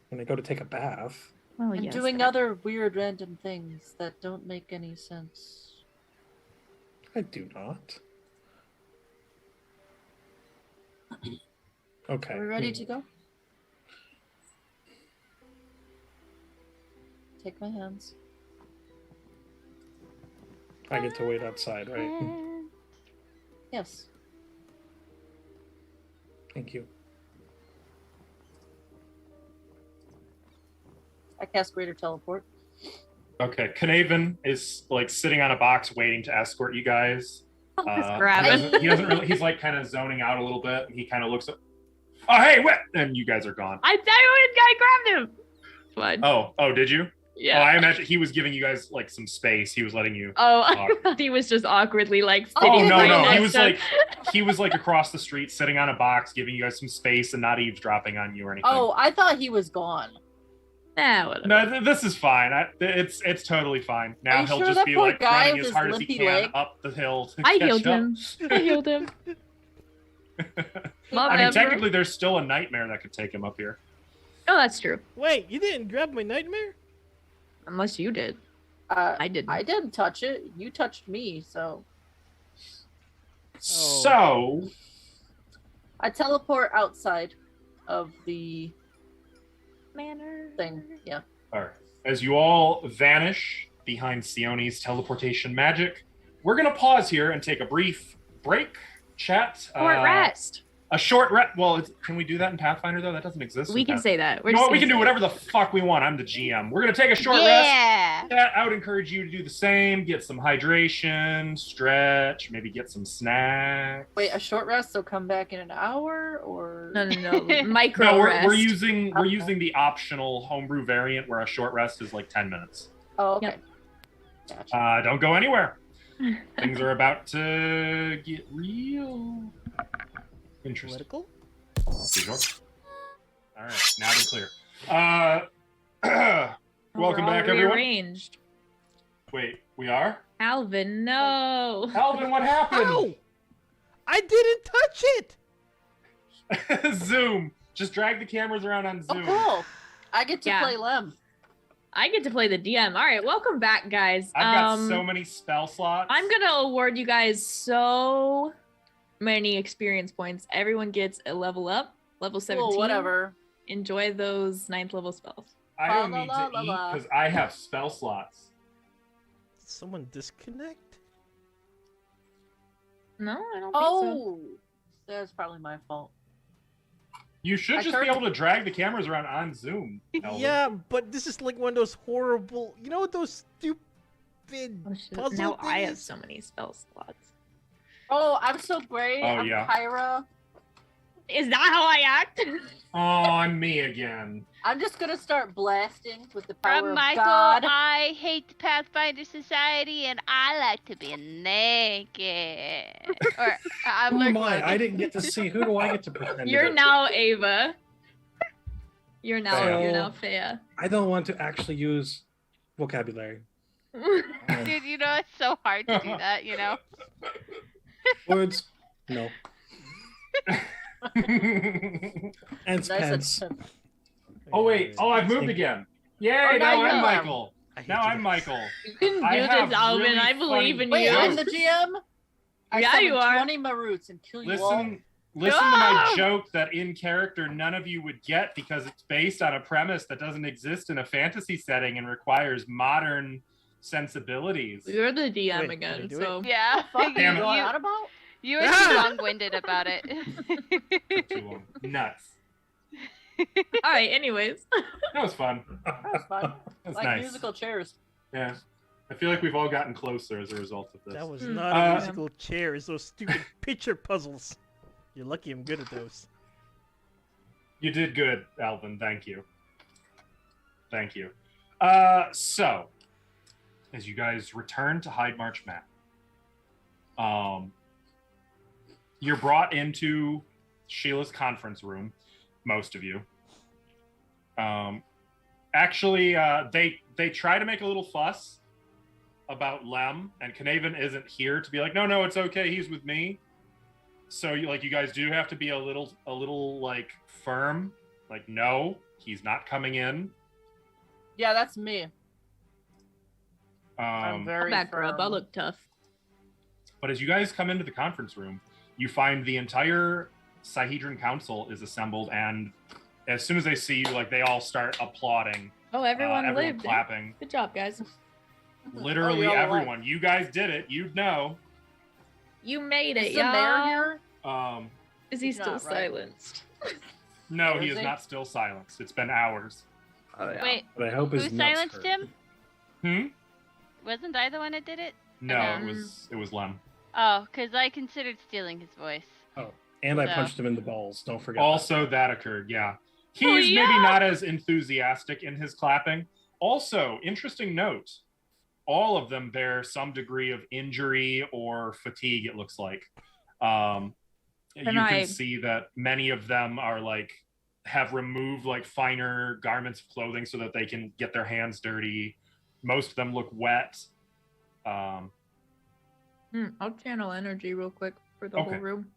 When I go to take a bath. Well, And yes. doing that- other weird random things that don't make any sense. I do not. Okay. Are we ready to go? take my hands. I get to wait outside, right? Yes. Thank you. I cast Greater Teleport. Okay, Knaven is like sitting on a box waiting to escort you guys. Just grab he him. he doesn't really. He's like kind of zoning out a little bit. He kind of looks up. Oh, hey, what? And you guys are gone. I grabbed him. Fine. Oh, did you? Yeah. Oh, I imagine he was giving you guys like some space. He was letting you. Oh, I talk. thought he was just awkwardly like Oh sitting no, right no, next to him. he was like across the street, sitting on a box, giving you guys some space and not eavesdropping on you or anything. Oh, I thought he was gone. Nah, whatever. No, this is fine. It's totally fine. Now you he'll sure just that be poor like guy running with as his hard as he limpy can leg? up the hill to I catch healed up. him. I healed him. Love I mean, ever. technically, there's still a nightmare that could take him up here. Oh, that's true. Wait, you didn't grab my nightmare? Unless you did. I didn't. I didn't touch it. You touched me, so So, I teleport outside of the Manor. thing. Yeah. all right, as you all vanish behind Sione's teleportation magic, we're gonna pause here and take a brief break, chat. Short rest. A short rest. Well, can we do that in Pathfinder though? That doesn't exist. We in can Path- say that. You know what? We can do whatever the fuck we want. I'm the GM. We're gonna take a short rest. Yeah. Yeah, I would encourage you to do the same. Get some hydration, stretch, maybe get some snacks. Wait, a short rest, so come back in an hour, or No. Micro No, we're rest. using Okay. the optional homebrew variant where a short rest is like 10 minutes. Oh, okay. Yep. Gotcha. Don't go anywhere. Things are about to get real interesting. Political? You sure? All right, now I'm clear. Welcome We're all back, everyone. rearranged. Wait, we are? Alvin, no. Alvin, what happened? Ow! I didn't touch it! Zoom. Just drag the cameras around on Oh, Zoom. cool. I get to Yeah. play Lem. I get to play the DM. All right, welcome back, guys. I've got so many spell slots. I'm gonna award you guys so many experience points. Everyone gets a level up, level 17. Cool, whatever. Enjoy those 9th level spells. I don't La, need la, to la, eat la. because I have spell slots. Did someone disconnect? No, I don't think so. Oh, that's probably my fault. You should I just be turned- able to drag the cameras around on Zoom. Elvin. Yeah, but this is like one of those horrible, you know, those stupid Oh, shit. puzzle Now I have things? so many spell slots. Oh, I'm so great. Oh, I'm yeah. Kyra. Is that how I act? Oh, I'm me again. I'm just gonna start blasting with the power From of Michael, God. I hate the Pathfinder Society and I like to be naked. Or I'm Who like, am I? I didn't get to see. Who do I get to pretend? You're to be? now Ava. You're Fail. now Fea. I don't want to actually use vocabulary. dude, you know it's so hard to do that, you know? Words, no. And Nice pence. attempt. Oh wait! Oh, I've moved again. Yay! Oh, now now I'm you're Michael. I hate Now you I'm guys. Michael. You can I do have this, Alvin. really I believe in funny Wait, you. I'm the GM. I Yeah, summon you are. 20 Maroots and kill you all. Listen to my Go! joke that in character none of you would get because it's based on a premise that doesn't exist in a fantasy setting and requires modern sensibilities. You're the DM Wait, can I again, do so Yeah. Fuck are you Damn it. going on about? You were too Ah! long-winded about it. Took too long. Nuts. all right. Anyways, That was fun. That was fun. That's Like nice. musical chairs. Yeah. I feel like we've all gotten closer as a result of this. That was Hmm. not Uh, a musical chair. It's those stupid picture puzzles. You're lucky I'm good at those. You did good, Alvin. Thank you. Thank you. So, as you guys return to Hyde March Map, you're brought into Sheila's conference room, most of you. Actually, they try to make a little fuss about Lem, and Knaven isn't here to be like, no, it's okay, he's with me. So you guys do have to be a little like firm, like, no, he's not coming in. Yeah, that's me. I'm Um, very I'll back her up. firm. I'll look tough. but as you guys come into the conference room, you find the entire Sihedron Council is assembled, and as soon as they see you, like, they all start applauding. Oh, everyone everyone lived. clapping. Good job, guys. Literally you're all everyone. You guys did it. You'd know. You made it, Is the mayor y'all. here? Is he He's still not, right? silenced? No, Or he is is he? not still silenced. It's been hours. Oh, yeah. Wait, But I hope who his nuts silenced hurt. him? Hmm? Wasn't I the one that did it? No, Um, it was Lem. Oh, because I considered stealing his voice. Oh, and I So- punched him in the balls. Don't forget. Also, that occurred, yeah. He's Oh, yeah. maybe not as enthusiastic in his clapping. Also, interesting note, all of them bear some degree of injury or fatigue, it looks like. You can see that many of them are like, have removed like finer garments of clothing so that they can get their hands dirty. Most of them look wet. I'll channel energy real quick for the Okay. whole room.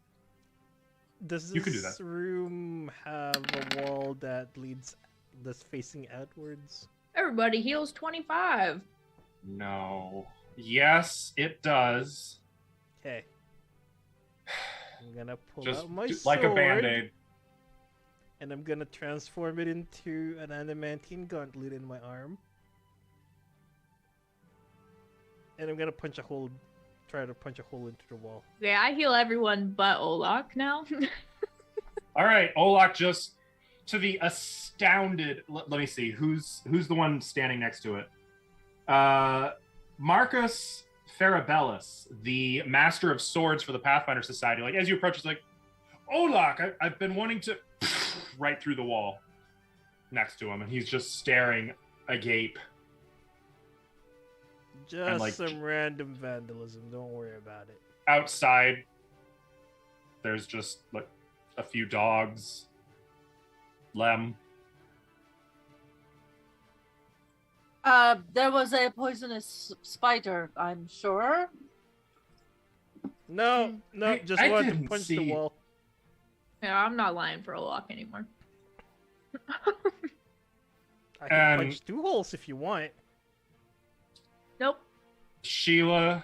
Does You can do this that. room have a wall that's facing outwards? Everybody heals 25. No. Yes, it does. Okay. I'm gonna pull Just out my sword, like a band-aid. and I'm gonna transform it into an adamantine gauntlet in my arm. And I'm gonna try to punch a hole into the wall. Yeah, I heal everyone but Olak now. All right, Olak, just to the astounded. Let me see who's the one standing next to it. Marcus Farabellus, the master of swords for the Pathfinder Society. Like as you approach, it's like, Olak, I've been wanting to right through the wall next to him, and he's just staring agape. Just like- some random vandalism. Don't worry about it. Outside, there's just like a few dogs. Lem. There was a poisonous spider, I'm sure. No, just I want to didn't punch see- the wall. Yeah, I'm not lying for Olak anymore. I can punch 2 holes if you want. Nope. Sheila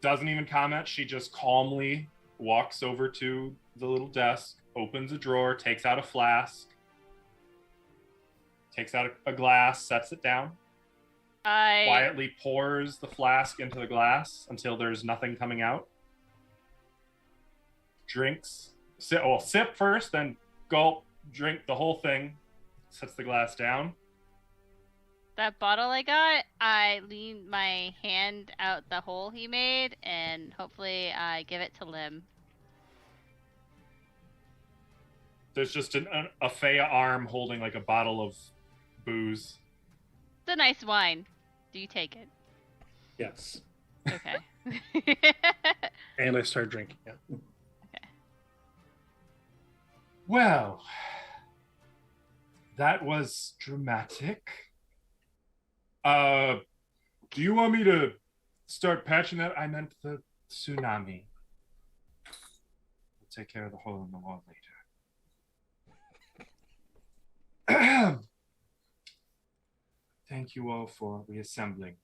doesn't even comment. She just calmly walks over to the little desk, opens a drawer, takes out a flask, takes out a glass, sets it down, quietly pours the flask into the glass until there's nothing coming out. Drinks, sip first, then gulp, drink the whole thing, sets the glass down. That bottle I got, I lean my hand out the hole he made, and hopefully I give it to Lim. There's just a Fea arm holding like a bottle of booze. It's a nice wine. Do you take it? Yes. Okay. And I start drinking. Yeah. Well, that was dramatic. Do you want me to start patching that? I meant the tsunami. We'll take care of the hole in the wall later. Thank you all for reassembling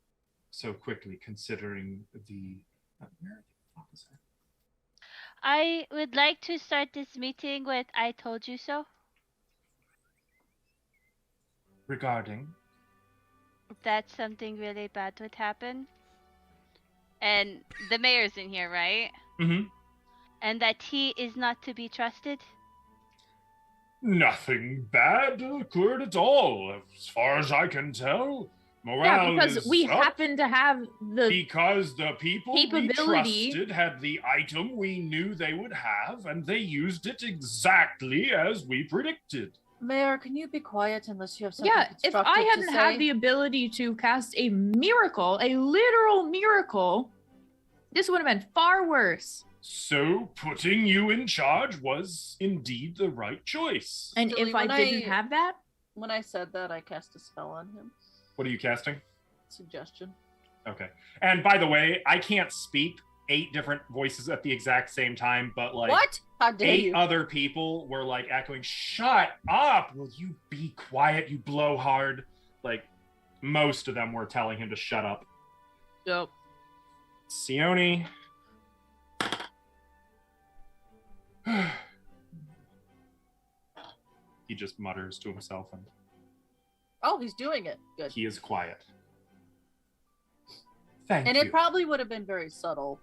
so quickly, considering the... where the fuck is that? I would like to start this meeting with "I told you so." Regarding... That something really bad would happen. And the mayor's in here, right? Mm-hmm. And that he is not to be trusted. Nothing bad occurred at all, as far as I can tell. Morale Yeah, because is we up happen to have the because the people we capability- trusted had the item we knew they would have, and they used it exactly as we predicted. Mayor, can you be quiet unless you have something Yeah, if constructive I to hadn't say? had the ability to cast a miracle, a literal miracle, this would have been far worse. So putting you in charge was indeed the right choice. And Julie, if I when didn't I- have that, When I said that, I cast a spell on him. What are you casting? Suggestion. Okay. And by the way, I can't speak 8 different voices at the exact same time, but like What? How dare 8 you? other people were like echoing, "Shut up! Will you be quiet, you blowhard?" Like most of them were telling him to shut up. Yep. Sione. He just mutters to himself and Oh, he's doing it. Good. He is quiet. Thank And you. it probably would have been very subtle,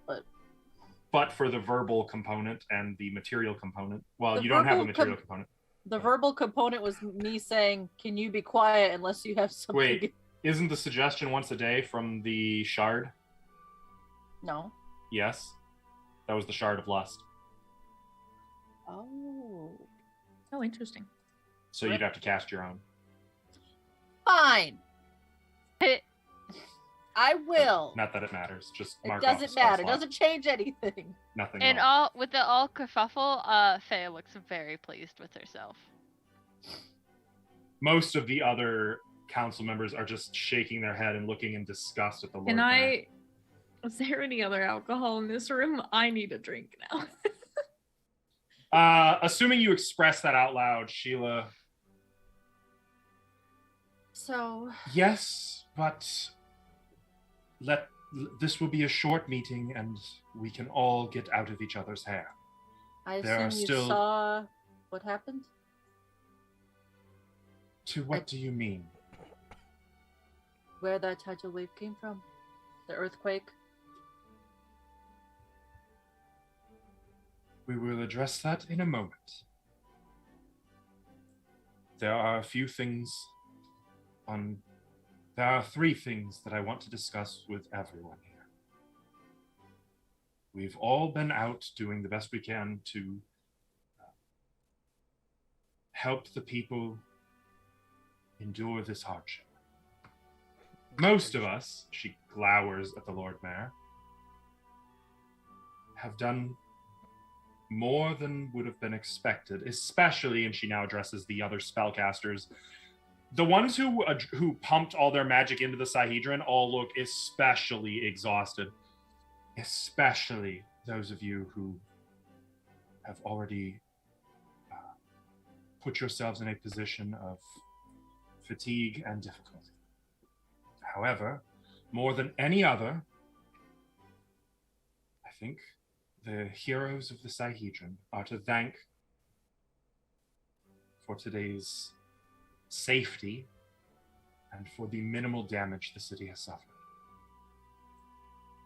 But for the verbal component and the material component, well, The you don't have a verbal material component. the verbal component was me saying, "Can you be quiet unless you have something?" Wait, isn't the suggestion once a day from the shard? No. Yes. That was the shard of lust. Oh. Oh, interesting. So you'd have to cast your own. Fine. I will. Not that it matters. Just It mark off doesn't a spell matter. It slot. doesn't change anything. Nothing. And at all. with the all kerfuffle, Faye looks very pleased with herself. Most of the other council members are just shaking their head and looking in disgust at the Lord. Can Mayor. is there any other alcohol in this room? I need a drink now. Assuming you express that out loud, Sheila. So. Yes, but this will be a short meeting, and we can all get out of each other's hair. I There are assume you still- saw what happened? To what do you mean? Where that tidal wave came from? The earthquake? We will address that in a moment. There are a few things there are 3 things that I want to discuss with everyone here. We've all been out doing the best we can to help the people endure this hardship. Most of us, she glowers at the Lord Mayor, have done more than would have been expected, especially, and she now addresses the other spellcasters. The ones who pumped all their magic into the Sahedron all look especially exhausted. Especially those of you who have already put yourselves in a position of fatigue and difficulty. However, more than any other, I think the heroes of the Sahedron are to thank for today's safety and for the minimal damage the city has suffered.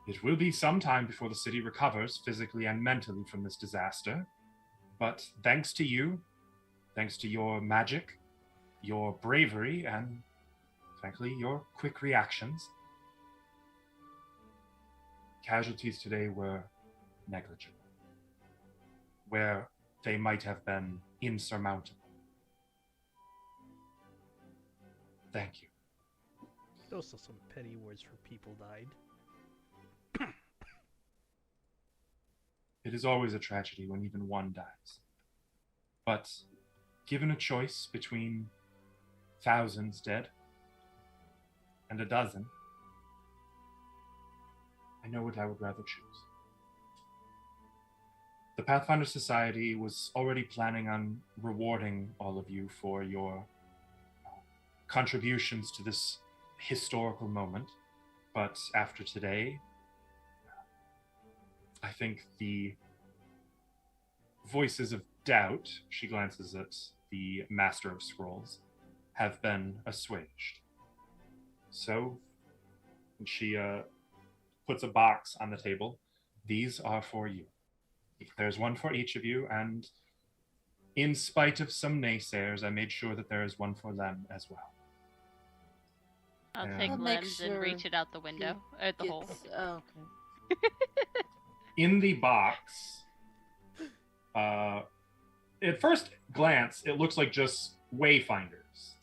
It will be some time before the city recovers physically and mentally from this disaster, but thanks to you, thanks to your magic, your bravery, and frankly, your quick reactions, casualties today were negligible, where they might have been insurmountable. Thank you. Those are some petty words for people died. It is always a tragedy when even one dies. But given a choice between thousands dead and a dozen, I know what I would rather choose. The Pathfinder Society was already planning on rewarding all of you for your contributions to this historical moment, but after today, I think the voices of doubt, she glances at the Master of Scrolls, have been assuaged. So, she puts a box on the table. These are for you. There's one for each of you, and in spite of some naysayers, I made sure that there is one for Lem as well. I'll Yeah. take I'll make limbs and sure reach it out the window, or the hole. Oh, okay. In the box, at first glance, it looks like just wayfinders,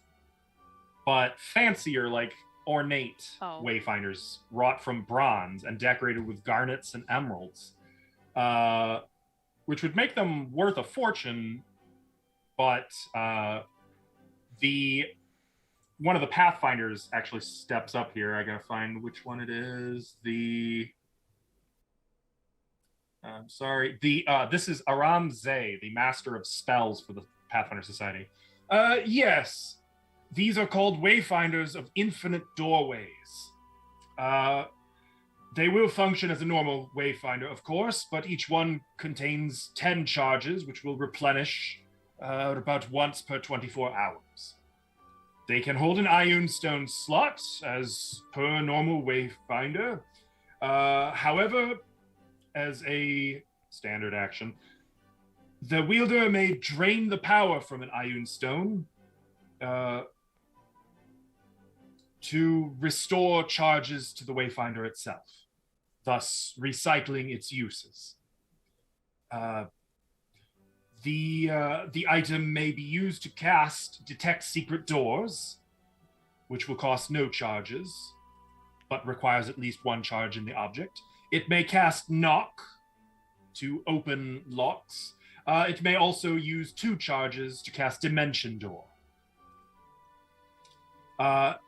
but fancier, like ornate wayfinders wrought from bronze and decorated with garnets and emeralds, which would make them worth a fortune. But one of the Pathfinders actually steps up here. I gotta find which one it is. This is Aram Zay, the Master of Spells for the Pathfinder Society. Yes, these are called Wayfinders of Infinite Doorways. They will function as a normal Wayfinder, of course, but each one contains 10 charges, which will replenish about once per 24 hours. They can hold an Ioun Stone slot as per normal Wayfinder. However, as a standard action, the wielder may drain the power from an Ioun Stone to restore charges to the Wayfinder itself, thus recycling its uses. The item may be used to cast Detect Secret Doors, which will cost no charges, but requires at least one charge in the object. It may cast Knock to open locks. It may also use 2 charges to cast Dimension Door.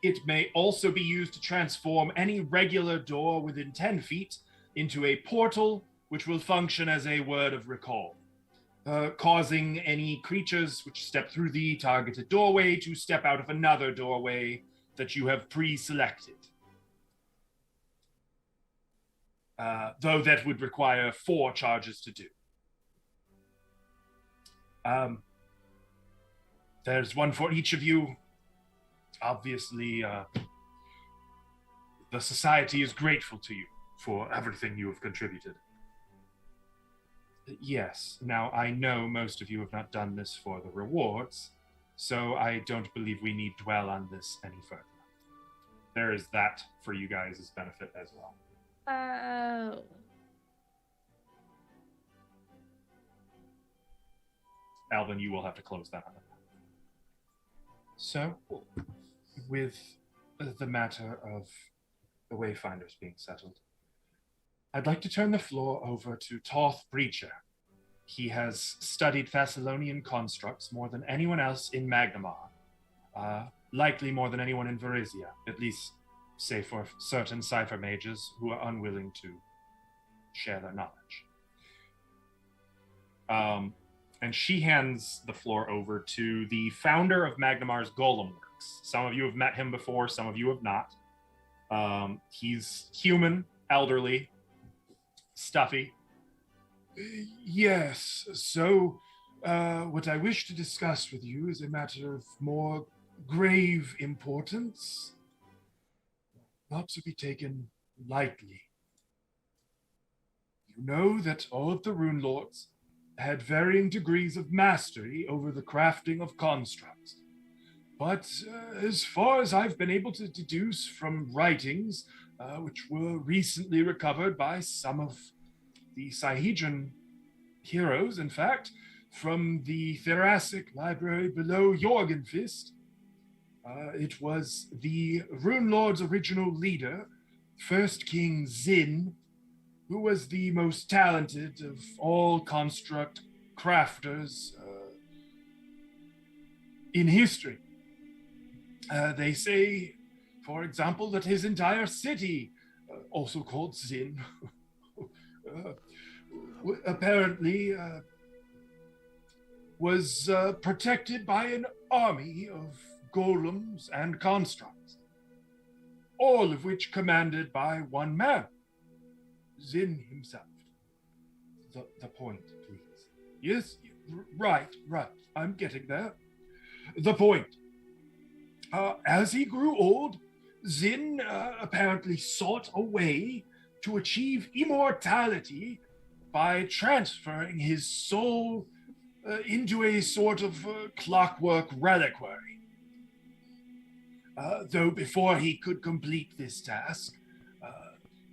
It may also be used to transform any regular door within 10 feet into a portal, which will function as a word of recall, causing any creatures which step through the targeted doorway to step out of another doorway that you have pre-selected. Though that would require 4 charges to do. There's one for each of you. Obviously, the society is grateful to you for everything you have contributed. Yes, now I know most of you have not done this for the rewards, so I don't believe we need dwell on this any further. There is that for you guys' benefit as well. Oh. Alvin, you will have to close that one. So, with the matter of the Wayfinders being settled, I'd like to turn the floor over to Toth Breacher. He has studied Thessalonian constructs more than anyone else in Magnamar, likely more than anyone in Varizia, at least save for certain cipher mages who are unwilling to share their knowledge. And she hands the floor over to the founder of Magnamar's Golem Works. Some of you have met him before, some of you have not. He's human, elderly, stuffy. Yes, so what I wish to discuss with you is a matter of more grave importance, not to be taken lightly. You know that all of the Rune Lords had varying degrees of mastery over the crafting of constructs. But as far as I've been able to deduce from writings, which were recently recovered by some of the Sahedron heroes, in fact, from the Thoracic library below Jorgenfist, it was the Rune Lord's original leader, First King Zin, who was the most talented of all construct crafters in history. They say, for example, that his entire city, also called Zin, apparently was protected by an army of golems and constructs, all of which commanded by one man, Zin himself. The point, please. Yes, right. I'm getting there. The point. As he grew old, Zin apparently sought a way to achieve immortality by transferring his soul into a sort of clockwork reliquary. Though before he could complete this task,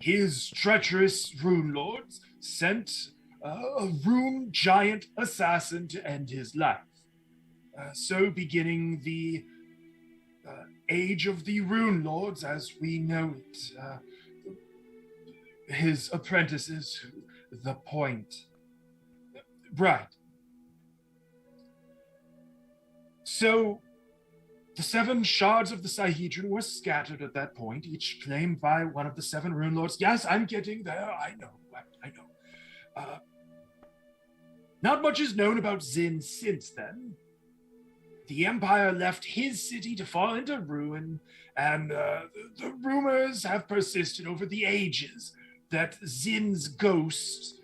his treacherous Rune Lords sent a rune giant assassin to end his life. So beginning the age of the Rune Lords as we know it. His apprentices, the point. Right. So the 7 shards of the Sahedron were scattered at that point, each claimed by one of the 7 Rune Lords. Yes, I'm getting there. I know. Not much is known about Zin since then. The Empire left his city to fall into ruin, and the rumors have persisted over the ages that Zin's ghost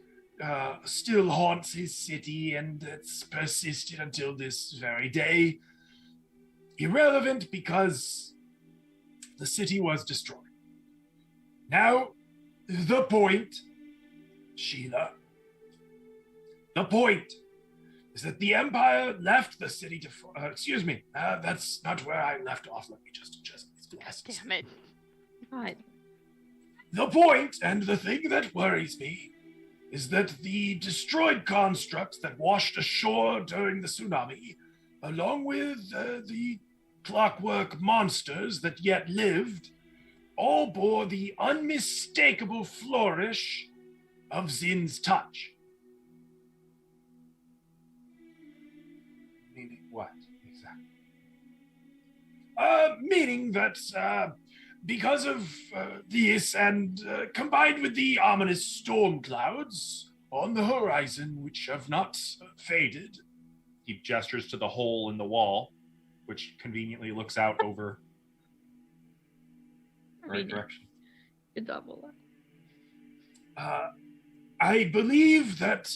still haunts his city, and it's persisted until this very day. irrelevant because the city was destroyed. Now, the point, Sheila, the point is that the Empire left the city to... excuse me, that's not where I left off. Let me just adjust these glasses. Damn it. God. The point, and the thing that worries me, is that the destroyed constructs that washed ashore during the tsunami, along with the clockwork monsters that yet lived, all bore the unmistakable flourish of Zin's touch. Meaning what, exactly? Meaning that because of this, and combined with the ominous storm clouds on the horizon, which have not faded. He gestures to the hole in the wall, which conveniently looks out over the right direction. Good double. I believe that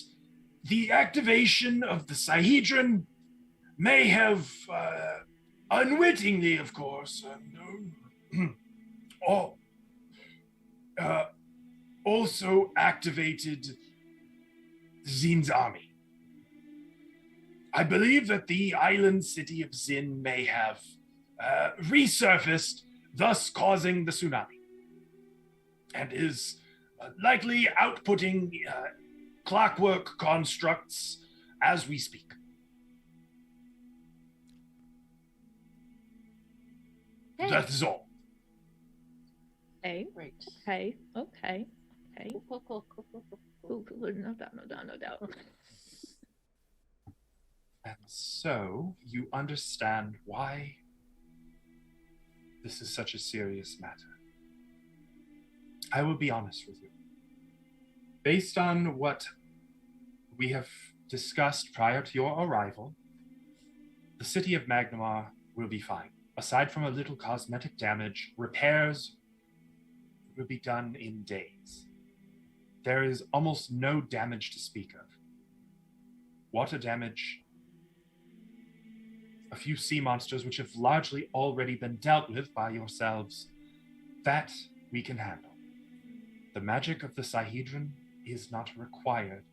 the activation of the Sihedron may have, unwittingly, of course, also activated Zin's army. I believe that the island city of Zin may have resurfaced, thus causing the tsunami, and is likely outputting clockwork constructs as we speak. Hey. That is all. Okay. Great. Okay. Okay. Cool. Cool. No doubt. And so you understand why this is such a serious matter. I will be honest with you. Based on what we have discussed prior to your arrival, the city of Magnamar will be fine. Aside from a little cosmetic damage, repairs will be done in days. There is almost no damage to speak of. Water damage, a few sea monsters which have largely already been dealt with by yourselves, that we can handle. The magic of the Sihedron is not required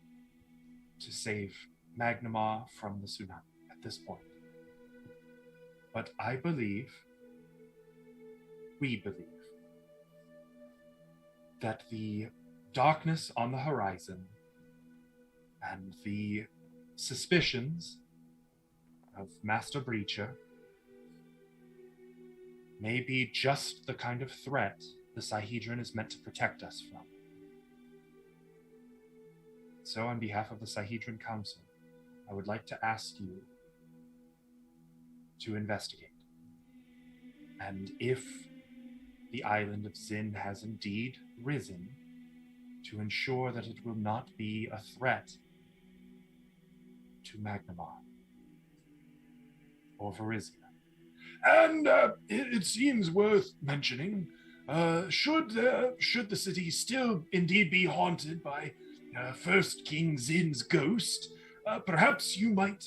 to save Magnamar from the tsunami at this point. But I believe, we believe, that the darkness on the horizon and the suspicions of Master Breacher may be just the kind of threat the Sihedron is meant to protect us from. So on behalf of the Sihedron Council, I would like to ask you to investigate. And if the island of Zin has indeed risen, to ensure that it will not be a threat to Magnamar or Varizia. And it seems worth mentioning, should the city still indeed be haunted by First King Zin's ghost, perhaps you might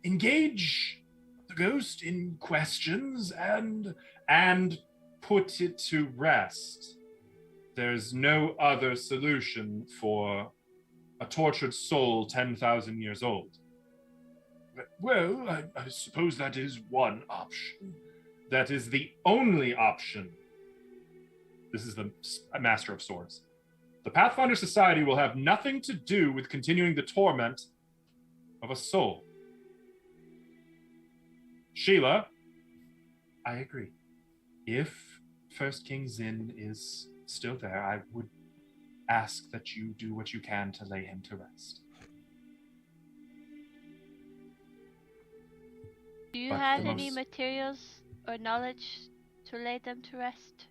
engage the ghost in questions and put it to rest. There's no other solution for a tortured soul 10,000 years old. Well, I suppose that is one option. That is the only option. This is the Master of Swords. The Pathfinder Society will have nothing to do with continuing the torment of a soul. Sheila, I agree. If First King Zin is still there, I would ask that you do what you can to lay him to rest. Do you But have the any most- materials or knowledge to lay them to rest?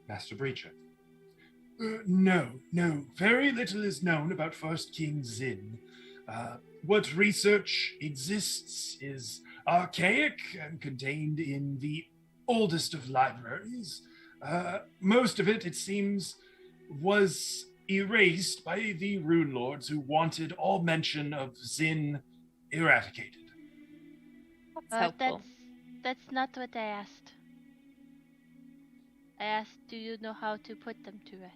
Master Breacher. No. Very little is known about First King Zin. What research exists is archaic and contained in the oldest of libraries. Most of it seems, was erased by the Rune Lords who wanted all mention of Zin eradicated. That's helpful. That's not what I asked. I asked, do you know how to put them to rest?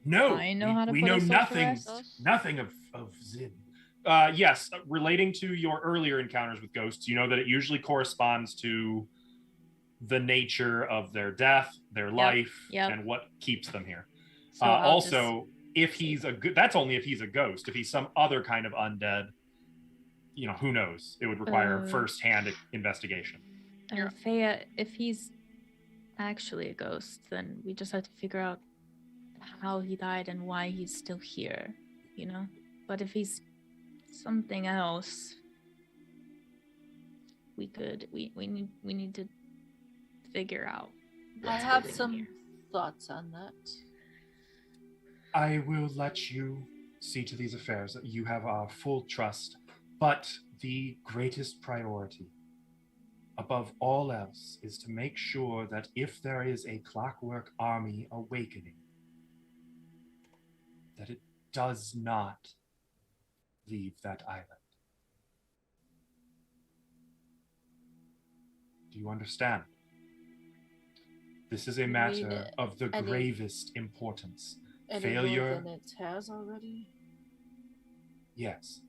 No, I know how to we put know a soul to nothing, rest. nothing of Zin. Yes, relating to your earlier encounters with ghosts, you know that it usually corresponds to the nature of their death, their life, and what keeps them here. So also, if he's that's only if he's a ghost. If he's some other kind of undead, who knows? It would require first-hand investigation. Fea, if he's actually a ghost, then we just have to figure out how he died and why he's still here, But if he's something else, we need to figure out. I have some thoughts on that. I will let you see to these affairs. You have our full trust, but the greatest priority above all else is to make sure that if there is a Clockwork Army awakening, that it does not leave that island. Do you understand? This is a matter of the gravest importance. Failure more than it has already? Yes.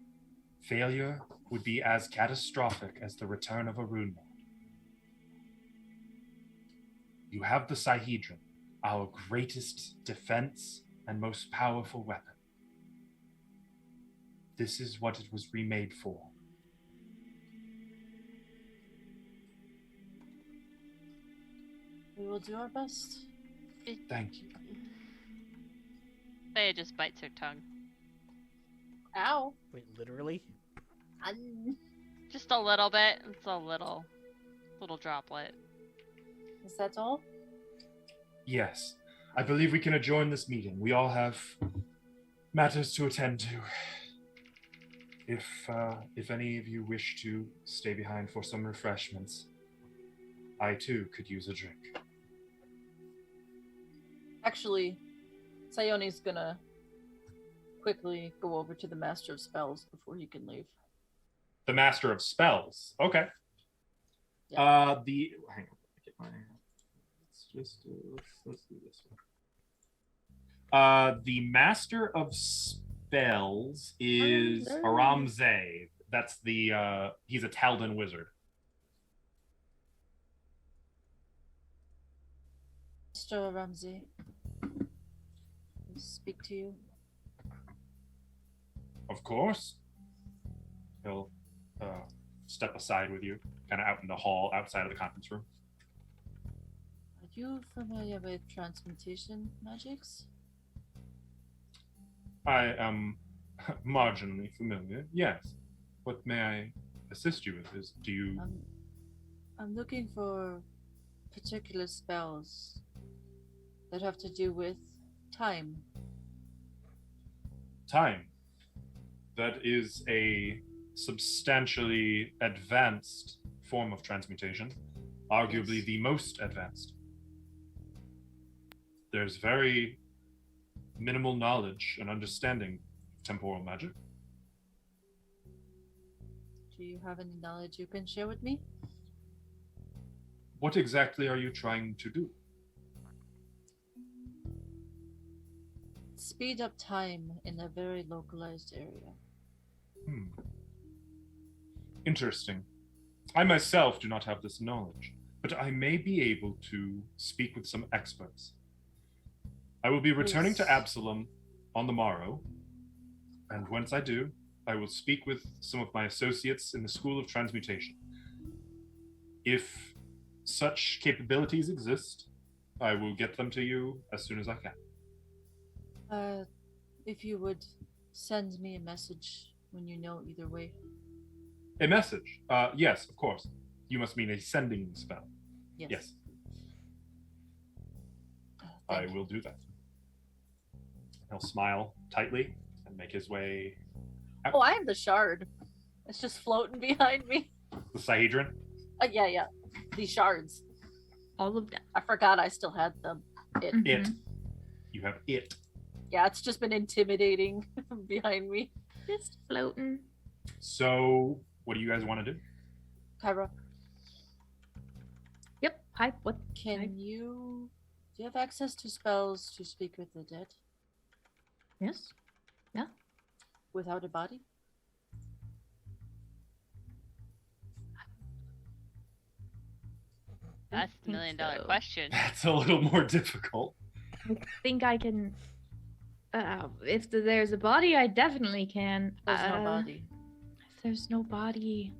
Failure would be as catastrophic as the return of a rune lord. You have the Sihedron, our greatest defense and most powerful weapon. This is what it was remade for. We will do our best. Thank you. Fea just bites her tongue. Ow. Wait, literally? Just a little bit. It's a little droplet. Is that all? Yes. I believe we can adjourn this meeting. We all have matters to attend to. If any of you wish to stay behind for some refreshments, I too could use a drink. Actually, Sayone's gonna quickly go over to the Master of Spells before he can leave. The Master of Spells. Okay. Yeah. Hang on. Get my. Let's do this one. The Master of Spells is Aramze. That's he's a Taldan wizard. Mr. Ramsey, speak to you. Of course. He'll step aside with you, kind of out in the hall outside of the conference room. Are you familiar with transmutation magics? I am marginally familiar, yes. What may I assist you with? I'm looking for particular spells that have to do with time. Time. That is a substantially advanced form of transmutation, arguably the most advanced. There's very minimal knowledge and understanding of temporal magic. Do you have any knowledge you can share with me? What exactly are you trying to do? Speed up time in a very localized area. Interesting. I myself do not have this knowledge, but I may be able to speak with some experts. I will be returning to Absalom on the morrow, and once I do, I will speak with some of my associates in the School of Transmutation. If such capabilities exist, I will get them to you as soon as I can. If you would send me a message when you know either way. A message? Yes, of course. You must mean a sending spell. Yes. I will do that. He'll smile tightly and make his way out. Oh, I am the shard. It's just floating behind me. The Sihedron? Yeah. These shards. All of them. I forgot I still had them. It. You have it. Yeah, it's just been intimidating behind me. Just floating. So, what do you guys want to do? Kyra, Yep. Hi. What? can Hi. you... Do you have access to spells to speak with the dead Yes. without a body? That's the think million-dollar so. question. That's a little more difficult. I think I can. If there's a body, I definitely can. There's no body. If there's no body,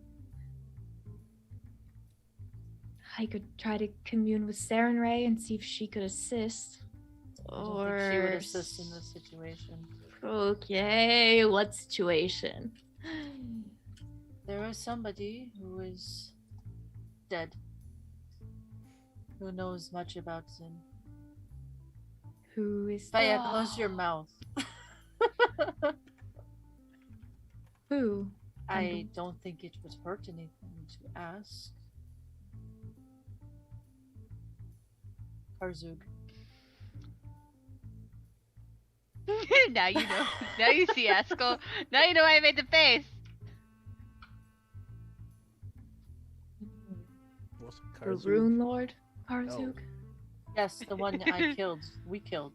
I could try to commune with Saren Ray and see if she could assist. I don't think she would assist in this situation. Okay, what situation? There is somebody who is dead, who knows much about Zin. Who is Faya, that? close your mouth. Who? I don't think it would hurt anything to ask. Karzug. Now you know. Now you see Eskel. Now you know why I made the face. Was it The Karzug? Rune Lord, Karzug? Yes, the one I killed. We killed.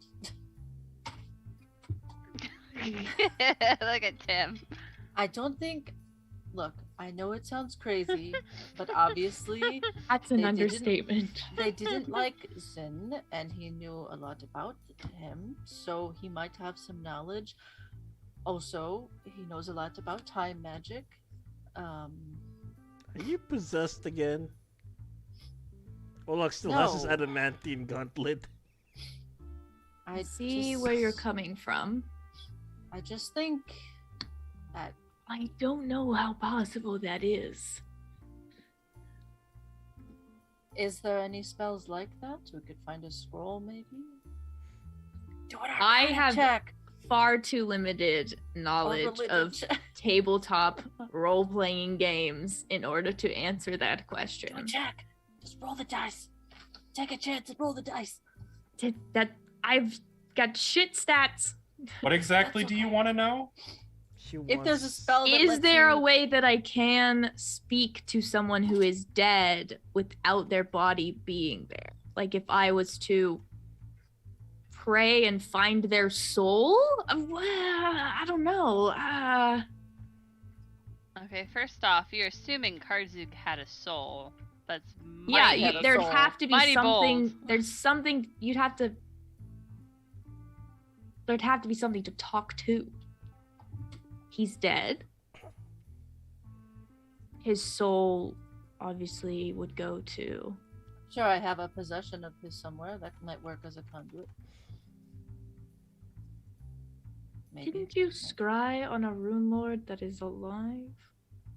Look at Tim. I don't think. Look, I know it sounds crazy, but obviously That's an They didn't- understatement. they didn't like Zin, and he knew a lot about him, so he might have some knowledge. Also, he knows a lot about time magic. Are you possessed again? Olak still has his No. adamantine gauntlet. I see just- where you're coming from. I just think that I don't know how possible that is. is there any spells like that? We could find a scroll, maybe. Do an I Arcana have check. Far too limited Or knowledge religion of check. tabletop role-playing games in order to answer that Do a question. check. Just roll the dice. Take a chance and roll the dice. That I've got shit stats. What exactly That's do you okay. want to know? If there's a spell that Is lets there you... a way that I can speak to someone who is dead without their body being there? Like if I was to pray and find their soul? I don't know. Okay, first off, you're assuming Karzuk had a soul. That's Yeah, mighty- had a there'd soul. have to be Mighty something. bold. There's something you'd have to. There'd have to be something to talk to. He's dead. His soul obviously would go to. Sure, I have a possession of his somewhere. That might work as a conduit. Maybe. Didn't you scry on a rune lord that is alive?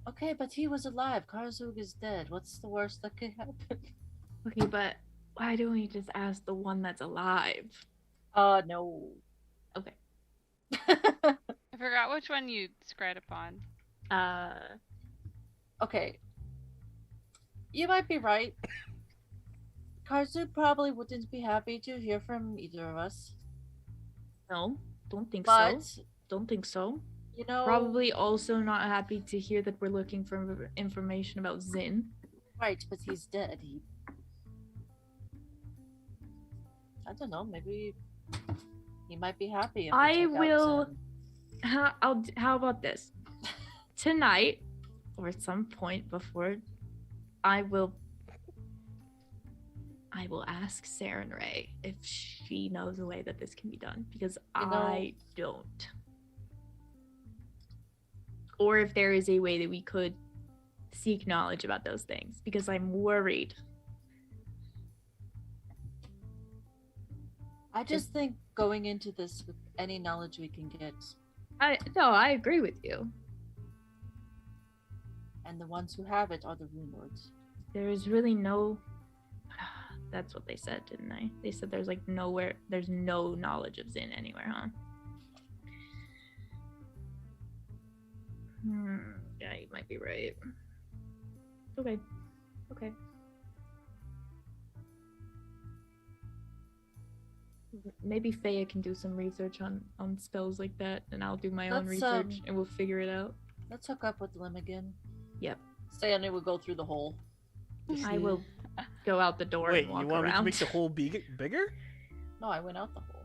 Okay, but he was alive. Karzug is dead. What's the worst that could happen? Okay, but why don't we just ask the one that's alive? No. Okay. I forgot which one you scryed upon. Okay. You might be right. Karzug probably wouldn't be happy to hear from either of us. No, don't think But, so. Don't think so. you know... Probably also not happy to hear that we're looking for information about Zin. Right, but he's dead. I don't know, maybe... He might be happy if we I check out will- Zin. How about this? Tonight, or at some point before, I will ask Saren Ray if she knows a way that this can be done, because You know- I don't. Or if there is a way that we could seek knowledge about those things, because I'm worried. I just think going into this with any knowledge we can get, I agree with you. and the ones who have it are the Rune Lords. There is really no. That's what they said, didn't they? They said there's like nowhere. There's no knowledge of Zin anywhere, huh? Yeah, you might be right. Okay. Okay. Maybe Faya can do some research on spells like that, and I'll do my own Let's, research, and we'll figure it out. Let's hook up with Lim again. Yep. Stanley would go through the hole. I will go out the door Wait, and walk you want around. me to make the hole bigger? No, I went out the hole.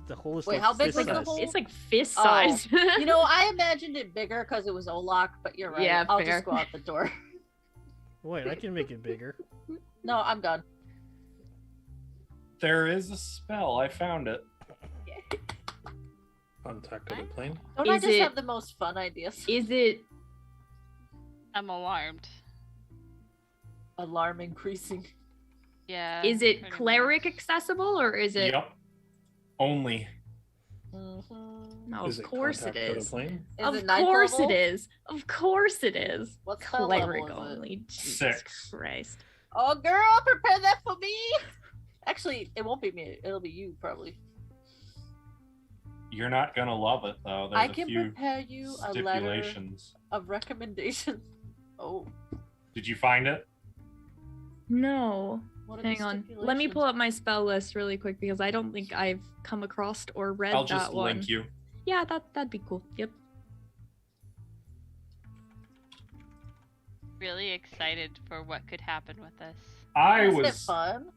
The hole is Wait, like how big fist was the size. hole? It's like fist Oh. size. You know, I imagined it bigger because it was Olak, but you're right. Yeah, I'll fair. just go out the door. Wait, I can make it bigger. No, I'm done. There is a spell. I found it. Contact other plane. Don't I Is just it- have the most fun ideas? Is it I'm alarmed. Alarm increasing. Yeah. is it pretty cleric much. accessible or is it? Yep. Only. Mm-hmm. No, Is of it course it contact other is. plane? Of it ninth course level? it is. Of course it is. What spell Cleric level is it? only. Jesus 6. Christ. Oh, girl, prepare that for me. Actually, it won't be me. It'll be you, probably. You're not gonna love it though. There's I a can few prepare you a letter stipulations. of recommendation. Oh, Did you find it? No. what are the Hang on. Let me pull stipulations? up my spell list really quick because I don't think I've come across or read I'll that just one. link you. Yeah, that'd be cool. Yep. Really excited for what could happen with this. I Isn't it was fun?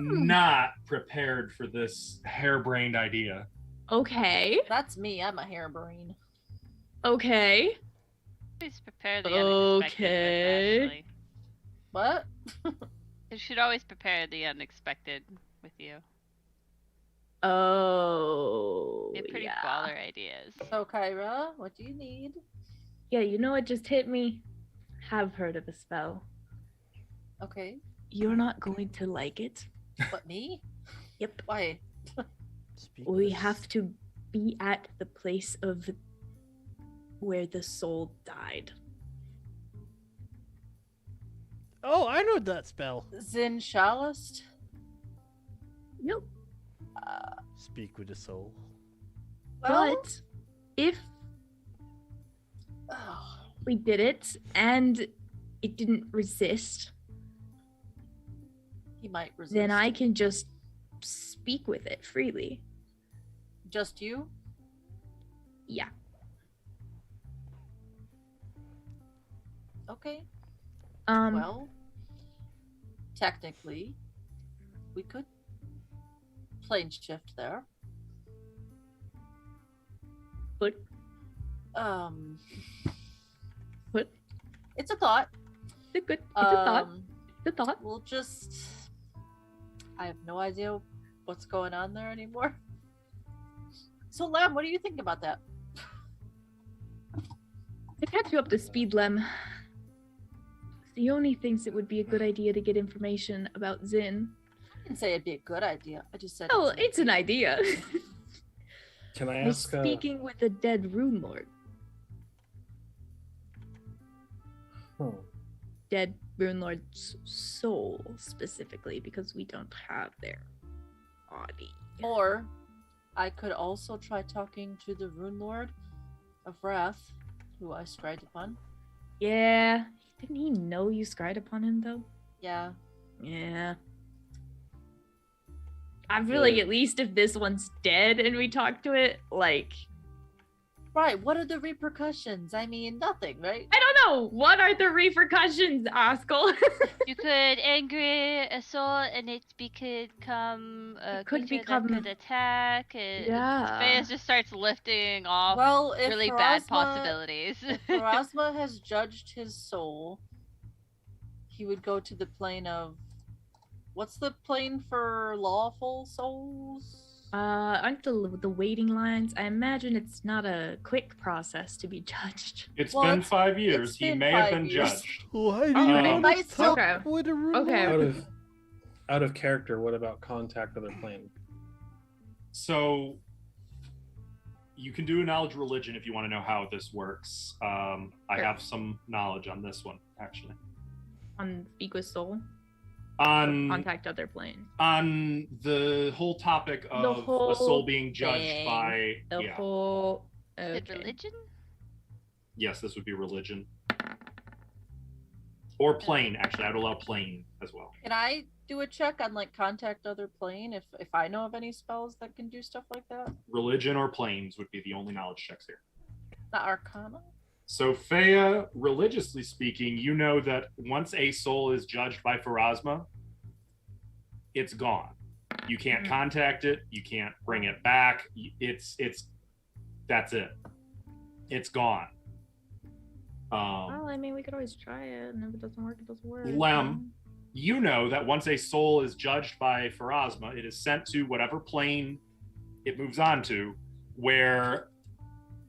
not prepared for this harebrained idea. Okay. That's me. I'm a harebrain. Okay. Always prepare the unexpected. Okay. With Ashley. What? You should always prepare the unexpected with you. Oh. They have pretty yeah. baller ideas. So, Kyra, what do you need? Yeah, you know what just hit me? Have heard of a spell. Okay. You're not going to like it. What, me? Yep. Why? Speak We with- have to be at the place of where the soul died. Oh, I know that spell. Zin Shalist? Nope. Speak with the soul. Well, But if oh, we did it and it didn't resist, he might resist. then I can just speak with it freely. Just you? Yeah. Okay. Um Well, technically, we could plane shift there. But Um, What? It's a thought. it's a thought. Um, It's a thought. We'll just. I have no idea what's going on there anymore. So, Lam, what do you think about that? To catch you up to speed, Lem. Sione thinks it would be a good idea to get information about Zin. I didn't say it'd be a good idea. I just said. Oh, it's an idea. Can I We're ask? speaking with the dead rune lord. Dead rune lord's soul, specifically, because we don't have their body. Or, I could also try talking to the Rune Lord of Wrath, who I scryed upon. Yeah. Didn't he know you scryed upon him, though? Yeah. Yeah. I feel like at least if this one's dead and we talk to it, like, Right. What are the repercussions? I mean, nothing, right? I don't know. What are the repercussions, Askel? You could angry a soul and it become a It could creature become- that could attack. Yeah. Face just starts lifting off Well, if really bad Pharasma- possibilities. If Pharasma has judged his soul, he would go to the plane of. What's the plane for lawful souls? Aren't the waiting lines? I imagine it's not a quick process to be judged. It's Well, been it's- 5 years. it's He been may have 5 been years. judged. Why do Okay. you It want might to still- talk with a rune Okay. lord? Out of character, what about contact other plane? So you can do a knowledge religion if you want to know how this works. I Sure. have some knowledge on this one, actually. On Speak with Soul, On contact other plane. on the whole topic of whole a soul being judged thing. by The yeah. whole. Is it Okay. religion? Yes, this would be religion. Or plane, actually. I'd allow plane as well. Can I do a check on like contact other plane if I know of any spells that can do stuff like that? Religion or planes would be the only knowledge checks here. Not Arcana. So, Fea, religiously speaking, you know that once a soul is judged by Pharasma, it's gone. You can't contact it. You can't bring it back. That's it. It's gone. Well, I mean, we could always try it, and if it doesn't work, it doesn't work. Lem, you know that once a soul is judged by Pharasma, it is sent to whatever plane it moves on to, where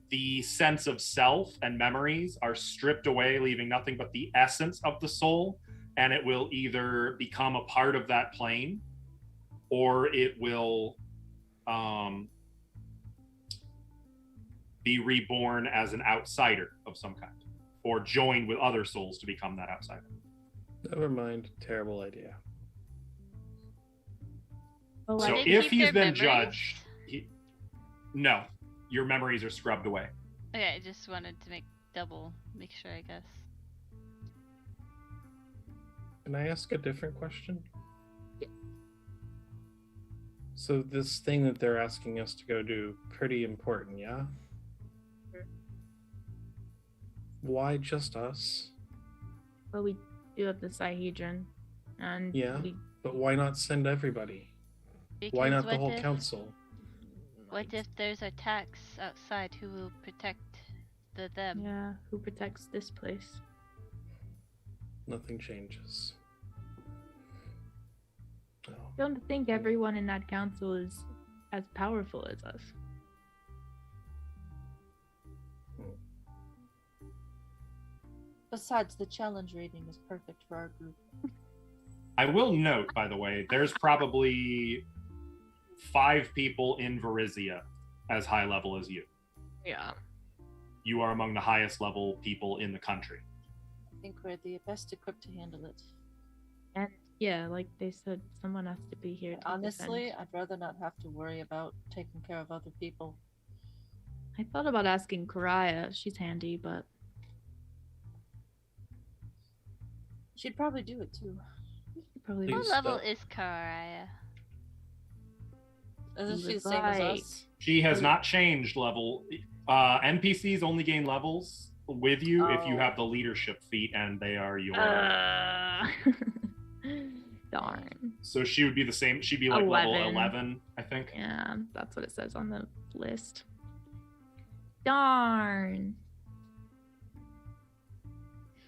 the sense of self and memories are stripped away, leaving nothing but the essence of the soul, and it will either become a part of that plane, or it will be reborn as an outsider of some kind, or join with other souls to become that outsider. Never mind. Terrible idea. Oh, So they if keep he's their been memories? judged, no, your memories are scrubbed away. Okay, I just wanted to make sure, I guess. Can I ask a different question? So this thing that they're asking us to go do, pretty important, yeah? Why just us? Well, we do have the Sihedron, and Yeah, but why not send everybody? Because Why not the what whole if- council? What if there's attacks outside? Who will protect them? yeah, who protects this place? Nothing changes. Oh. Don't think everyone in that council is as powerful as us. Besides, the challenge rating is perfect for our group. I will note, by the way, there's probably 5 people in Varizia as high level as you. Yeah. You are among the highest level people in the country. I think we're the best equipped to handle it. And yeah, like they said, someone has to be here. To Honestly, defend. I'd rather not have to worry about taking care of other people. I thought about asking Karaya. She's handy, but She'd probably do it too. she probably Please. What would. level stop. is Karaya? Isn't she the Looks same as like- us? She has not changed level. NPCs only gain levels with you if you Oh. have the leadership feat, and they are your. Darn. So she would be the same. She'd be like level 11. 11, I think. Yeah, that's what it says on the list. Darn.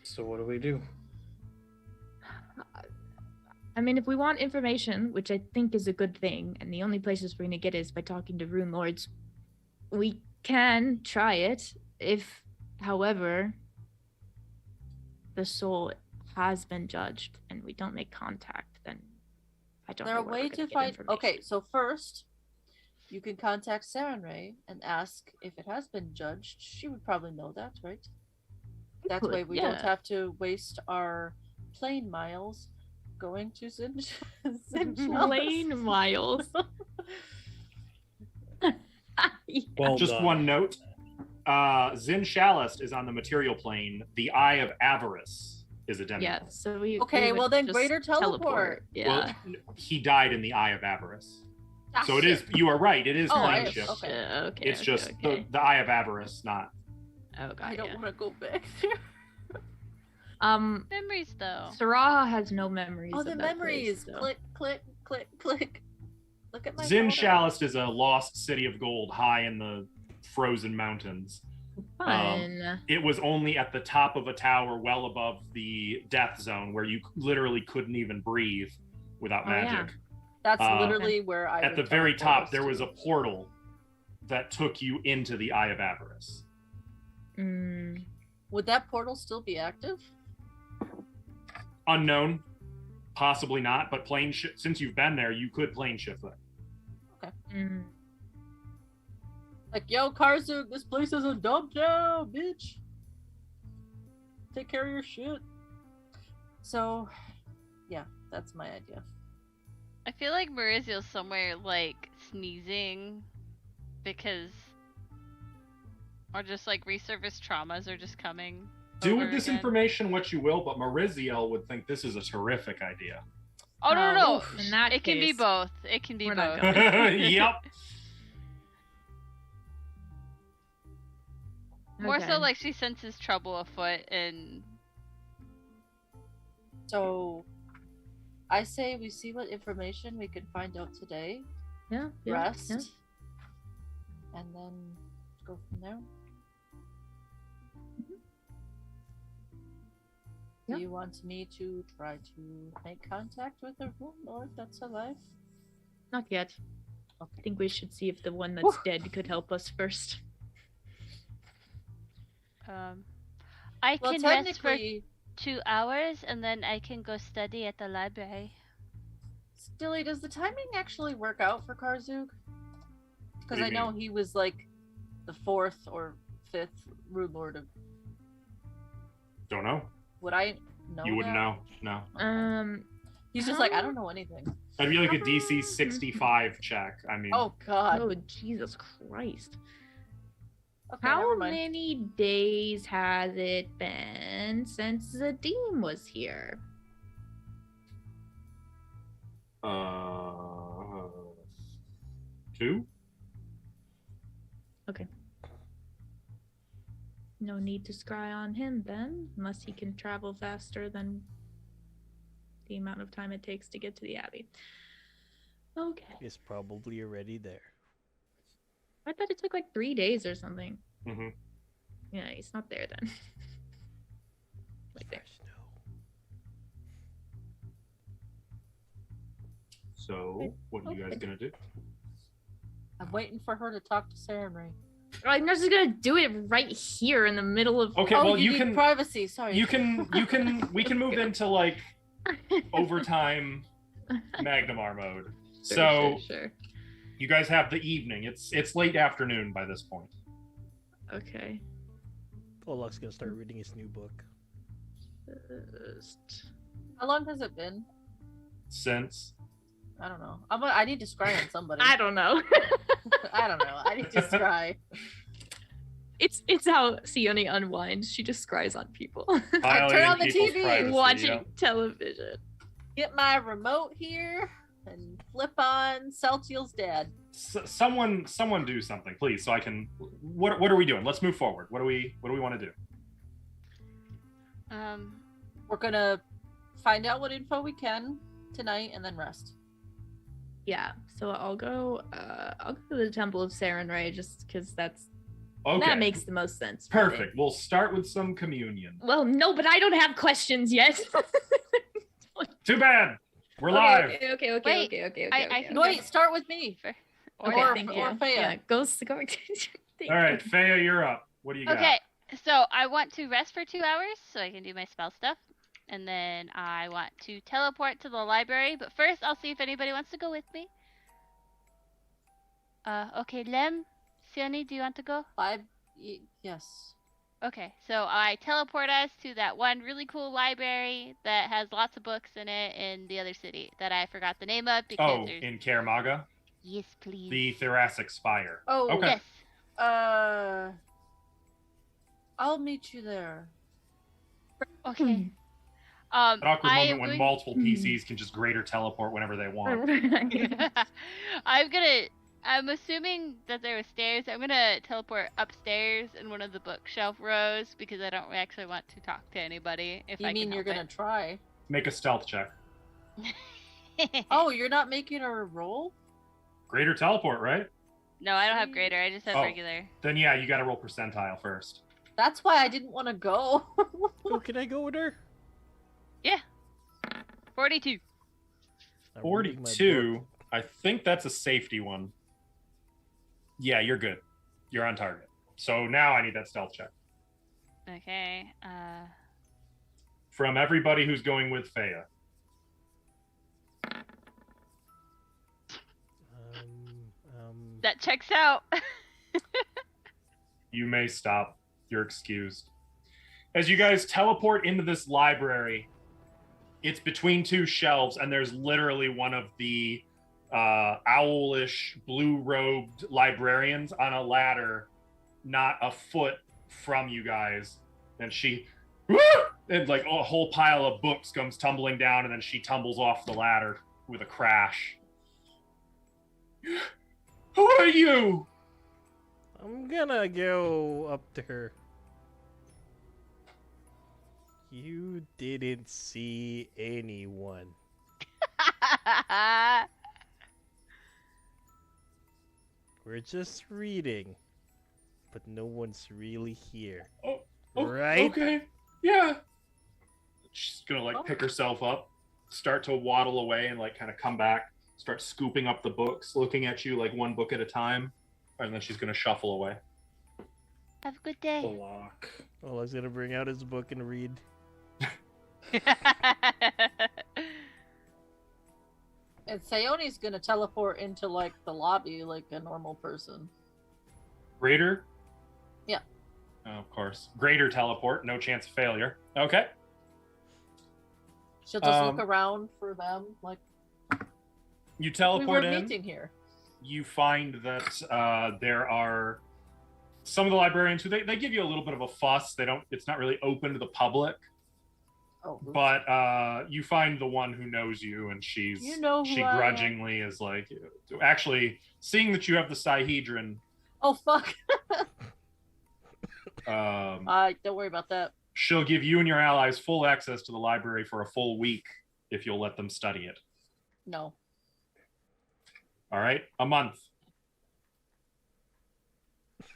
So what do we do? I mean, if we want information, which I think is a good thing, and the only places we're going to get is by talking to rune lords, we can try it. If, however, the soul has been judged and we don't make contact, then I don't There know a where way we're to gonna get find. information. Okay, so first, you can contact Sarenrae and ask if it has been judged. She would probably know that, right? That could, way, we don't yeah. have to waste our plane miles going to Zinj. Lane miles. Yeah. Well Just done. one note. Zin Shalist is on the material plane. The Eye of Avarice is a demigod. Yeah, so we Okay, we well would then just greater teleport. Yeah. Well, he died in the Eye of Avarice. Ah, So it is. shit. You are right. It is Oh, plane I- shift. okay. Okay. It's okay, just okay. the Eye of Avarice, not. Oh god. I don't yeah. want to go back there. Memories, though. Saraha has no memories. Oh, of the that memories. Place, so. Click, click, click, click. Look at my Zin photo. Shalist is a lost city of gold high in the frozen mountains. Fun. It was only at the top of a tower well above the death zone where you literally couldn't even breathe without Oh, yeah. magic. That's Uh, literally where I. At would the very teleport top, us there to. was a portal that took you into the Eye of Avarice. Mm, Would that portal still be active? Unknown, possibly not, but since you've been there, you could plane shift there. mm. Like, yo, Karzuk, this place is a dump now, bitch. Take care of your shit. So, yeah, that's my idea. I feel like Maurizio's somewhere, like, sneezing because. Or just, like, resurfaced traumas are just coming. Do over with this again. information what you will, but Maurizio would think this is a terrific idea. Oh, no, no, Oof, in that It can be case, both. It can be we're not both. going. Yep. More Okay. so like she senses trouble afoot and So, I say we see what information we can find out today. Yeah. Rest. Yeah. And then go from there. Yeah. Do you want me to try to make contact with the room lord that's alive? Not yet. I Okay. think we should see if the one that's Whew. dead could help us first. I Well, can rest for technically, 2 hours and then I can go study at the library. Stilly, does the timing actually work out for Karzug? Because do you I know mean? he was like the 4th or 5th Rude Lord of. Don't know. Would I know? You wouldn't that? know. No. He's just like, I don't know anything. That'd be like a DC 65 check. I mean, Oh God. Oh, Jesus Christ. Okay, never How mind. many days has it been since Zadim was here? uh, 2. Okay. No need to scry on him then, unless he can travel faster than the amount of time it takes to get to the Abbey. Okay. He's probably already there. I thought it took like 3 days or something. Mm-hmm. Yeah, he's not there then. Right there. Fresh snow. So, what are you guys Okay. gonna do? I'm waiting for her to talk to Sarah Marie. I'm not just gonna do it right here in the middle of. Okay, oh, well you you need can privacy. Sorry. we can move into like overtime Magnamar mode. So Sure. you guys have the evening. It's late afternoon by this point. Okay. Olak's gonna start reading his new book. How long has it been? Since I don't know. I need to scry on somebody. I don't know. I don't know. I need to scry. It's how Sione unwinds. She just scries on people. violating turn on the people's TV, privacy, Watching yeah. television. Get my remote here and flip on Celtial's dad. Someone do something, please, so I can. What are we doing? Let's move forward. What do we want to do? We're gonna find out what info we can tonight and then rest. Yeah, so I'll go to the Temple of Sarenrae just because that Okay, makes the most sense. for me. perfect. We'll start with some communion. Well, no, but I don't have questions yet. Too bad. We're live. Okay. Wait, Okay. I can Wait, start with me. Okay, Or- thank or you. Faya. Yeah, go. Thank All right, you. Faya, you're up. What do you got? Okay, so I want to rest for 2 hours so I can do my spell stuff. And then I want to teleport to the library, but first I'll see if anybody wants to go with me. Okay, Lem, Sione, do you want to go? Yes. Okay, so I teleport us to that one really cool library that has lots of books in it in the other city that I forgot the name of because Oh, there's... in Karamaga, Yes, please. the Thoracic Spire. Oh, Okay. Yes. I'll meet you there. Okay. An awkward I moment am when going... multiple PCs can just greater teleport whenever they want. I'm assuming that there are stairs. I'm gonna teleport upstairs in one of the bookshelf rows because I don't actually want to talk to anybody. If You I mean can you're help gonna try? Make a stealth check. it. Oh, you're not making a roll? Greater teleport, right? No, I don't have greater. I just have Oh. regular. Then yeah, you got to roll percentile first. That's why I didn't want to go. Oh, can I go with her? 42. I'm reading my 42. book. I think that's a safety one. Yeah, you're good. You're on target. So now I need that stealth check Okay. from everybody who's going with Faya. That checks out. You may stop. You're excused. As you guys teleport into this library, it's between two shelves, and there's literally one of the owlish, blue-robed librarians on a ladder, not a foot from you guys. And she, and like a whole pile of books comes tumbling down, and then she tumbles off the ladder with a crash. Who are you? I'm gonna go up to her. You didn't see anyone. We're just reading, but no one's really here. Oh, Right? Okay. Yeah. She's gonna like pick herself up, start to waddle away, and like kind of come back, start scooping up the books, looking at you like one book at a time, and then she's gonna shuffle away. Have a good day. Block. Oleg's gonna bring out his book and read. And Sayoni's gonna teleport into like the lobby like a normal person. Greater? Yeah. Oh, of course. Greater teleport, no chance of failure. Okay. She'll just look around for them like You we teleport were in. meeting here. You find that there are some of the librarians who they give you a little bit of a fuss. It's not really open to the public. Oh, oops. But you find the one who knows you, and she You know who I am. grudgingly is like, actually, seeing that you have the Sihedron, Oh fuck. um, Don't worry about that. she'll give you and your allies full access to the library for a full week if you'll let them study it. No. All right, a month.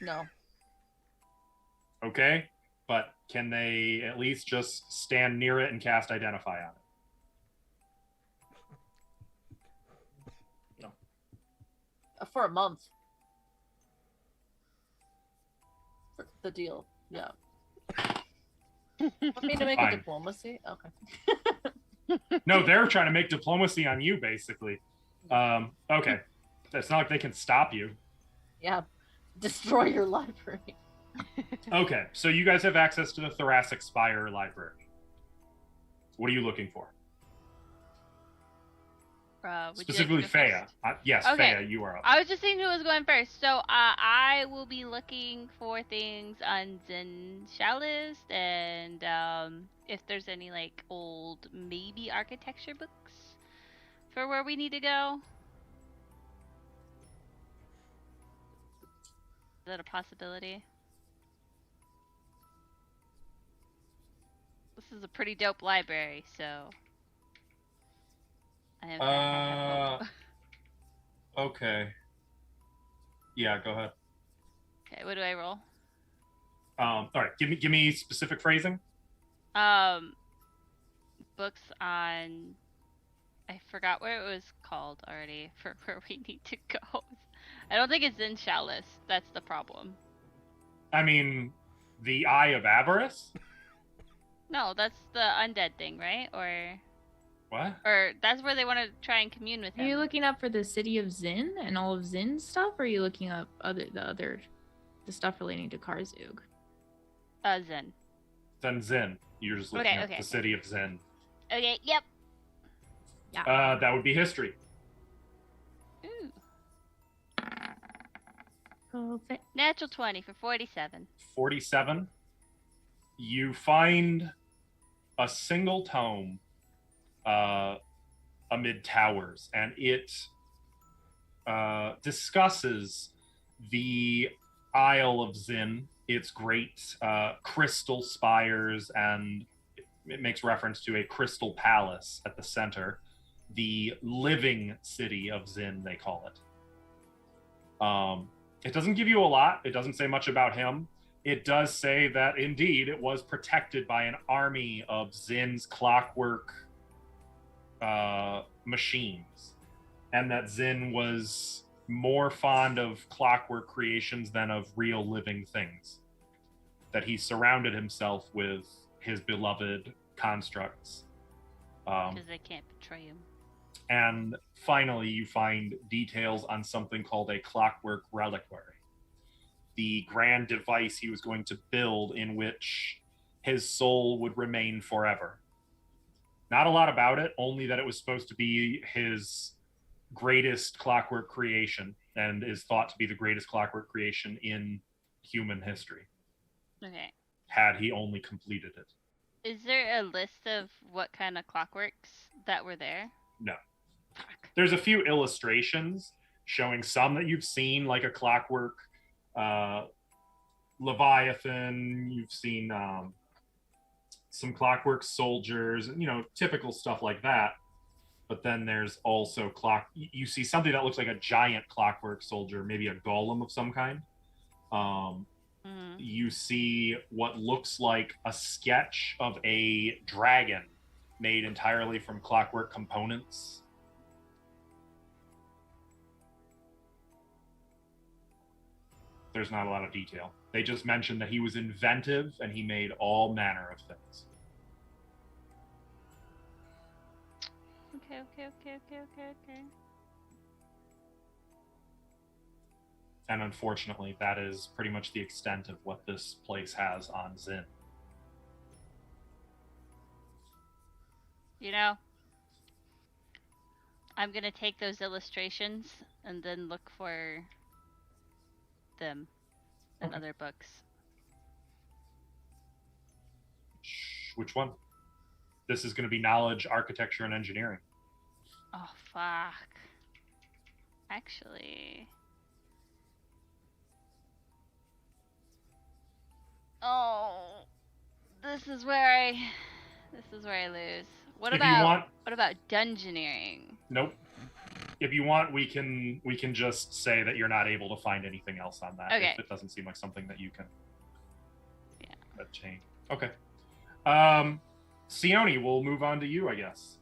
No. Okay, but can they at least just stand near it and cast Identify on it? For a month. For the deal. Yeah. Want me to make Fine. a diplomacy? Okay. No, they're trying to make diplomacy on you, basically. Okay, it's not like they can stop you. Yeah. Destroy your library. Okay, so you guys have access to the Thoracic Spire library. What are you looking for? Would you like to Specifically, go Fea. first? Yes, Okay. Fea, you are up. I was just seeing who was going first. So I will be looking for things on Zen Chalice and if there's any like old maybe architecture books for where we need to go. Is that a possibility? This is a pretty dope library, so I have hope. Okay. Yeah, go ahead. Okay, what do I roll? All right, give me specific phrasing. Books on. I forgot where it was called already for where we need to go. I don't think it's in Chalice. That's the problem. I mean, the Eye of Avarice? No, that's the undead thing, right? What? Or that's where they want to try and commune with Are you him. looking up for the city of Zin and all of Zin's stuff, or are you looking up the stuff relating to Karzug? Zen. Then Zen. You're just looking up the city of Zen. Okay, yep. Yeah. That would be history. Ooh. Perfect. Natural 20 for 47. 47. You find a single tome amid towers, and it discusses the Isle of Zin, its great crystal spires, and it makes reference to a crystal palace at the center, the living city of Zin, they call it. It doesn't give you a lot. It doesn't say much about him. It does say that indeed it was protected by an army of Zin's clockwork machines, and that Zin was more fond of clockwork creations than of real living things. That he surrounded himself with his beloved constructs. Because they can't betray him. And finally, you find details on something called a clockwork reliquary, the grand device he was going to build in which his soul would remain forever. Not a lot about it, only that it was supposed to be his greatest clockwork creation and is thought to be the greatest clockwork creation in human history, Okay. had he only completed it. Is there a list of what kind of clockworks that were there? No. Fuck. There's a few illustrations showing some that you've seen, like a clockwork Leviathan. You've seen some clockwork soldiers, typical stuff like that. But then there's also you see something that looks like a giant clockwork soldier, maybe a golem of some kind. You see what looks like a sketch of a dragon made entirely from clockwork components. There's not a lot of detail. They just mentioned that he was inventive and he made all manner of things. Okay. And unfortunately, that is pretty much the extent of what this place has on Zin. I'm gonna take those illustrations and then look for them in other books. Which one? This is going to be knowledge, architecture, and engineering. Oh, fuck. Actually... Oh, this is where I lose. What about dungeoneering? Nope. If you want, we can just say that you're not able to find anything else on that. Okay. If it doesn't seem like something that you can. Yeah. Change. Okay. Sione, we'll move on to you, I guess.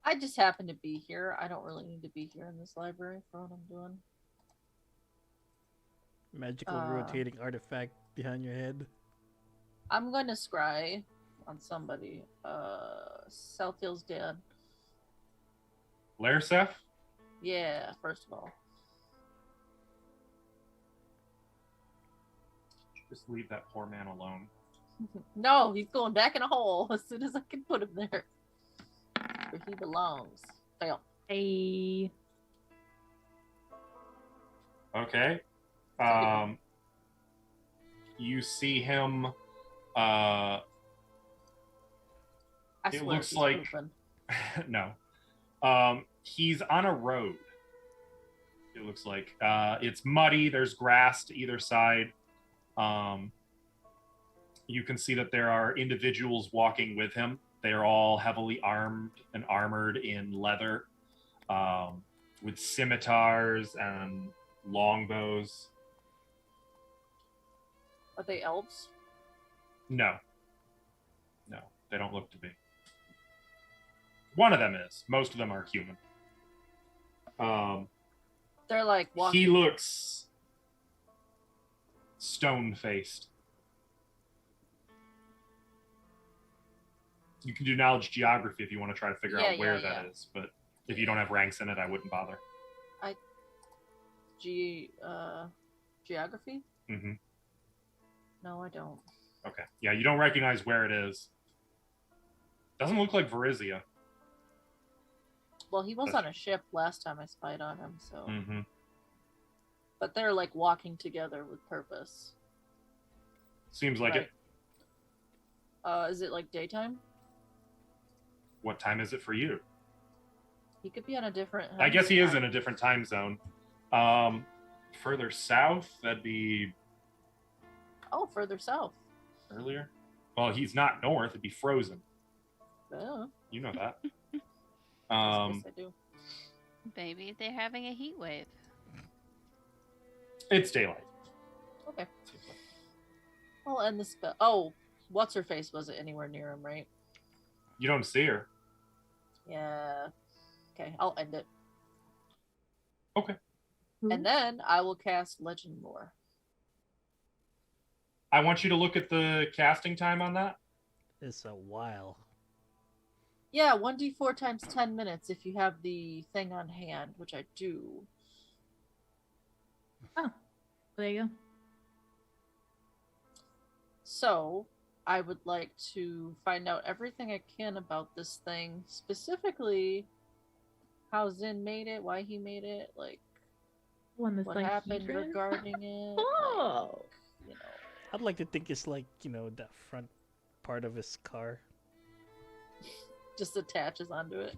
I just happen to be here. I don't really need to be here in this library for what I'm doing. Magical rotating artifact behind your head. I'm gonna scry on somebody. Southhill's dad. Larsef? Yeah, first of all. Just leave that poor man alone. No, he's going back in a hole as soon as I can put him there. Where he belongs. Fail. Hey. Okay. You see him. It looks like no. He's on a road. It looks like it's muddy. There's grass to either side. You can see that there are individuals walking with him. They are all heavily armed and armored in leather, with scimitars and longbows. Are they elves? No, they don't look to be. One of them is. Most of them are human. They're like walking. He looks stone-faced. You can do knowledge geography if you want to try to figure out where that is, but if you don't have ranks in it, I wouldn't bother. Geography? Mm-hmm. No, I don't. Okay. Yeah, you don't recognize where it is. Doesn't look like Varizia. Well, he was on a ship last time I spied on him, so. Mm-hmm. But they're like walking together with purpose. Seems like it. Is it like daytime? What time is it for you? He could be on a different. I guess he is in a different time zone. Further south, that'd be. Oh, further south. Earlier? Well, he's not north. It'd be frozen. Oh. You know that. Yes, I do. Maybe they're having a heat wave. It's daylight. Okay. I'll end the spell. Oh, what's her face wasn't anywhere near him, right? You don't see her. Yeah. Okay, I'll end it. Okay. And then I will cast Legend Lore. I want you to look at the casting time on that. It's a while. Yeah, 1d4 times 10 minutes if you have the thing on hand, which I do. Oh, there you go. So, I would like to find out everything I can about this thing, specifically how Zin made it, why he made it, like One that's what like happened Hedron? regarding it. Oh. Like, you know. I'd like to think it's like, that front part of his car. Just attaches onto it.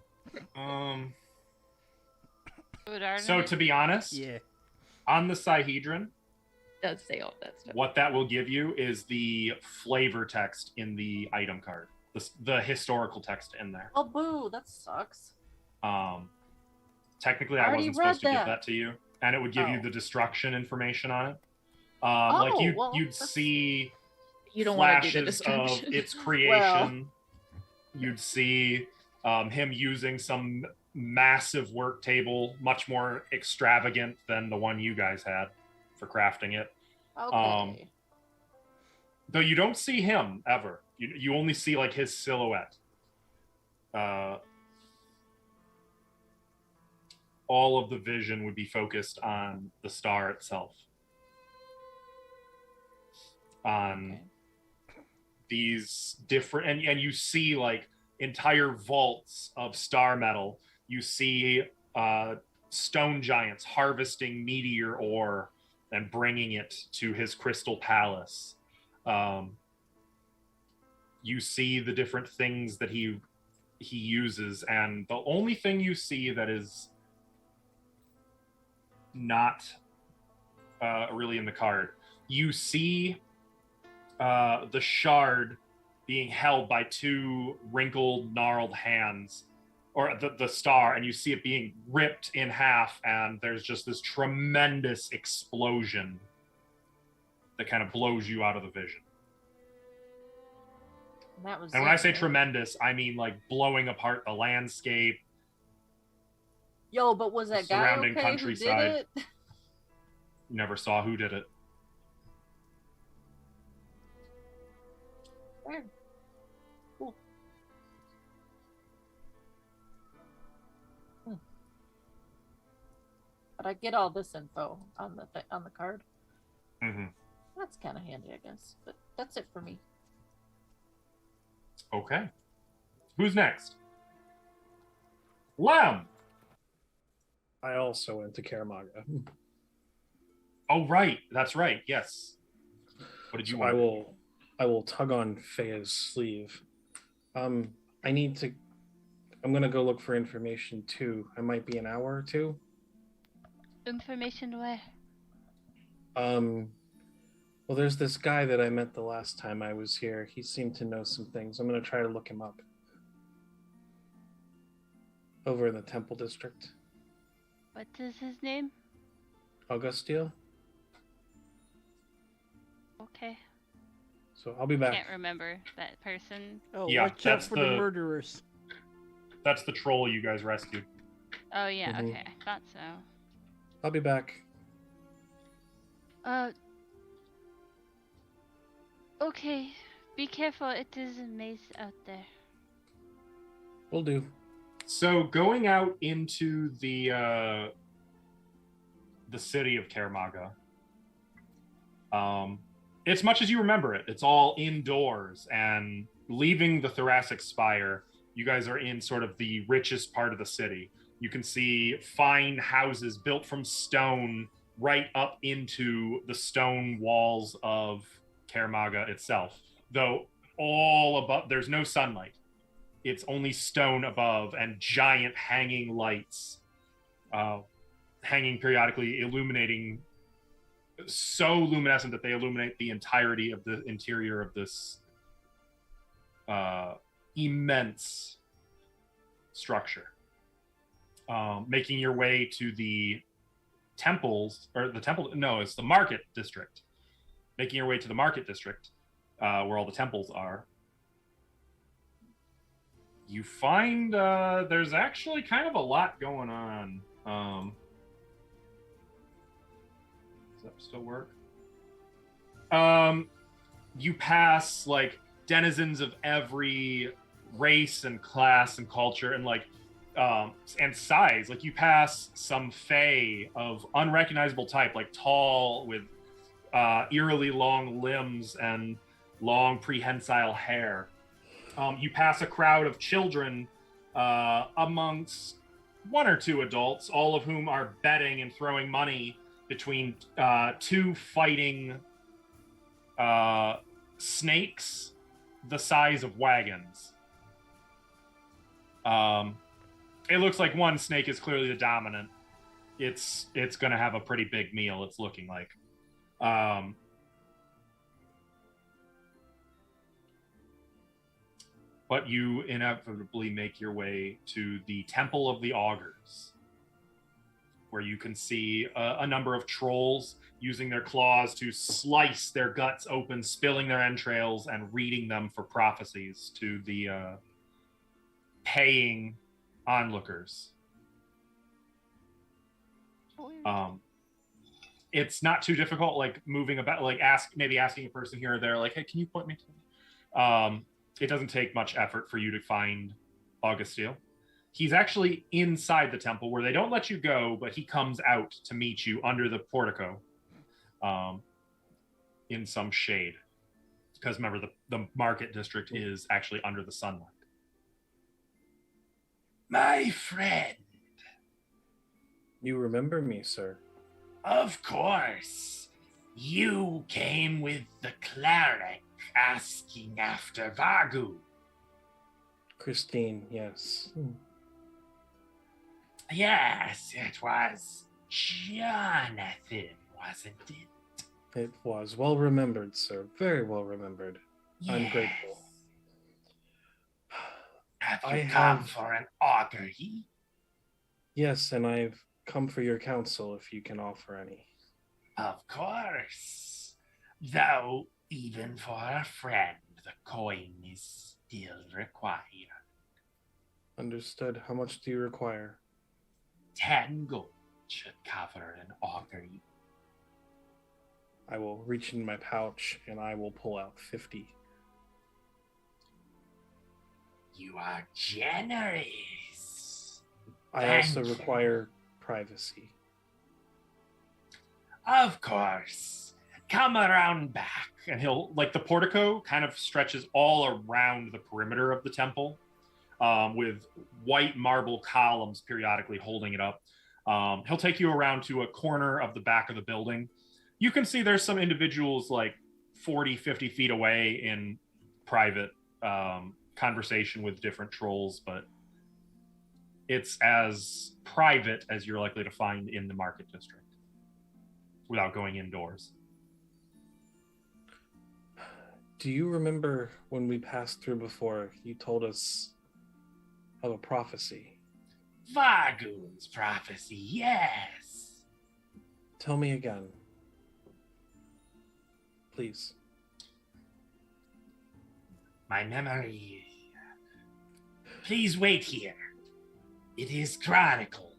So to be honest, Yeah. on the Sihedron, does say all that stuff. What that will give you is the flavor text in the item card, the historical text in there. Oh, boo! That sucks. Technically, I I already wasn't supposed to read give that. that to you, and it would give you Oh. the destruction information on it. Oh, Like well, you'd that's- see You don't want to do the flashes of destruction. its creation. You'd see him using some massive work table, much more extravagant than the one you guys had for crafting it. Okay. Though you don't see him ever. You only see like his silhouette. All of the vision would be focused on the star itself. On these different, and you see like entire vaults of star metal. You see stone giants harvesting meteor ore and bringing it to his crystal palace. You see the different things that he uses, and the only thing you see that is not really in the card, you see the shard being held by two wrinkled, gnarled hands, or the star, and you see it being ripped in half, and there's just this tremendous explosion that kind of blows you out of the vision. And when I say tremendous, I mean like blowing apart the landscape. Yo, but was that guy surrounding okay countryside. who did it? You never saw who did it. Weird. Cool. But I get all this info on the card. Mm-hmm. That's kind of handy, I guess. But that's it for me. Okay. Who's next? Lem. I also went to Karamaga. Oh, right. That's right. Yes. What did you So want? I will tug on Fea's sleeve. I'm gonna go look for information too. I might be an hour or two. Information where? Well, there's this guy that I met the last time I was here. He seemed to know some things. I'm gonna try to look him up. Over in the Temple District. What is his name? Augustio. Okay. So I'll be back. Can't remember that person. Oh, Yeah, watch out that's for the murderers. That's the troll you guys rescued. Oh yeah, Mhm. okay. I thought so. I'll be back. Okay. Be careful, it is a maze out there. Will do. So going out into the city of Karamaga, it's much as you remember it. It's all indoors, and leaving the Thoracic Spire, you guys are in sort of the richest part of the city. You can see fine houses built from stone right up into the stone walls of Karamaga itself. Though all above, there's no sunlight. It's only stone above and giant hanging lights hanging periodically, illuminating, so luminescent that they illuminate the entirety of the interior of this immense structure. Making your way to the temples, or the temple, no, it's the market district. Making your way to the market district, where all the temples are. You find there's actually kind of a lot going on. Does that still work? You pass like denizens of every race and class and culture and like and size. Like you pass some fae of unrecognizable type, like tall with eerily long limbs and long prehensile hair. You pass a crowd of children amongst one or two adults, all of whom are betting and throwing money between two fighting snakes the size of wagons. It looks like one snake is clearly the dominant. It's going to have a pretty big meal, it's looking like. But you inevitably make your way to the Temple of the Augurs, where you can see a number of trolls using their claws to slice their guts open, spilling their entrails, and reading them for prophecies to the paying onlookers. It's not too difficult, like moving about, like asking a person here or there, like, hey, can you point me to? It doesn't take much effort for you to find Augusteel. He's actually inside the temple where they don't let you go, but he comes out to meet you under the portico, in some shade. Because remember, the market district is actually under the sunlight. My friend. You remember me, sir? Of course. You came with the cleric asking after Vagu. Christine, yes. Yes, it was Jonathan, wasn't it? It was well remembered, sir. Very well remembered. Yes. I'm grateful. Have you come for an augury? Yes, and I've come for your counsel if you can offer any. Of course. Though, even for a friend, the coin is still required. Understood. How much do you require? 10 gold should cover an augury. I will reach in my pouch and I will pull out 50. You are generous. I also require privacy. Of course. Come around back. And he'll, like, the portico kind of stretches all around the perimeter of the temple, with white marble columns periodically holding it up. He'll take you around to a corner of the back of the building. You can see there's some individuals like 40, 50 feet away in private conversation with different trolls, but it's as private as you're likely to find in the market district without going indoors. Do you remember when we passed through before, you told us of a prophecy? Vagun's prophecy, yes. Tell me again. Please. My memory. Please wait here. It is chronicle.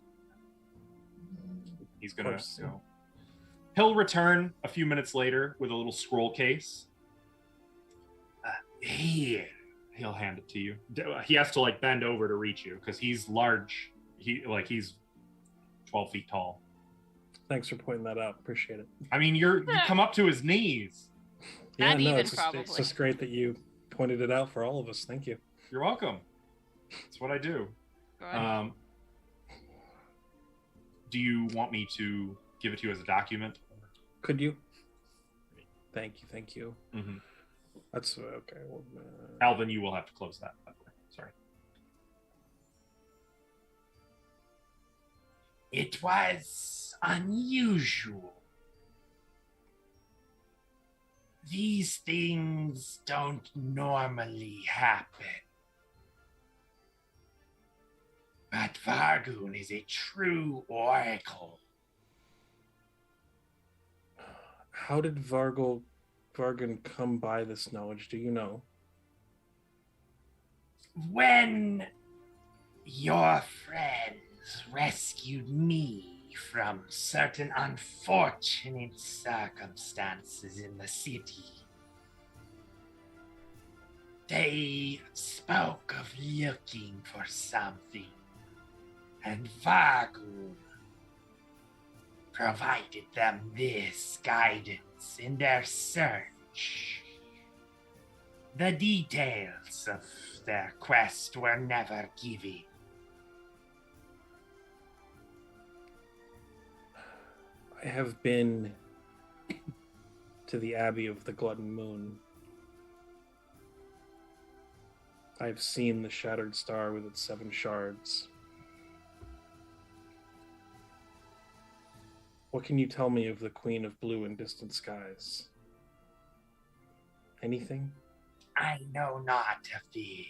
He's gonna go. He'll return a few minutes later with a little scroll case. Here. He'll hand it to you. He has to like bend over to reach you because he's large. He's 12 feet tall. Thanks for pointing that out. Appreciate it. I mean, you come up to his knees. Not even, it's probably. It's just great that you pointed it out for all of us. Thank you. You're welcome. That's what I do. Do you want me to give it to you as a document? Could you? Thank you. Mm-hmm. That's okay. Well, Alvin, you will have to close that, by the way. Sorry. It was unusual. These things don't normally happen. But Vargun is a true oracle. How did Vargun come by this knowledge? Do you know? When your friends rescued me from certain unfortunate circumstances in the city, they spoke of looking for something, and Vargun provided them this guidance in their search. The details of their quest were never given. I have been to the Abbey of the Glutton Moon. I've seen the Shattered Star with its 7 shards. What can you tell me of the Queen of Blue and Distant Skies? Anything? I know not of these.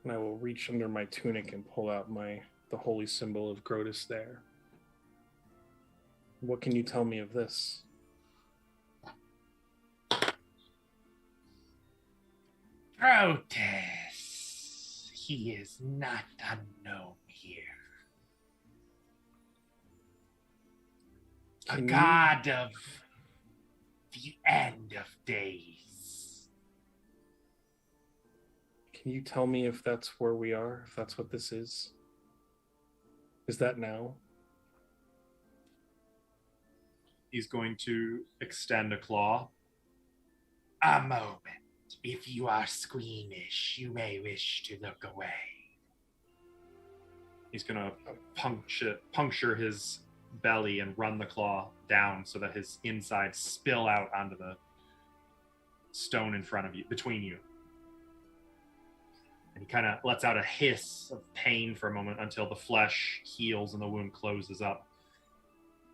And I will reach under my tunic and pull out the holy symbol of Grotus there. What can you tell me of this? Protus, he is not unknown here. A god of the end of days. Can you tell me if that's where we are? If that's what this is? Is that now? He's going to extend a claw. A moment. If you are squeamish, you may wish to look away. He's going to puncture his belly and run the claw down so that his insides spill out onto the stone in front of you, between you. And he kind of lets out a hiss of pain for a moment until the flesh heals and the wound closes up.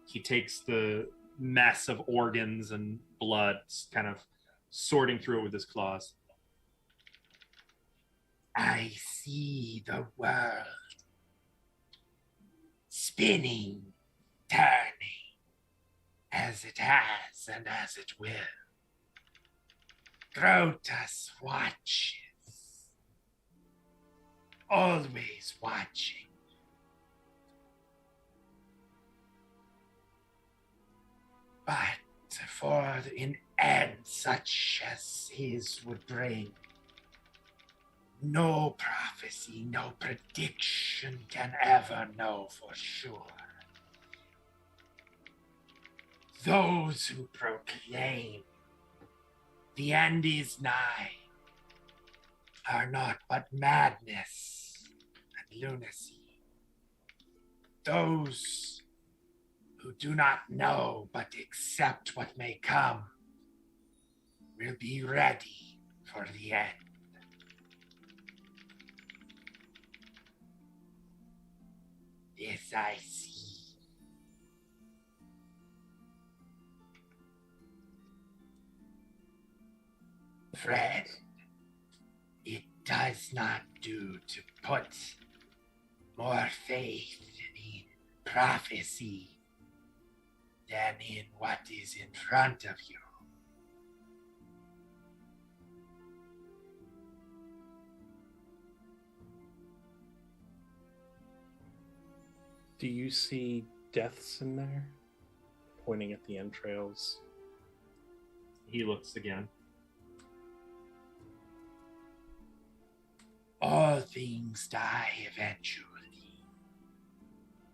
He takes the mess of organs and blood, kind of sorting through it with his claws. I see the world spinning, turning, as it has and as it will. Grotus watches, always watching. But for an end such as his would bring, no prophecy, no prediction can ever know for sure. Those who proclaim the end is nigh are not but madness and lunacy. Those who do not know but accept what may come will be ready for the end. This I see. Friend, it does not do to put more faith in prophecy than in what is in front of you. Do you see deaths in there? Pointing at the entrails. He looks again. All things die eventually.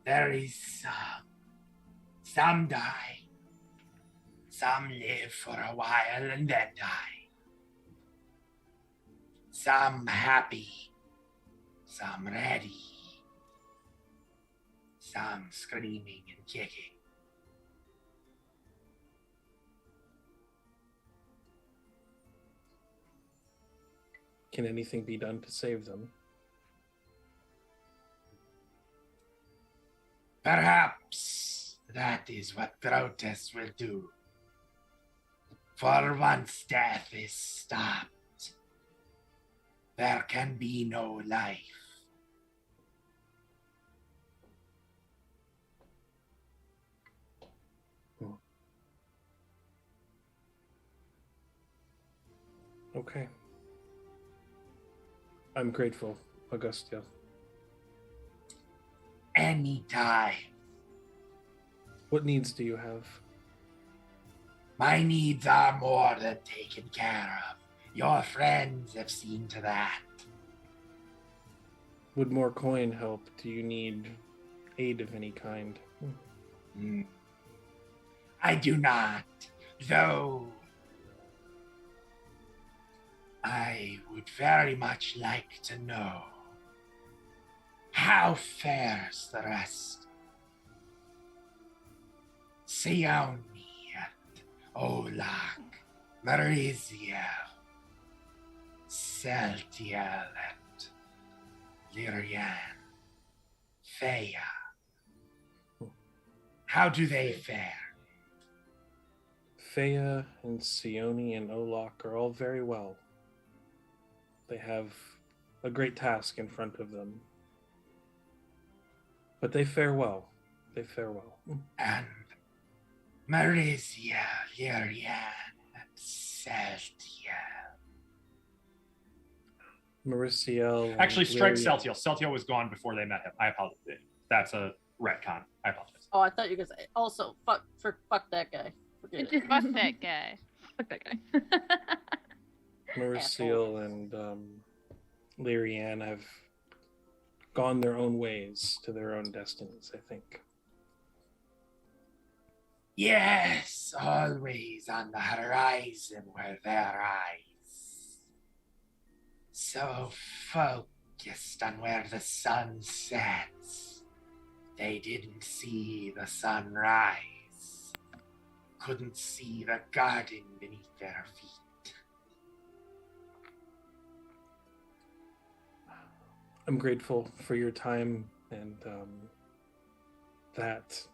There is some die. Some live for a while and then die. Some happy, some ready, some screaming and kicking. Can anything be done to save them? Perhaps that is what Grotus will do. For once death is stopped, there can be no life. Okay. I'm grateful, Augustia. Anytime. What needs do you have? My needs are more than taken care of. Your friends have seen to that. Would more coin help? Do you need aid of any kind? I do not, though I would very much like to know how fares the rest. Sioni and Olak, Mariziel, Celtiel and Lyrian. Feya. How do they fare? Feya and Sione and Olak are all very well. They have a great task in front of them. But they fare well. They fare well. And Marizia, Lyrian, and Celtia. Mariciel. Actually, strike Lyria- Celtial. Celtial was gone before they met him. I apologize. That's a retcon. I apologize. Oh, I thought you guys also fuck that guy. Forget it. Fuck that guy. Fuck that guy. Mariciel and Lyrian have gone their own ways to their own destinies, I think. Yes, always on the horizon were their eyes. So focused on where the sun sets, they didn't see the sun rise. Couldn't see the garden beneath their feet. I'm grateful for your time and that.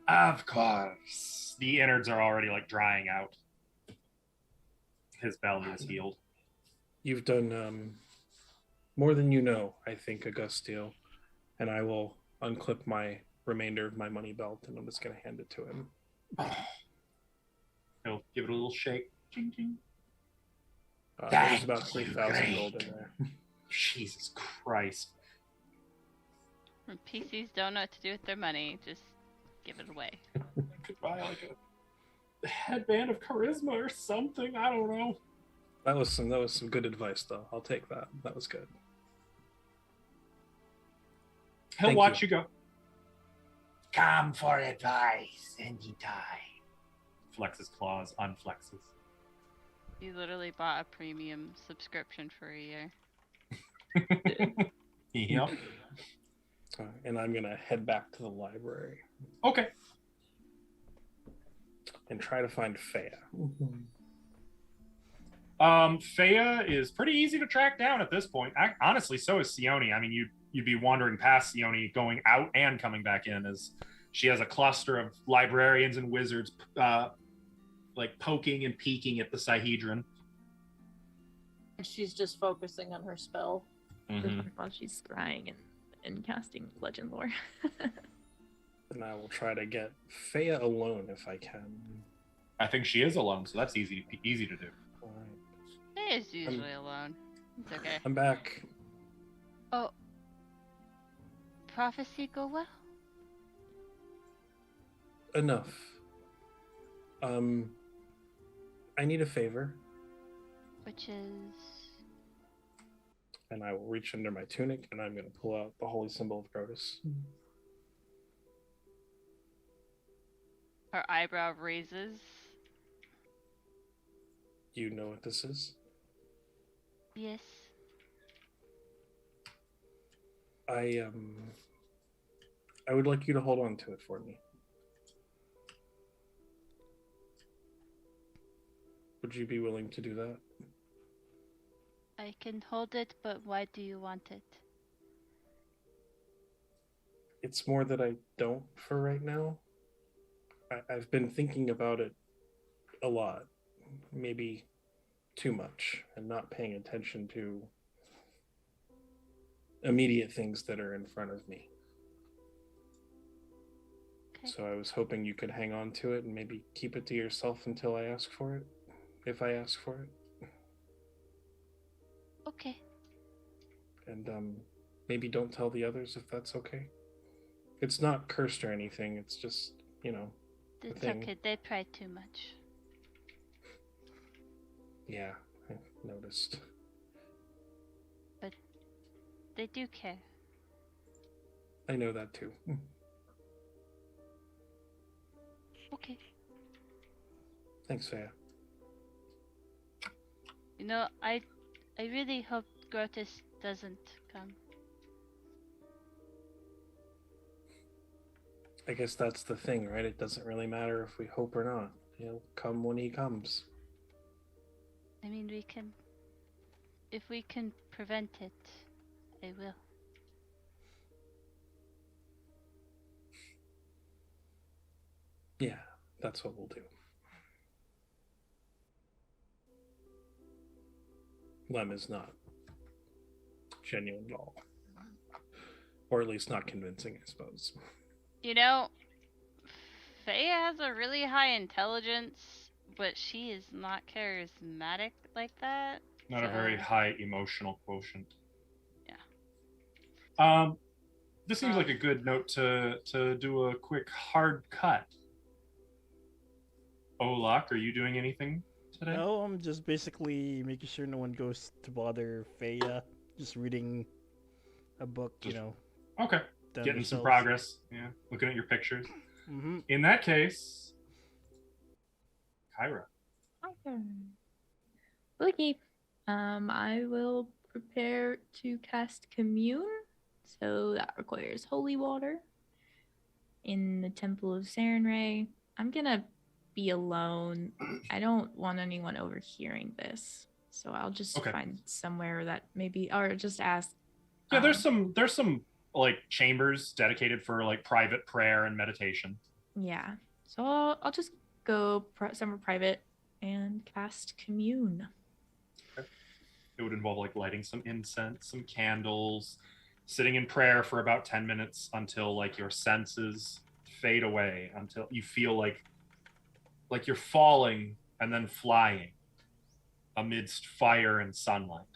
Of course. The innards are already like drying out. His belly is healed. You've done more than you know, I think, Augustio. And I will unclip my remainder of my money belt and I'm just going to hand it to him. He'll give it a little shake. Ching, ching. There's about 3,000 gold in there. Jesus Christ. When PCs don't know what to do with their money, just give it away. Could buy like a headband of charisma or something. I don't know. That was some good advice, though. I'll take that. That was good. He'll Thank watch you go. Come for advice anytime. Flexes claws, unflexes. You literally bought a premium subscription for a year. Yep. And I'm going to head back to the library Okay. and try to find Feya. Feya is pretty easy to track down at this point. Honestly, so is Sione. I mean, you'd be wandering past Sione, going out and coming back in, as she has a cluster of librarians and wizards, like poking and peeking at the Sihedron. And she's just focusing on her spell. While she's scrying and casting legend lore. And I will try to get Feya alone if I can. I think she is alone, so that's easy to do. All right. He is usually alone. It's okay. I'm back. Oh. Prophecy go well? Enough. I need a favor. Which is... And I will reach under my tunic and I'm going to pull out the holy symbol of Grotus. Her eyebrow raises. You know what this is? Yes. I would like you to hold on to it for me. Would you be willing to do that? I can hold it, but why do you want it? It's more that I don't for right now. I've been thinking about it a lot, maybe too much, and not paying attention to immediate things that are in front of me. Okay. So I was hoping you could hang on to it and maybe keep it to yourself until I ask for it, if I ask for it. Okay. And maybe don't tell the others if that's okay. It's not cursed or anything, it's just, you know, It's thing. okay. They pray too much. Yeah, I noticed. But they do care. I know that too. Okay. Thanks, Feya. You know, I really hope Grotus doesn't come. I guess that's the thing, right? It doesn't really matter if we hope or not. He'll come when he comes. I mean, if we can prevent it, I will. Yeah, that's what we'll do. Lem is not genuine at all. Or at least not convincing, I suppose. You know, Faye has a really high intelligence, but she is not charismatic like that. Not a so- very high emotional quotient. Yeah. This seems like a good note to do a quick hard cut. Olak, are you doing anything today? No, I'm just basically making sure no one goes to bother Feya. Just reading a book, you Just- know. Okay. done Getting some themselves. progress. Yeah. Looking at your pictures. Mm-hmm. In that case, Kyra. Okay. I will prepare to cast Commune. So that requires holy water in the Temple of Sarenrae. I'm gonna be alone. I don't want anyone overhearing this. So I'll just Okay. find somewhere that maybe, or just ask. Yeah, there's some like chambers dedicated for like private prayer and meditation. Yeah. So I'll just go somewhere private and cast Commune. It would involve like lighting some incense, some candles, sitting in prayer for about 10 minutes until like your senses fade away, until you feel like you're falling and then flying amidst fire and sunlight.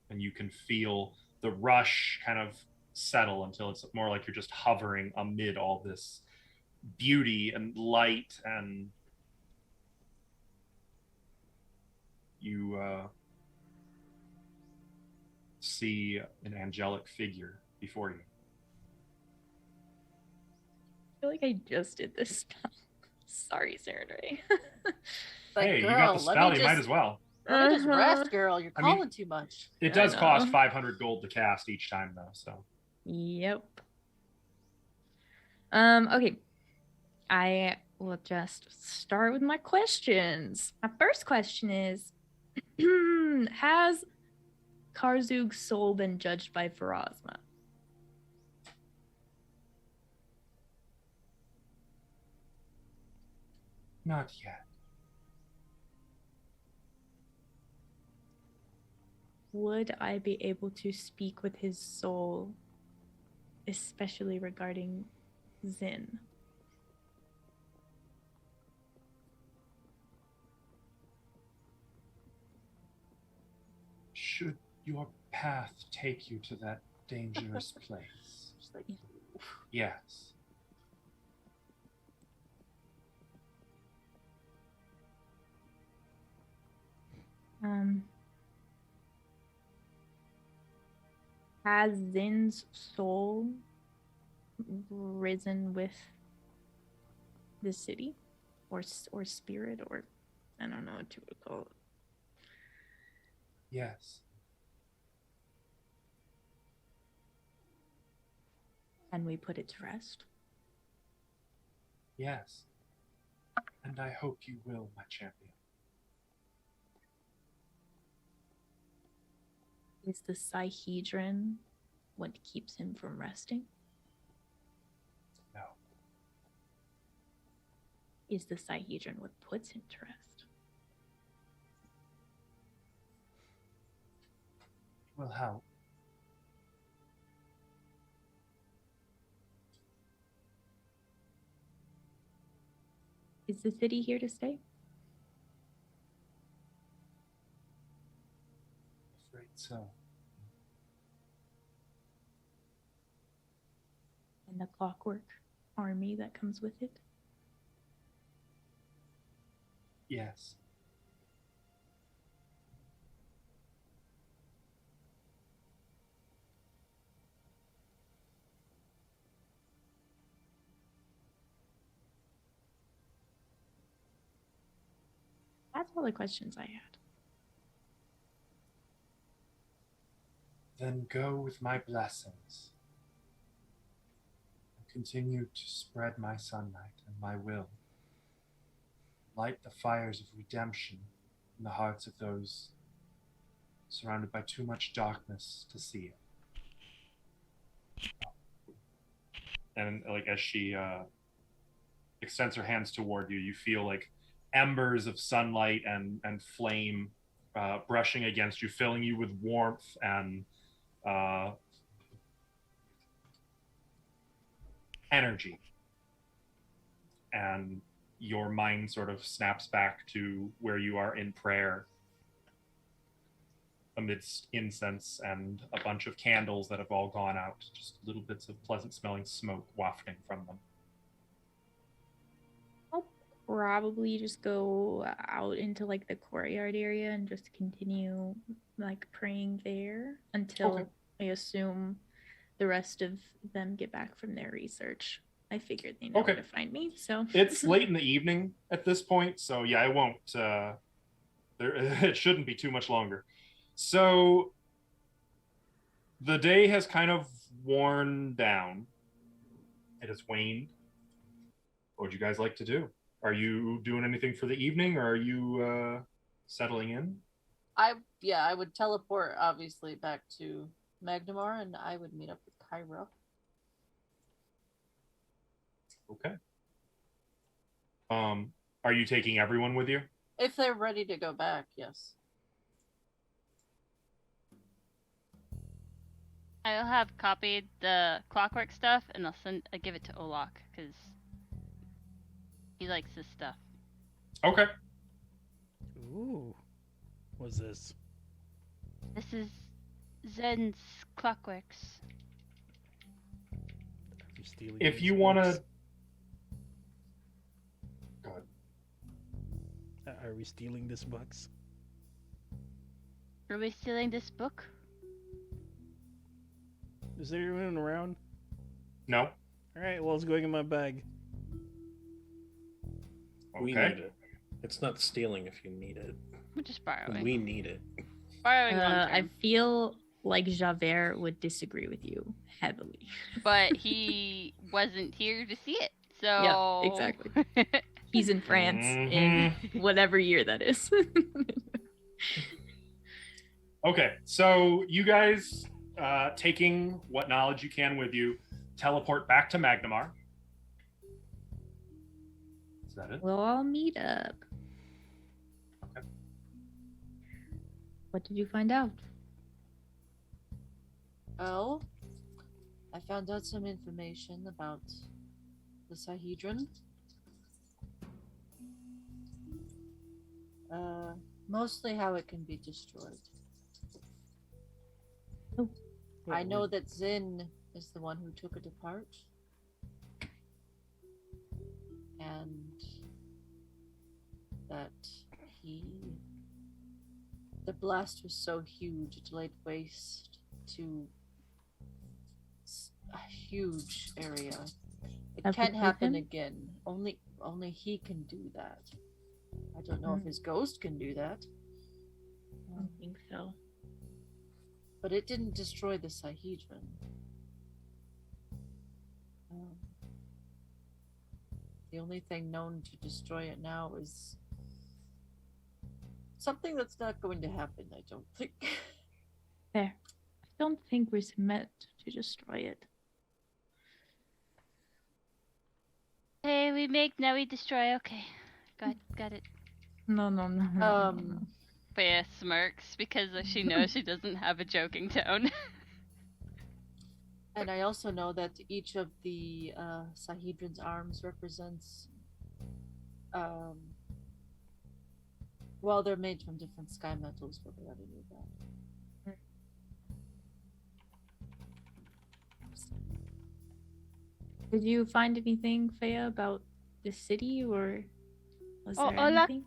And you can feel the rush kind of settle until it's more like you're just hovering amid all this beauty and light, and you see an angelic figure before you. I feel like I just did this spell. Sorry, Sarenrae. Like, Hey, girl, you got the let spell, me you might as well. Let me just rest, girl. You're I mean, calling too much. It I does cost know. 500 gold to cast each time, though, so. Yep. Okay. I will just start with my questions. My first question is has Karzug's soul been judged by Pharasma? Not yet. Would I be able to speak with his soul, especially regarding Zin? Should your path take you to that dangerous place? Just like, Yes. Has Zin's soul risen with the city, or spirit, or I don't know what to call it. Yes. Can we put it to rest? Yes. And I hope you will, my champion. Is the Sihedron what keeps him from resting? No. Is the Sihedron what puts him to rest? Will help. Is the city here to stay? Afraid so. And the clockwork army that comes with it? Yes. That's all the questions I had. Then go with my blessings. And continue to spread my sunlight and my will. Light the fires of redemption in the hearts of those surrounded by too much darkness to see it. and like as she extends her hands toward you, you feel like embers of sunlight and flame brushing against you, filling you with warmth and energy. And your mind sort of snaps back to where you are in prayer amidst incense and a bunch of candles that have all gone out, just little bits of pleasant smelling smoke wafting from them. I'll probably just go out into like the courtyard area and just continue like praying there until Okay. I assume the rest of them get back from their research. I figured they know Okay. where to find me, so It's late in the evening at this point, so yeah, I won't. It shouldn't be too much longer. So the day has kind of worn down. It has waned. What would you guys like to do? Are you doing anything for the evening, or are you settling in? I would teleport obviously back to Magnamar, and I would meet up with Kyra. Okay. Are you taking everyone with you? If they're ready to go back, yes. I'll have copied the clockwork stuff, and I'll give it to Olak because he likes this stuff. Okay. Ooh. What's this? This is Zen's clockworks. You stealing If these you want books? to... Go ahead. Are we stealing this box? Are we stealing this book? Is there anyone around? No? Alright, well, it's going in my bag. Okay. We need it. It's not stealing if you need it. We're just borrowing. We need it. Borrowing I feel like Javert would disagree with you heavily. but he wasn't here to see it, so Yeah, exactly. He's in France in whatever year that is. Okay, so you guys, taking what knowledge you can with you, teleport back to Magnamar. Is that it? We'll all meet up. Okay. What did you find out? Well, I found out some information about the Sahedron. Mostly how it can be destroyed. Oh. I know that Zin is the one who took it apart. And that the blast was so huge it laid waste to a huge area. It Have we can't killed happen him? again. Only he can do that. I don't know if Hmm. his ghost can do that. I don't think so. But it didn't destroy the Sahedron. The only thing known to destroy it now is something that's not going to happen, I don't think. There. I don't think we're meant to destroy it. Hey, we make, now we destroy. Okay, got it. No. Bea smirks because she knows she doesn't have a joking tone. And I also know that each of the Sahedron's arms represents well, they're made from different sky metals, but we already knew that. Did you find anything, Fea, about the city, or was Oh, there Olak- anything?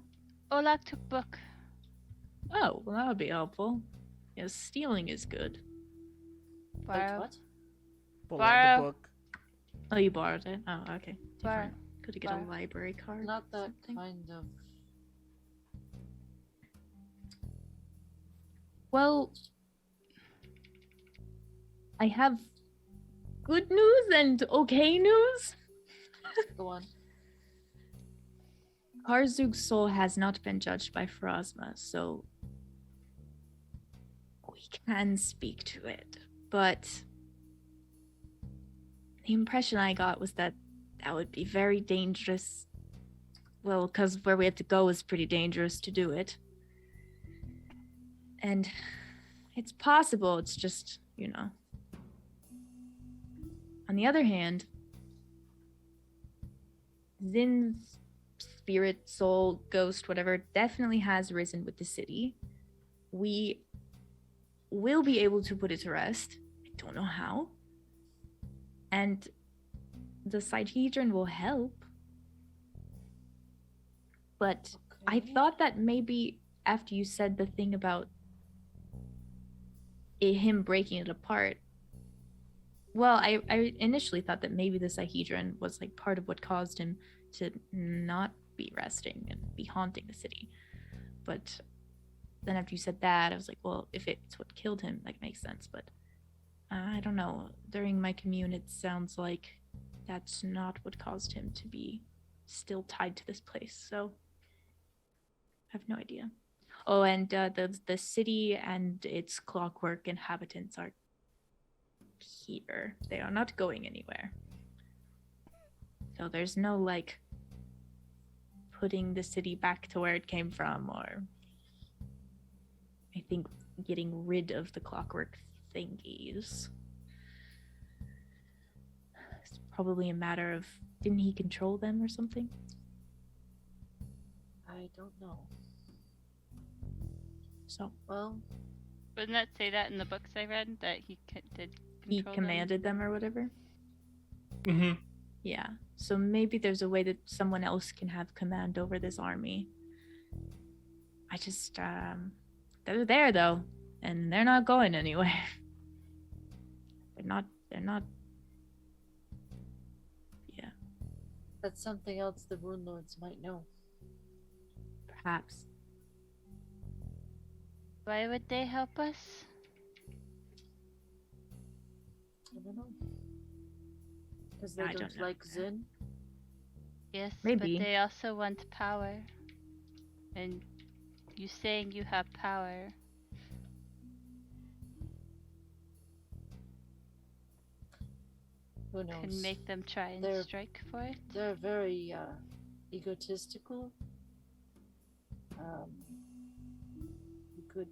Olak took book. Oh, well, that would be helpful. Yes, stealing is good. Wait, Borrow. what? Pull Borrow. out the book. Oh, you borrowed it? Oh, okay. Borrow. Different. Could get a Borrow. library card. Not or that something. kind of. Well, I have good news and okay news. Go on. Karzug's soul has not been judged by Pharasma, so we can speak to it. But the impression I got was that would be very dangerous. Well, because where we had to go was pretty dangerous to do it. And it's possible, it's just, On the other hand, Zin's spirit, soul, ghost, whatever, definitely has risen with the city. We will be able to put it to rest. I don't know how. And the Sidehedron will help. But I thought that maybe after you said the thing about him breaking it apart, well, I initially thought that maybe the Sidehedron was like part of what caused him to not be resting and be haunting the city. But then after you said that, I was like, well, if it's what killed him, that makes sense. But I don't know. During my commune, it sounds like that's not what caused him to be still tied to this place. So I have no idea. Oh, and the city and its clockwork inhabitants are here. They are not going anywhere. So there's no, like, putting the city back to where it came from, or I think getting rid of the clockwork thingies. It's probably a matter of, didn't he control them or something? I don't know. So, Well, Wouldn't that say that in the books I read that he did he control commanded them or whatever? Mm-hmm. Yeah. So maybe there's a way that someone else can have command over this army. I just, they're there though, and they're not going anywhere. They're not. Yeah. that's something else the Rune Lords might know. Perhaps. Why would they help us? I don't know. Because they I don't don't know. like Zin. Yes, Maybe. but they also want power. And you saying you have power. Who knows? Can make them try and They're- strike for it. They're very egotistical. You could.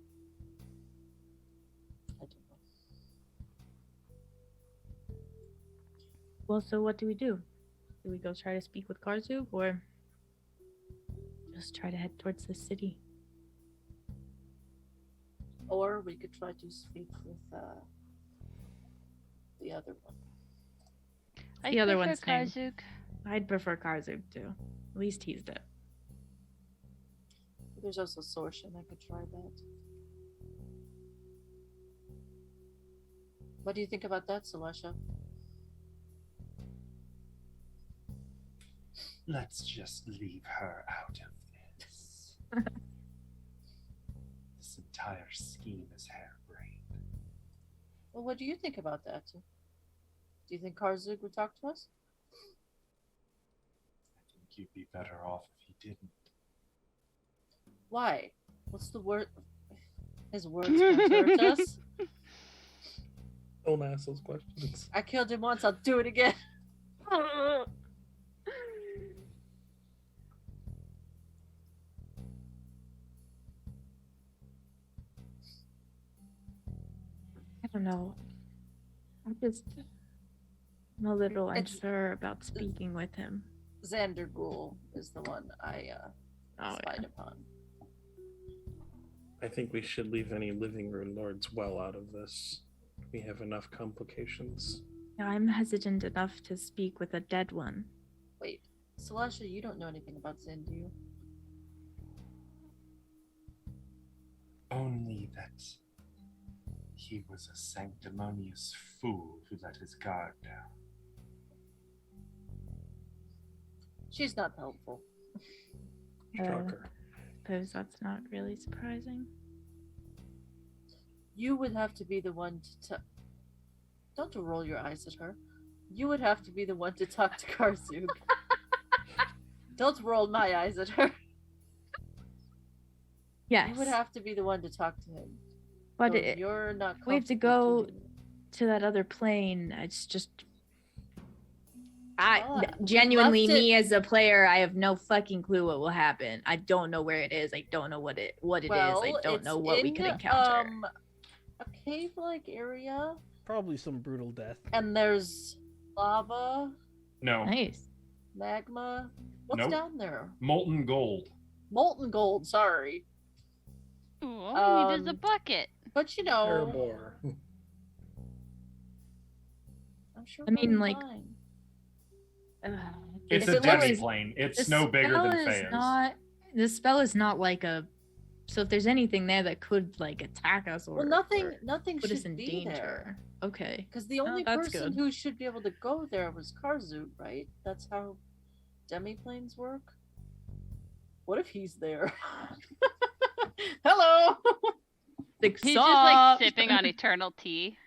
I don't know. Well, so what do we do? Do we go try to speak with Karzug, or just try to head towards the city? Or we could try to speak with the other one. The other prefer one's name. Karzug. I'd prefer Karzug too. At least he's dead. There's also Sorshin. I could try that. What do you think about that, Celestia? Let's just leave her out of this. This entire scheme is harebrained. Well, what do you think about that? Do you think Karzug would talk to us? I think you'd be better off if he didn't. Why? What's the word? His words won't hurt us. Don't ask those questions. I killed him once. I'll do it again. I don't know. I'm a little It's- unsure about speaking with him. Xander Ghoul is the one I Oh, spied yeah. upon. I think we should leave any living Rune Lords well out of this. We have enough complications. Yeah, I'm hesitant enough to speak with a dead one. Wait, Celestia, you don't know anything about Zin, do you? Only that he was a sanctimonious fool who let his guard down. She's not helpful. Shocker. Suppose that's not really surprising. You would have to be the one to don't roll your eyes at her. You would have to be the one to talk to Karzug. Don't roll my eyes at her. Yes, You would have to be the one to talk to him. but So it, you're not. we have to comfortable go doing it. to that other plane. It's just Well, Genuinely, left it- me as a player, I have no fucking clue what will happen. I don't know where it is. I don't know what it is. I don't it's know what we in, could encounter. A cave-like area, Probably some brutal death. and there's lava, No. Nice. magma. What's Nope. down there? Molten gold. Molten gold. Sorry, Ooh, all we need is a Um, bucket. but you Or know, more. I'm sure. I mean, we'll be like- fine. It's If a it looks- demi-plane. It's The no bigger spell than is Fea's. not. The spell is not like a. So if there's anything there that could like attack us or Well, nothing or put us should in be danger. there. Okay. Because the only that's person good. who should be able to go there was Karzoot, right? That's how demi-planes work. What if he's there? Hello. Like, He's just like sipping on eternal tea.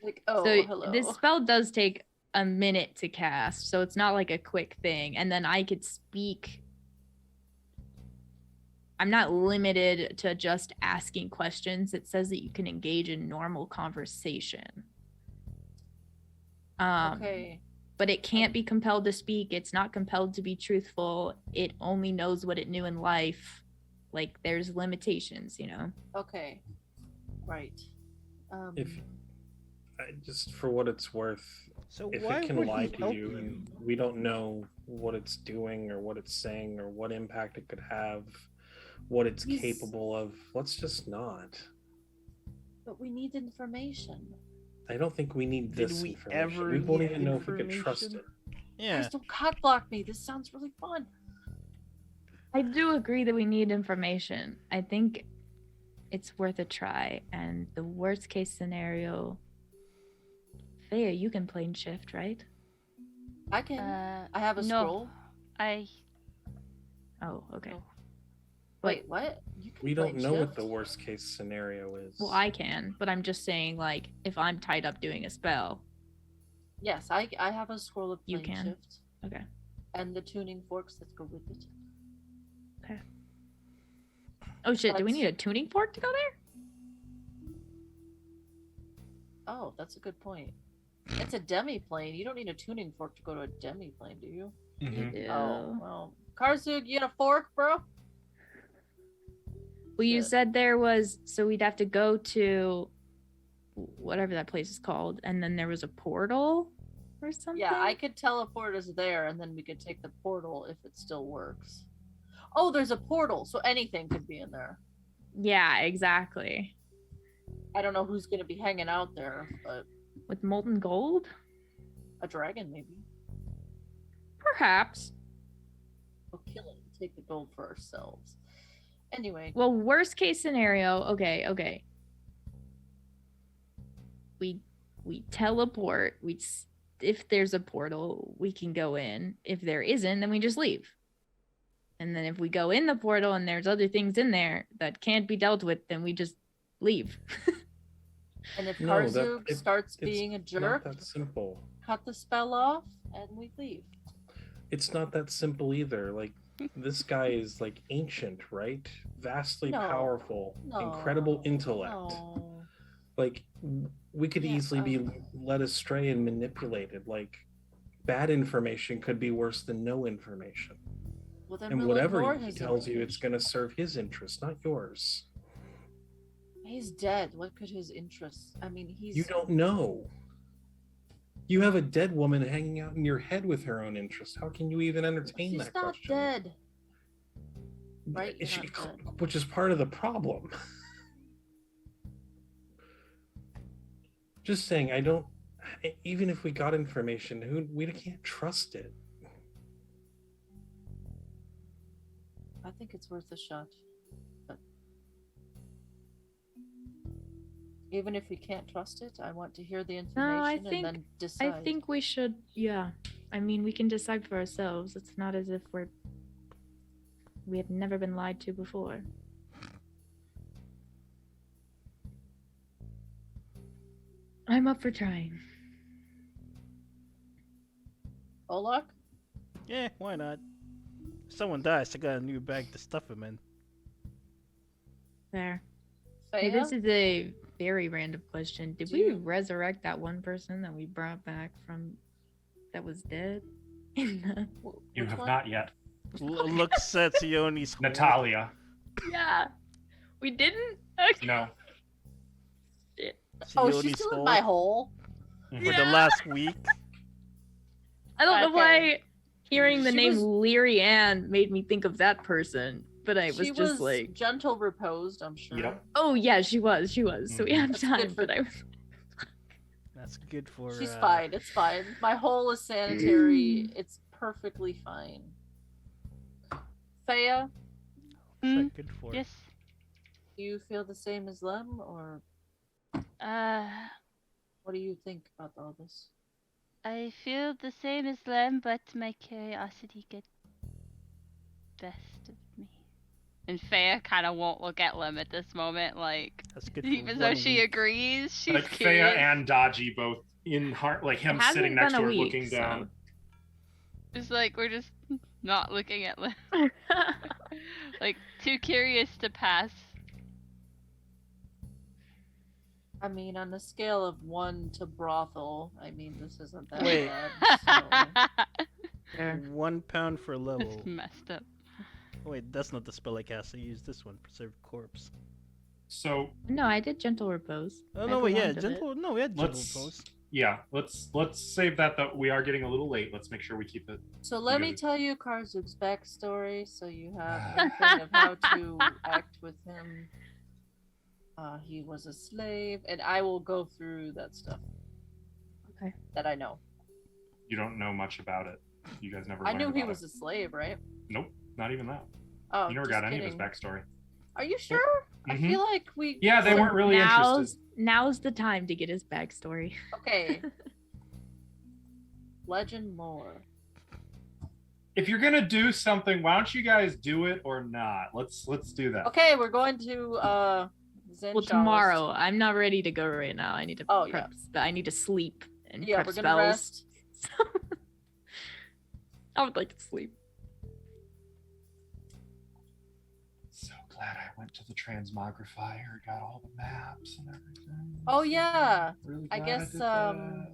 Like, oh, So hello. this spell does take a minute to cast, so it's not like a quick thing. And then I could speak. I'm not limited to just asking questions. It says that you can engage in normal conversation. Okay. But it can't be compelled to speak. It's not compelled to be truthful. It only knows what it knew in life. Like, there's limitations, you know? Okay. Right. If just for what it's worth, So if why it can would lie he to help you and we don't know what it's doing or what it's saying or what impact it could have, what it's He's- capable of, let's just not. But we need information. I don't think we need Did this we information. ever We won't need even know if we could trust it. information? Yeah. Guys, don't cock block me. This sounds really fun. I do agree that we need information. I think it's worth a try. And the worst case scenario, Thea, you can plane shift, right? I can. I have a no. scroll. I Oh, okay. No. Wait, what? You can We don't plane know what shift? the worst case scenario is. Well, I can, but I'm just saying, like, if I'm tied up doing a spell, Yes, I have a scroll of You plane can. shift. Okay. And the tuning forks that go with it. oh shit, do we That's- need a tuning fork to go there? Oh, that's a good point. It's a demi-plane. You don't need a tuning fork to go to a demi-plane, do you? Mhm. Ew. Oh, well. Karzug, you get a fork, bro? Well, you Shit. said there was, so we'd have to go to whatever that place is called, and then there was a portal or something? Yeah, I could teleport us there, and then we could take the portal if it still works. Oh, there's a portal, so anything could be in there. Yeah, exactly. I don't know who's going to be hanging out there, but With molten gold? a dragon maybe. Perhaps. We'll kill it and take the gold for ourselves. Anyway, Well, worst case scenario, okay. We teleport. If there's a portal, we can go in. If there isn't, then we just leave. And then if we go in the portal and there's other things in there that can't be dealt with, then we just leave. and if No, that- Karzug it- starts it's being a Not jerk, that simple. cut the spell off, and we leave. It's not that simple either. Like, this guy is like ancient, right? Vastly No. powerful, No. incredible intellect. No. Like, we could Yeah, easily be led astray and manipulated. Like, bad information could be worse than no information. Well, then And we'll whatever ignore he his tells you, it's information. going to serve his interest, not yours. He's dead. What could his interests? I mean, he's. You don't know. You have a dead woman hanging out in your head with her own interest. How can you even entertain She's that not question? dead. Right? Is You're she- not dead. which is part of the problem. Just saying, I don't. Even if we got information, we can't trust it. I think it's worth a shot. But even if we can't trust it, I want to hear the information and then decide. I think we should, yeah. I mean, we can decide for ourselves. It's not as if we have never been lied to before. I'm up for trying. Olak? Yeah, why not? If someone dies, I got a new bag to stuff him in. There. Hey, Faya? this is a very random question. Did Do we you- resurrect that one person that we brought back from that was dead in the... You Which have one? not yet. Looks at Sione's hole. Natalia. Yeah. We didn't? Okay. No. Oh, Sione's she's still in hole my hole. for Mhm. the last week. I don't know Okay. why hearing the She name was- Leary Ann made me think of that person, but I was She just like, gentle reposed, I'm sure. Yep. oh yeah, she was. So we have That's good time, for- but I That's good for. She's fine. It's fine. My hole is sanitary. Mm. It's perfectly fine. Thea, What's that good for? Yes. do you feel the same as them, or Uh, what do you think about all this? I feel the same as them, but my curiosity gets best of me. And Faya kind of won't look at Lem at this moment, like, That's good for even though 1 she week. agrees, she's Like curious. Faya and Dodgy both in heart, like him hasn't sitting next been to a her week, looking so- down. Just like, we're just not looking at Lem. Like, too curious to pass. I mean, on a scale of 1 to brothel, I mean, this isn't that Wait. bad. So. 1 pound for level. That's messed up. Wait, that's not the spell I cast. I used this one, Preserve Corpse. So No, I did gentle repose. Oh I no, wait, yeah, prolonged of it. gentle. No, we had gentle Let's- pose. yeah, let's save that. Though we are getting a little late. Let's make sure we keep it. So let me Because- tell you Karzuk's backstory, so you have inkling of how to act with him. He was a slave, and I will go through that stuff. Okay. That I know. You don't know much about it. You guys never. I learned knew he about was it. a slave, right? Nope, not even that. Oh, You never just got any of his kidding. backstory. Are you sure? I Mhm. feel like we. Yeah, they So- weren't really interested. Now's the time to get his backstory. Okay. Legend lore. If you're gonna do something, why don't you guys do it or not? Let's do that. Okay, we're going to Zen Well, Shaolist. tomorrow. I'm not ready to go right now. I need to Oh, prep. I need to sleep and Yeah, prep we're gonna spells. rest. I would like to sleep. So glad I went to the transmogrifier, got all the maps and everything. Oh, yeah. Really I glad guess, did that.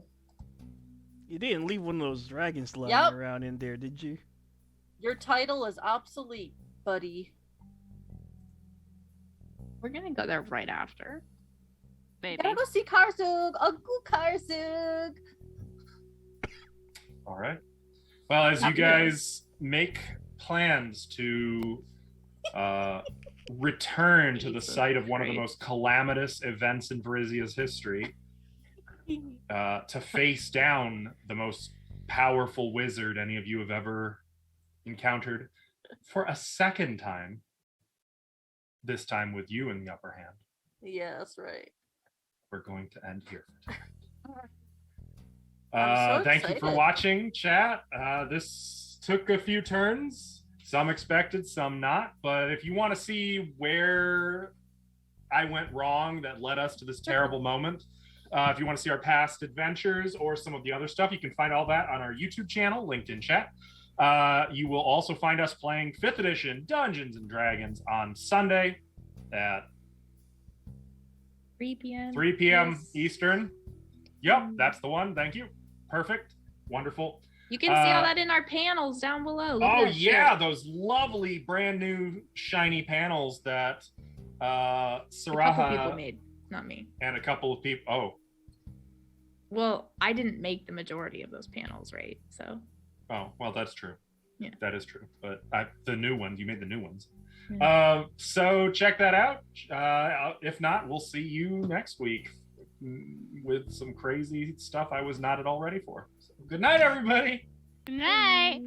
You didn't leave one of those dragons lying Yep. around in there, did you? Your title is obsolete, buddy. We're gonna go there right after. Maybe. Gotta go see Karzug. Uncle Karzug. All right. Well, as you Happy guys make plans to return to the Jesus site of one of the Christ. most calamitous events in Verizia's history, to face down the most powerful wizard any of you have ever encountered for a second time, this time with you in the upper hand, Yeah, that's right. we're going to end here for tonight. I'm so Thank you for excited. watching, chat. This took a few turns, some expected, some not. But if you want to see where I went wrong that led us to this terrible moment, if you want to see our past adventures or some of the other stuff, you can find all that on our YouTube channel, linked in chat. You will also find us playing 5th edition Dungeons and Dragons on Sunday at 3 p.m. 3 p.m. Yes. Eastern. Yep, that's the one. Thank you. Perfect. Wonderful. You can see all Uh, that in our panels down below. Look at Oh that yeah, shit. those lovely brand new shiny panels that A couple people Saraha made, not me. and a couple of people. Oh, Well, I didn't make the majority of those panels, right? So well, that's true. Yeah. That is true. But the new ones, you made the new ones. Yeah. So check that out. If not, we'll see you next week with some crazy stuff I was not at all ready for. So, good night, everybody. Good night.